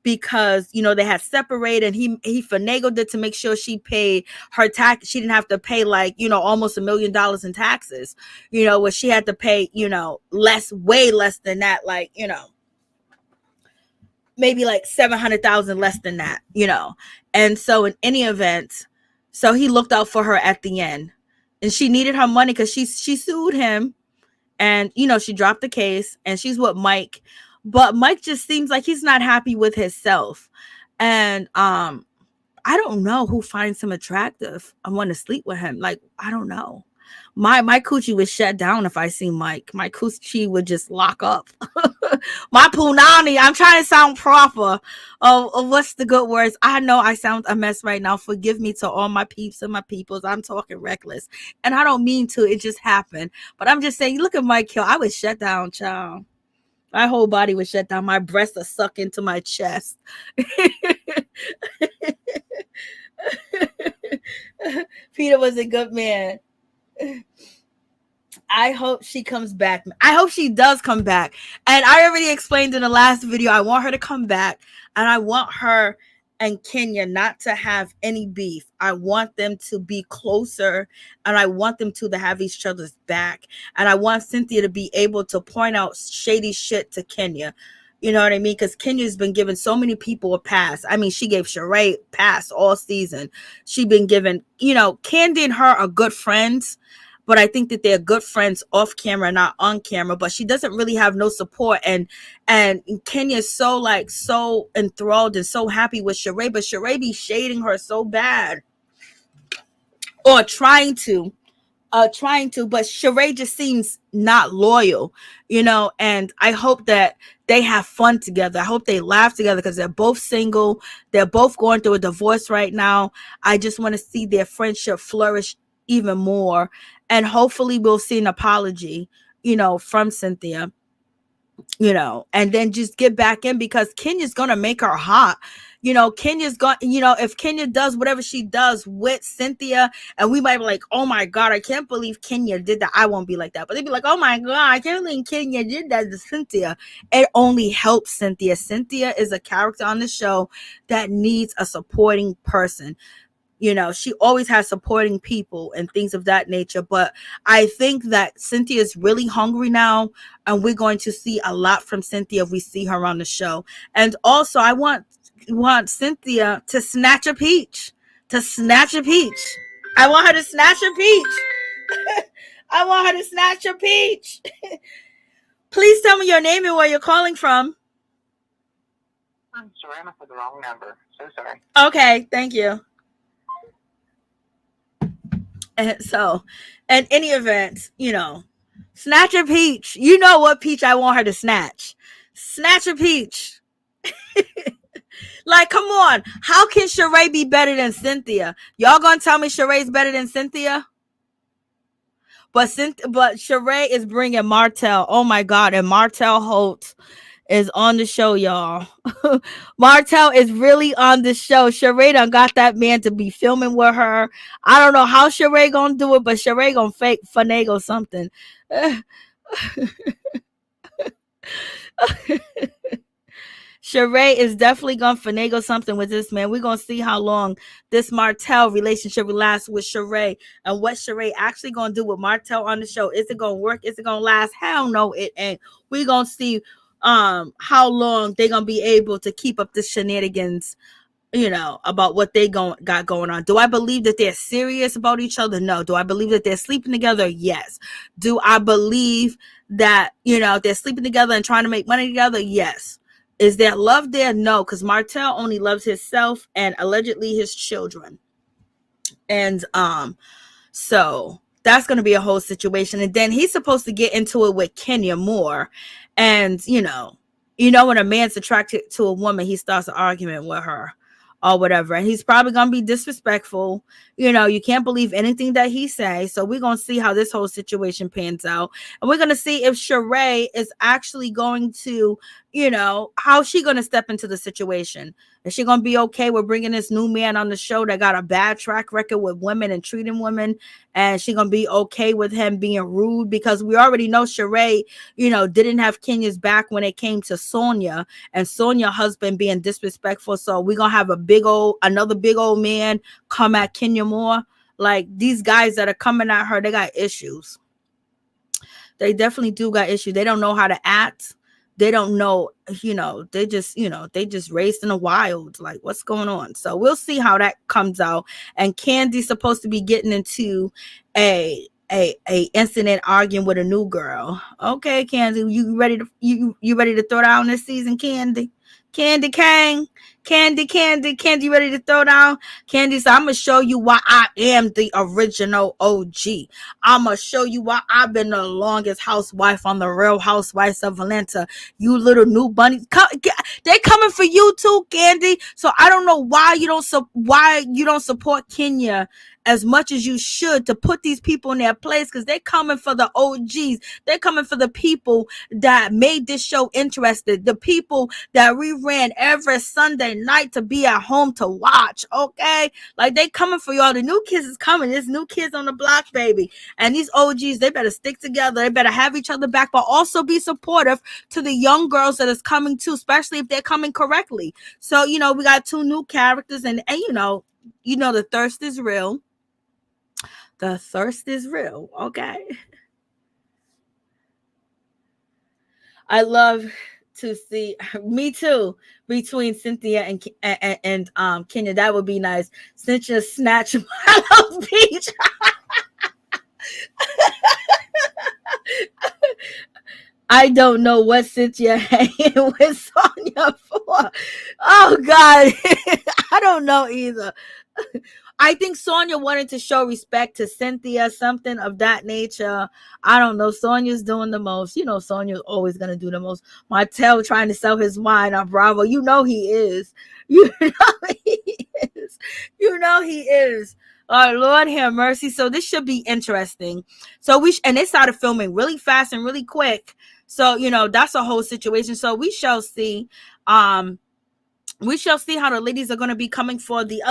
because, they had separated. He finagled it to make sure she paid her tax. She didn't have to pay almost $1 million in taxes, where she had to pay, way less than that, maybe like 700,000 less than that, And so in any event, so he looked out for her at the end, and she needed her money because she sued him, and she dropped the case, and she's with Mike, but Mike just seems like he's not happy with himself. And I don't know who finds him attractive. I want to sleep with him. I don't know. My coochie would shut down if I see Mike. My coochie would just lock up. My punani. I'm trying to sound proper. Oh, what's the good words? I know I sound a mess right now. Forgive me to all my peeps and my peoples. I'm talking reckless, and I don't mean to. It just happened. But I'm just saying. Look at Mike Hill. I would shut down, child. My whole body would shut down. My breasts are suck into my chest. Peter was a good man. I hope she comes back. I hope she does come back. And I already explained in the last video, I want her to come back, and I want her and Kenya not to have any beef. I want them to be closer, and I want them to have each other's back. And I want Cynthia to be able to point out shady shit to Kenya. You know what I mean? Because Kenya's been giving so many people a pass. I mean, she gave Sheree a pass all season. She been giving, Candy and her are good friends, but I think that they're good friends off camera, not on camera. But she doesn't really have no support. And Kenya's so enthralled and so happy with Sheree, but Sheree be shading her so bad. Or trying to, but Sheree just seems not loyal, and I hope that they have fun together. I hope they laugh together because they're both single. They're both going through a divorce right now. I just want to see their friendship flourish even more. And hopefully we'll see an apology, from Cynthia, and then just get back in because Kenya's going to make her hot. Kenya's going, if Kenya does whatever she does with Cynthia, and we might be like, oh my God, I can't believe Kenya did that. I won't be like that, but they'd be like, oh my God, I can't believe Kenya did that to Cynthia. It only helps Cynthia. Cynthia is a character on the show that needs a supporting person. She always has supporting people and things of that nature. But I think that Cynthia is really hungry now, and we're going to see a lot from Cynthia if we see her on the show. And also, I want Cynthia to snatch a peach. I want her to snatch a peach. I want her to snatch a peach. Please tell me your name and where you're calling from. I'm sorry, I must have the wrong number. So sorry. Okay, thank you. And so, in any event, snatch a peach. You know what peach I want her to snatch. Snatch a peach. Come on. How can Sheree be better than Cynthia? Y'all gonna tell me Sheree's better than Cynthia? But Sheree is bringing Martell. Oh my God. And Martell Holt is on the show, y'all. Martell is really on the show. Sheree done got that man to be filming with her. I don't know how Sheree gonna do it, but Sheree gonna finagle something. Sheree is definitely gonna finagle something with this man. We're gonna see how long this Martell relationship will last with Sheree, and what Sheree actually gonna do with Martell on the show. Is it gonna work? Is it gonna last? Hell no, it ain't. We're gonna see how long they're gonna be able to keep up the shenanigans, about what they got going on. Do I believe that they're serious about each other? No. Do I believe that they're sleeping together? Yes. Do I believe that they're sleeping together and trying to make money together? Yes. Is there love there? No, because Martell only loves himself and allegedly his children. And so that's going to be a whole situation. And then he's supposed to get into it with Kenya more. And, when a man's attracted to a woman, he starts an argument with her. or whatever. And he's probably gonna be disrespectful. You can't believe anything that he says. So we're gonna see how this whole situation pans out. And we're gonna see if Sheree is actually going to, how she gonna step into the situation. Is she gonna be okay with bringing this new man on the show that got a bad track record with women and treating women? And she gonna be okay with him being rude? Because we already know Sheree, didn't have Kenya's back when it came to Sonia, and Sonia's husband being disrespectful. So we're gonna have another big old man come at Kenya more. Like, these guys that are coming at her, they got issues. They definitely do got issues. They don't know how to act. They don't know, they just raised in the wild. Like, what's going on? So we'll see how that comes out. And Candy's supposed to be getting into a incident arguing with a new girl. Okay, Candy, you ready to throw down this season, Candy? Candy, you ready to throw down? Candy said, I'm gonna show you why I am the original OG. I'm gonna show you why I've been the longest housewife on the Real Housewives of Atlanta. You little new bunnies, they coming for you too, Candy. So I don't know why you don't support Kenya as much as you should to put these people in their place, because they're coming for the OGs. They're coming for the people that made this show interested, the people that we ran every Sunday night to be at home to watch. Okay, like, they coming for y'all. The new kids is coming. There's new kids on the block, baby. And these OGs, they better stick together. They better have each other back, but also be supportive to the young girls that is coming too, especially if they're coming correctly. So we got two new characters, and the thirst is real. The thirst is real. Okay. I love to see, me too, between Cynthia and Kenya. That would be nice. Cynthia snatch Milo Beach. I don't know what Cynthia hanging with Sonia for. Oh God. I don't know either. I think Sonia wanted to show respect to Cynthia, something of that nature. I don't know. Sonia's doing the most. Sonia's always going to do the most. Martell trying to sell his wine on Bravo. He is. He is. He is. Oh, Lord have mercy. So this should be interesting. So and they started filming really fast and really quick. So, that's a whole situation. So we shall see. We shall see how the ladies are going to be coming for the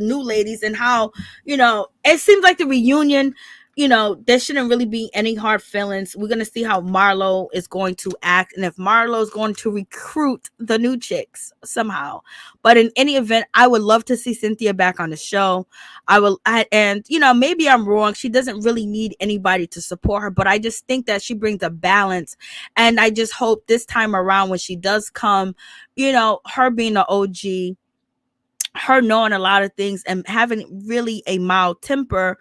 new ladies, and how, it seems like the reunion, there shouldn't really be any hard feelings. We're going to see how Marlo is going to act, and if Marlo is going to recruit the new chicks somehow. But in any event, I would love to see Cynthia back on the show. Maybe I'm wrong. She doesn't really need anybody to support her, but I just think that she brings a balance. And I just hope this time around, when she does come, her being the OG, her knowing a lot of things and having really a mild temper,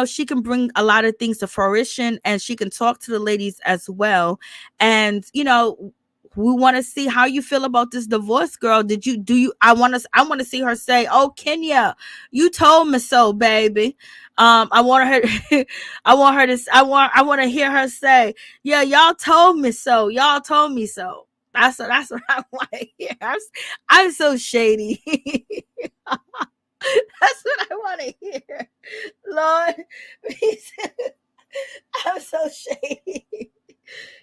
she can bring a lot of things to fruition, and she can talk to the ladies as well. And, we want to see how you feel about this divorce, girl. I want to see her say, oh, Kenya, you told me so, baby. I want to hear her say, yeah, y'all told me so. Y'all told me so. That's what I want to hear. I'm so shady. That's what I want to hear. Lord, I'm so shady.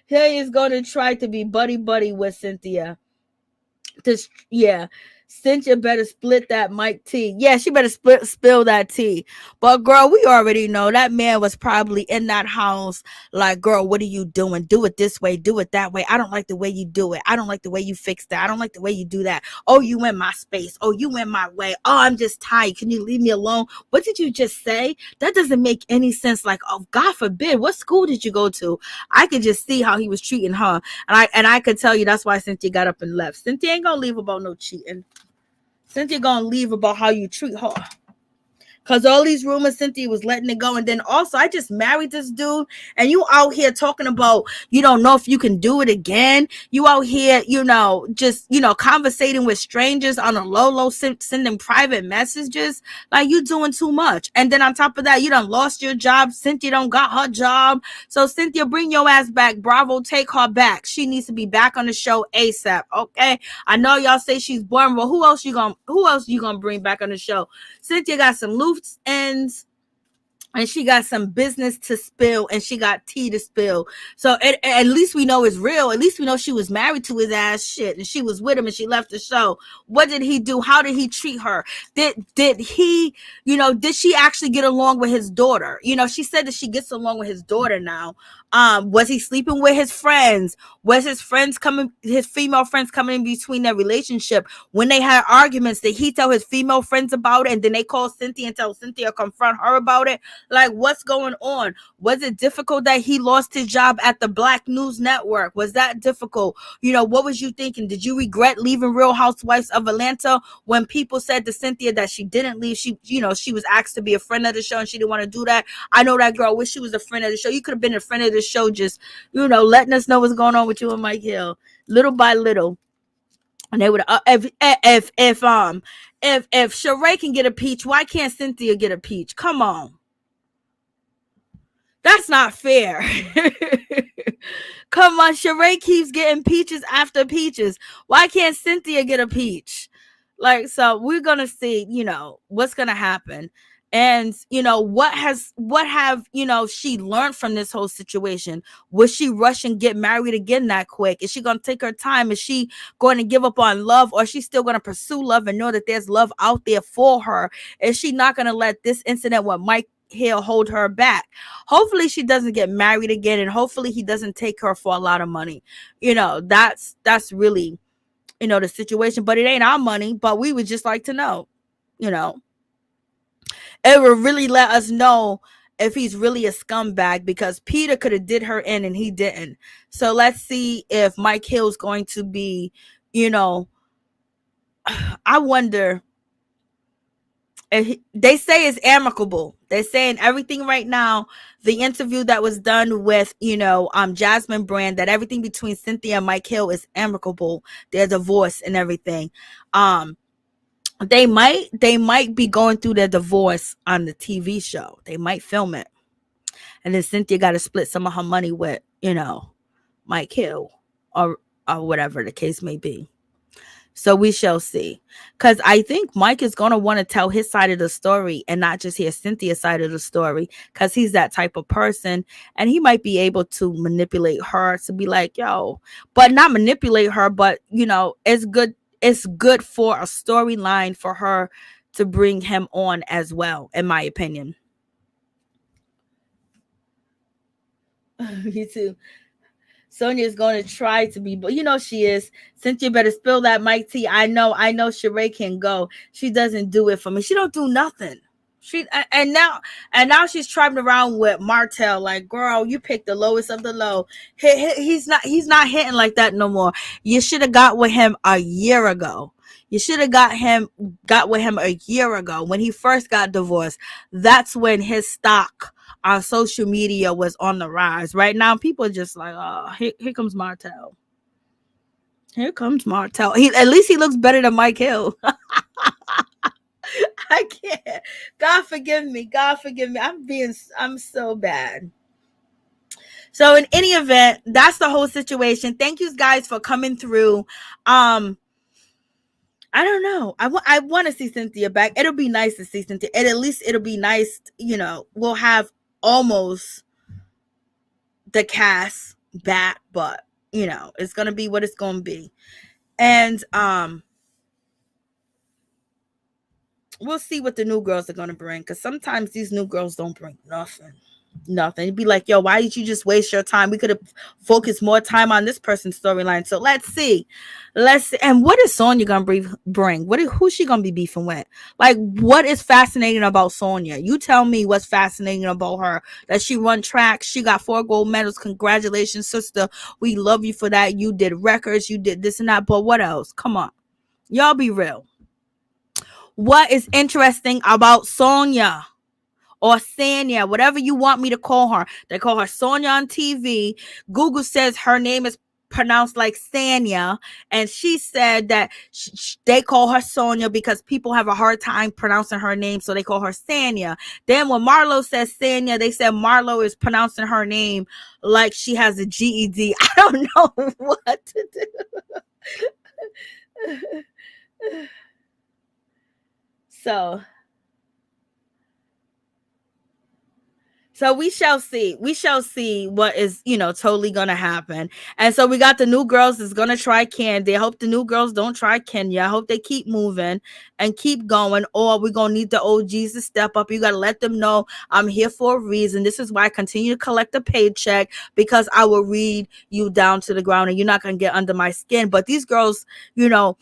He is going to try to be buddy with Cynthia. Cynthia better split that Mike tea. Yeah, she better spill that tea. But girl, we already know that man was probably in that house like, girl, what are you doing? Do it this way, do it that way. I don't like the way you do it. I don't like the way you fix that. I don't like the way you do that. Oh, you in my space. Oh, you in my way. Oh, I'm just tired. Can you leave me alone? What did you just say? That doesn't make any sense. Like, oh, God forbid, what school did you go to? I could just see how he was treating her. And I could tell you that's why Cynthia got up and left. Cynthia ain't gonna leave about no cheating. Cynthia gonna leave about how you treat her. Cause all these rumors, Cynthia was letting it go. And then also, I just married this dude, and you out here talking about you don't know if you can do it again. You out here, just conversating with strangers on a low, sending private messages. Like, you doing too much. And then on top of that, you done lost your job. Cynthia don't got her job. So Cynthia, bring your ass back. Bravo, take her back. She needs to be back on the show ASAP. Okay. I know y'all say she's boring, but who else you gonna bring back on the show? Cynthia got some loose ends, and she got some business to spill, and she got tea to spill. So at least we know it's real. At least we know she was married to his ass shit, and she was with him, and she left the show. What did he do? How did he treat her? Did he, did she actually get along with his daughter? She said that she gets along with his daughter now. Was he sleeping with his friends? Was his female friends coming in between their relationship? When they had arguments, did he tell his female friends about it, and then they call Cynthia and tell Cynthia confront her about it? Like, what's going on? Was it difficult that he lost his job at the Black News Network? Was that difficult? What was you thinking? Did you regret leaving Real Housewives of Atlanta when people said to Cynthia that she didn't leave? She was asked to be a friend of the show, and she didn't want to do that. I know that girl wish she was a friend of the show. You could have been a friend of the show, just, letting us know what's going on with you and Mike Hill, little by little. And they would, if Sheree can get a peach, why can't Cynthia get a peach? Come on. That's not fair. Come on, Sheree keeps getting peaches after peaches. Why can't Cynthia get a peach? Like, so we're gonna see, what's gonna happen. And what have she learned from this whole situation? Will she rush and get married again that quick? Is she gonna take her time? Is she going to give up on love, or is she still gonna pursue love and know that there's love out there for her? Is she not gonna let this incident with Mike Hill hold her back? Hopefully she doesn't get married again, and hopefully he doesn't take her for a lot of money. That's really the situation. But it ain't our money, but we would just like to know. It would really let us know if he's really a scumbag, because Peter could have did her in and he didn't. So let's see if Mike Hill's going to be, I wonder. They say it's amicable. They're saying everything right now. The interview that was done with, Jasmine Brand, that everything between Cynthia and Mike Hill is amicable. Their divorce and everything. They might be going through their divorce on the TV show. They might film it, and then Cynthia got to split some of her money with, Mike Hill, or whatever the case may be. So we shall see. Because I think Mike is going to want to tell his side of the story and not just hear Cynthia's side of the story, because he's that type of person. And he might be able to manipulate her to be like, yo, but not manipulate her, but, it's good. It's good for a storyline for her to bring him on as well, in my opinion. Me too. Sonia is going to try to be, but she is. Cynthia better spill that Mike tea. I know Sheree can go. She doesn't do it for me. She don't do nothing. And now she's traveling around with Martell. Like, girl, you picked the lowest of the low. He's not hitting like that no more. You should have got with him a year ago. You should have got with him a year ago when he first got divorced. That's when his stock on social media was on the rise. Right now, people are just like, oh, here comes Martell. Here comes Martell. At least he looks better than Mike Hill. I can't. God forgive me. I'm so bad. So in any event, that's the whole situation. Thank you guys for coming through. I don't know. I want to see Cynthia back. It'll be nice to see Cynthia. And at least it'll be nice, we'll have almost the cast back, but it's gonna be what it's gonna be. And we'll see what the new girls are gonna bring, because sometimes these new girls don't bring nothing. It'd be like, yo, why did you just waste your time? We could have focused more time on this person's storyline. So let's see. And what is Sonya gonna bring? Who's she gonna be beefing with? Like, what is fascinating about Sonya? You tell me what's fascinating about her. That she run track, she got 4 gold medals. Congratulations, sister. We love you for that. You did records, you did this and that, but what else? Come on, y'all be real. what is interesting about Sonia or Sanya, whatever you want me to call her. They call her Sonia on TV. Google says her name is pronounced like Sanya, and she said that they call her Sonia because people have a hard time pronouncing her name, so they call her Sanya. Then when Marlo says Sanya, they said Marlo is pronouncing her name like she has a GED. I don't know what to do. So we shall see. We shall see what is, totally going to happen. And so we got the new girls that's going to try Candy. I hope the new girls don't try Kenya. I hope they keep moving and keep going. Or we're going to need the OGs to step up. You got to let them know I'm here for a reason. This is why I continue to collect a paycheck, because I will read you down to the ground and you're not going to get under my skin. But these girls, our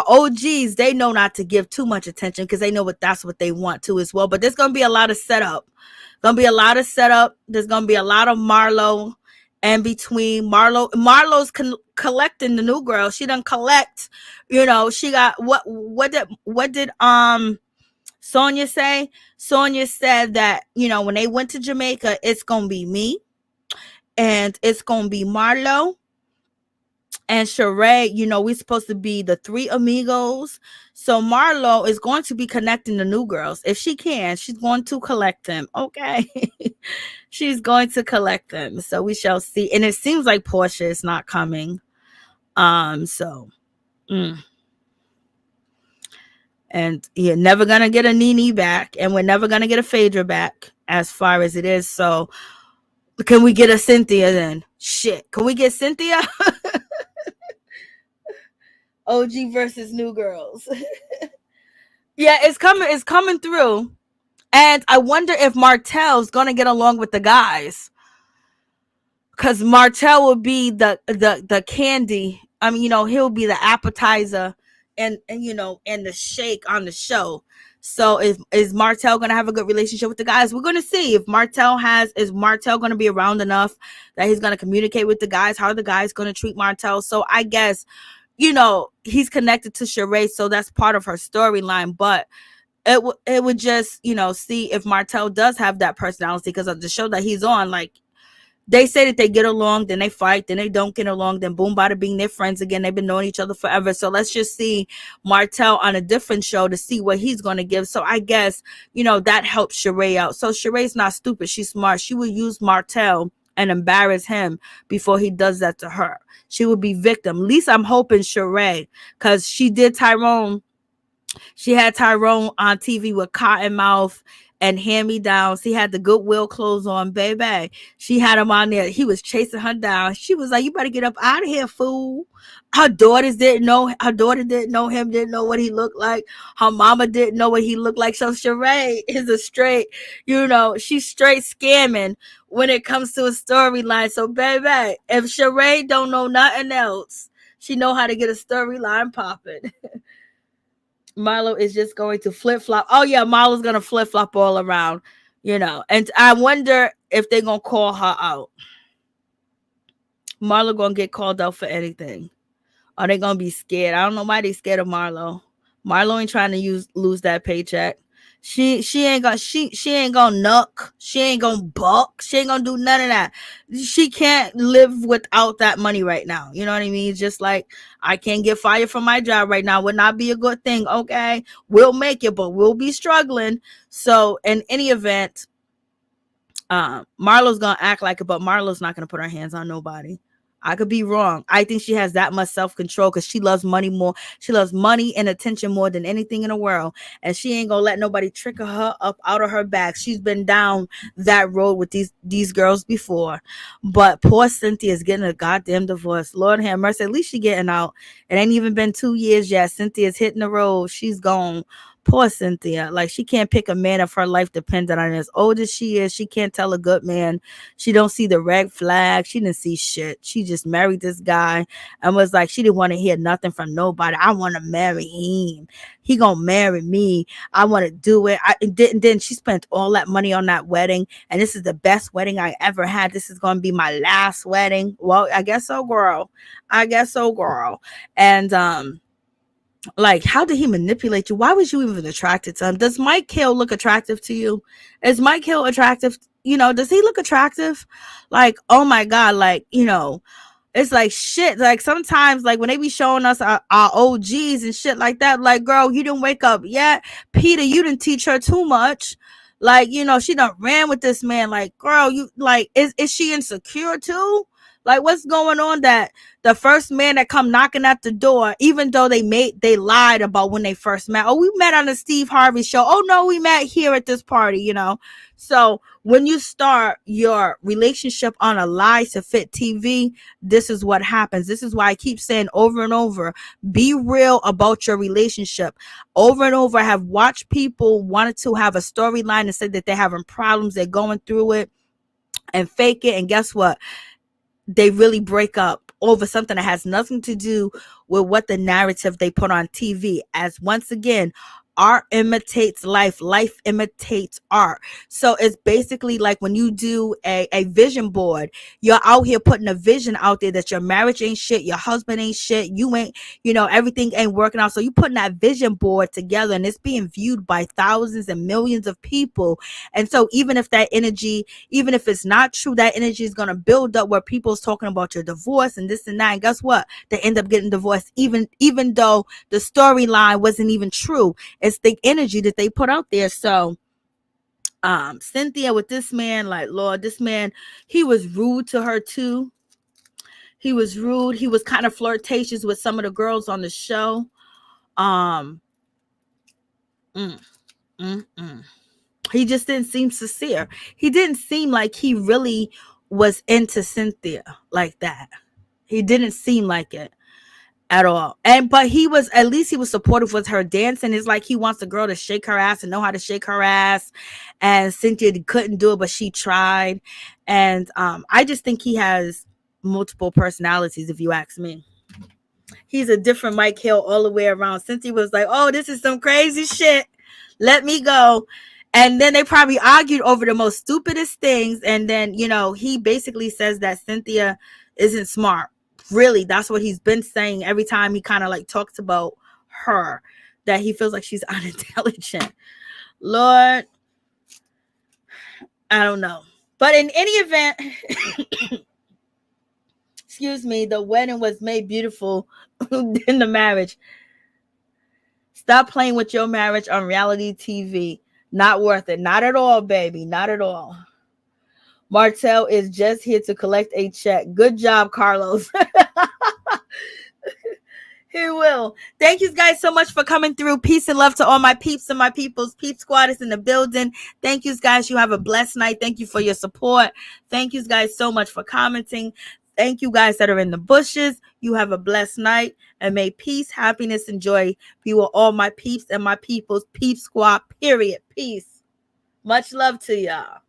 OGs, they know not to give too much attention because they know that's what they want to as well. But there's going to be a lot of setup. There's going to be a lot of Marlo and between Marlo's collecting the new girl. She done collect, she got what did Sonia say? Sonia said that, when they went to Jamaica, it's going to be me and it's going to be Marlo and Sheree. We're supposed to be the three amigos. So Marlo is going to be connecting the new girls. If she can, she's going to collect them. Okay. She's going to collect them. So we shall see. And it seems like Portia is not coming. So. And you're never going to get a Nene back. And we're never going to get a Phaedra back as far as it is. So can we get a Cynthia then? Shit. Can we get Cynthia? OG versus new girls. Yeah, it's coming through. And I wonder if Martell's gonna get along with the guys. Cause Martell will be the candy. I mean, he'll be the appetizer and the shake on the show. So is Martell gonna have a good relationship with the guys? We're gonna see if is Martell gonna be around enough that he's gonna communicate with the guys? How are the guys gonna treat Martell? So I guess he's connected to Sheree, so that's part of her storyline. But it would just, see if Martell does have that personality, because of the show that he's on. Like, they say that they get along, then they fight, then they don't get along, then boom, bada bing, they're friends again. They've been knowing each other forever. So let's just see Martell on a different show to see what he's going to give. So I guess, that helps Sheree out. So Sheree's not stupid. She's smart. She will use Martell and embarrass him before he does that to her. She would be victim. At least I'm hoping Sheree, because she did Tyrone. She had Tyrone on TV with Cottonmouth and Hand Me Downs. He had the Goodwill clothes on, baby. She had him on there. He was chasing her down. She was like, "You better get up out of here, fool." Her daughter didn't know him, didn't know what he looked like. Her mama didn't know what he looked like. So Sheree is a straight, she's straight scamming when it comes to a storyline. So baby, if Sheree don't know nothing else, she know how to get a storyline popping. Marlo is just going to flip-flop. Oh yeah, Marlo's gonna flip-flop all around, and I wonder if they're gonna call her out. Marlo gonna get called out for anything. Are they gonna be scared? I don't know why they scared of Marlo. Marlo ain't trying to lose that paycheck. She ain't gonna nuck. She ain't gonna buck. She ain't gonna do none of that. She can't live without that money right now. You know what I mean? It's just like, I can't get fired from my job right now. Would not be a good thing. Okay, we'll make it, but we'll be struggling. So in any event, Marlo's gonna act like it, but Marlo's not gonna put her hands on nobody. I could be wrong. I think she has that much self-control because she loves money more. She loves money and attention more than anything in the world. And she ain't going to let nobody trick her up out of her bag. She's been down that road with these girls before. But poor Cynthia is getting a goddamn divorce. Lord have mercy. At least she getting out. It ain't even been 2 years yet. Cynthia's hitting the road. She's gone. Poor Cynthia. Like, she can't pick a man if her life depended on it. As old as she is, she can't tell a good man. She don't see the red flag. She didn't see shit. She just married this guy and was like, she didn't want to hear nothing from nobody. I want to marry him. He gonna marry me. I want to do it. Then she spent all that money on that wedding, and this is the best wedding I ever had. This is gonna be my last wedding. Well, I guess so, girl. And Like, how did he manipulate you? Why was you even attracted to him? Does Mike Hill look attractive to you? Is Mike Hill attractive? Does he look attractive? Like, oh my God, like, it's like shit. Like sometimes, like when they be showing us our OGs and shit like that, like, girl, you didn't wake up yet. Peter, you didn't teach her too much. Like, she done ran with this man. Like, girl, you like, is she insecure too? Like, what's going on that the first man that come knocking at the door, even though they lied about when they first met. Oh, we met on the Steve Harvey show. Oh no, we met here at this party. So when you start your relationship on a lie to fit TV, this is what happens. This is why I keep saying over and over, be real about your relationship. Over and over, I have watched people wanted to have a storyline and say that they're having problems, they're going through it and fake it. And guess what? They really break up over something that has nothing to do with what the narrative they put on TV. As once again, art imitates life. Life imitates art. So it's basically like when you do a vision board, you're out here putting a vision out there that your marriage ain't shit, your husband ain't shit, you ain't, everything ain't working out. So you putting that vision board together and it's being viewed by thousands and millions of people. And so even if that energy, even if it's not true, that energy is going to build up where people's talking about your divorce and this and that. And guess what? They end up getting divorced, even though the storyline wasn't even true. It's the energy that they put out there. So Cynthia with this man, like, Lord, this man, he was rude to her too. He was rude. He was kind of flirtatious with some of the girls on the show. He just didn't seem sincere. He didn't seem like he really was into Cynthia like that. He didn't seem like it at all. But he was, at least he was supportive with her dancing. It's like he wants the girl to shake her ass and know how to shake her ass. And Cynthia couldn't do it, but she tried. And I just think he has multiple personalities, if you ask me. He's a different Mike Hill all the way around. Cynthia was like, oh, this is some crazy shit. Let me go. And then they probably argued over the most stupidest things. And then, he basically says that Cynthia isn't smart. Really, that's what he's been saying every time he kind of like talks about her, that he feels like she's unintelligent. Lord, I don't know. But in any event, excuse me, the wedding was made beautiful in the marriage. Stop playing with your marriage on reality TV. Not worth it. Not at all, baby. Not at all. Martell is just here to collect a check. Good job, Carlos. He will. Thank you guys so much for coming through. Peace and love to all my peeps and my peoples. Peep Squad is in the building. Thank you guys. You have a blessed night. Thank you for your support. Thank you guys so much for commenting. Thank you guys that are in the bushes. You have a blessed night, and may peace, happiness, and joy be with all my peeps and my peoples. Peep Squad, period. Peace. Much love to y'all.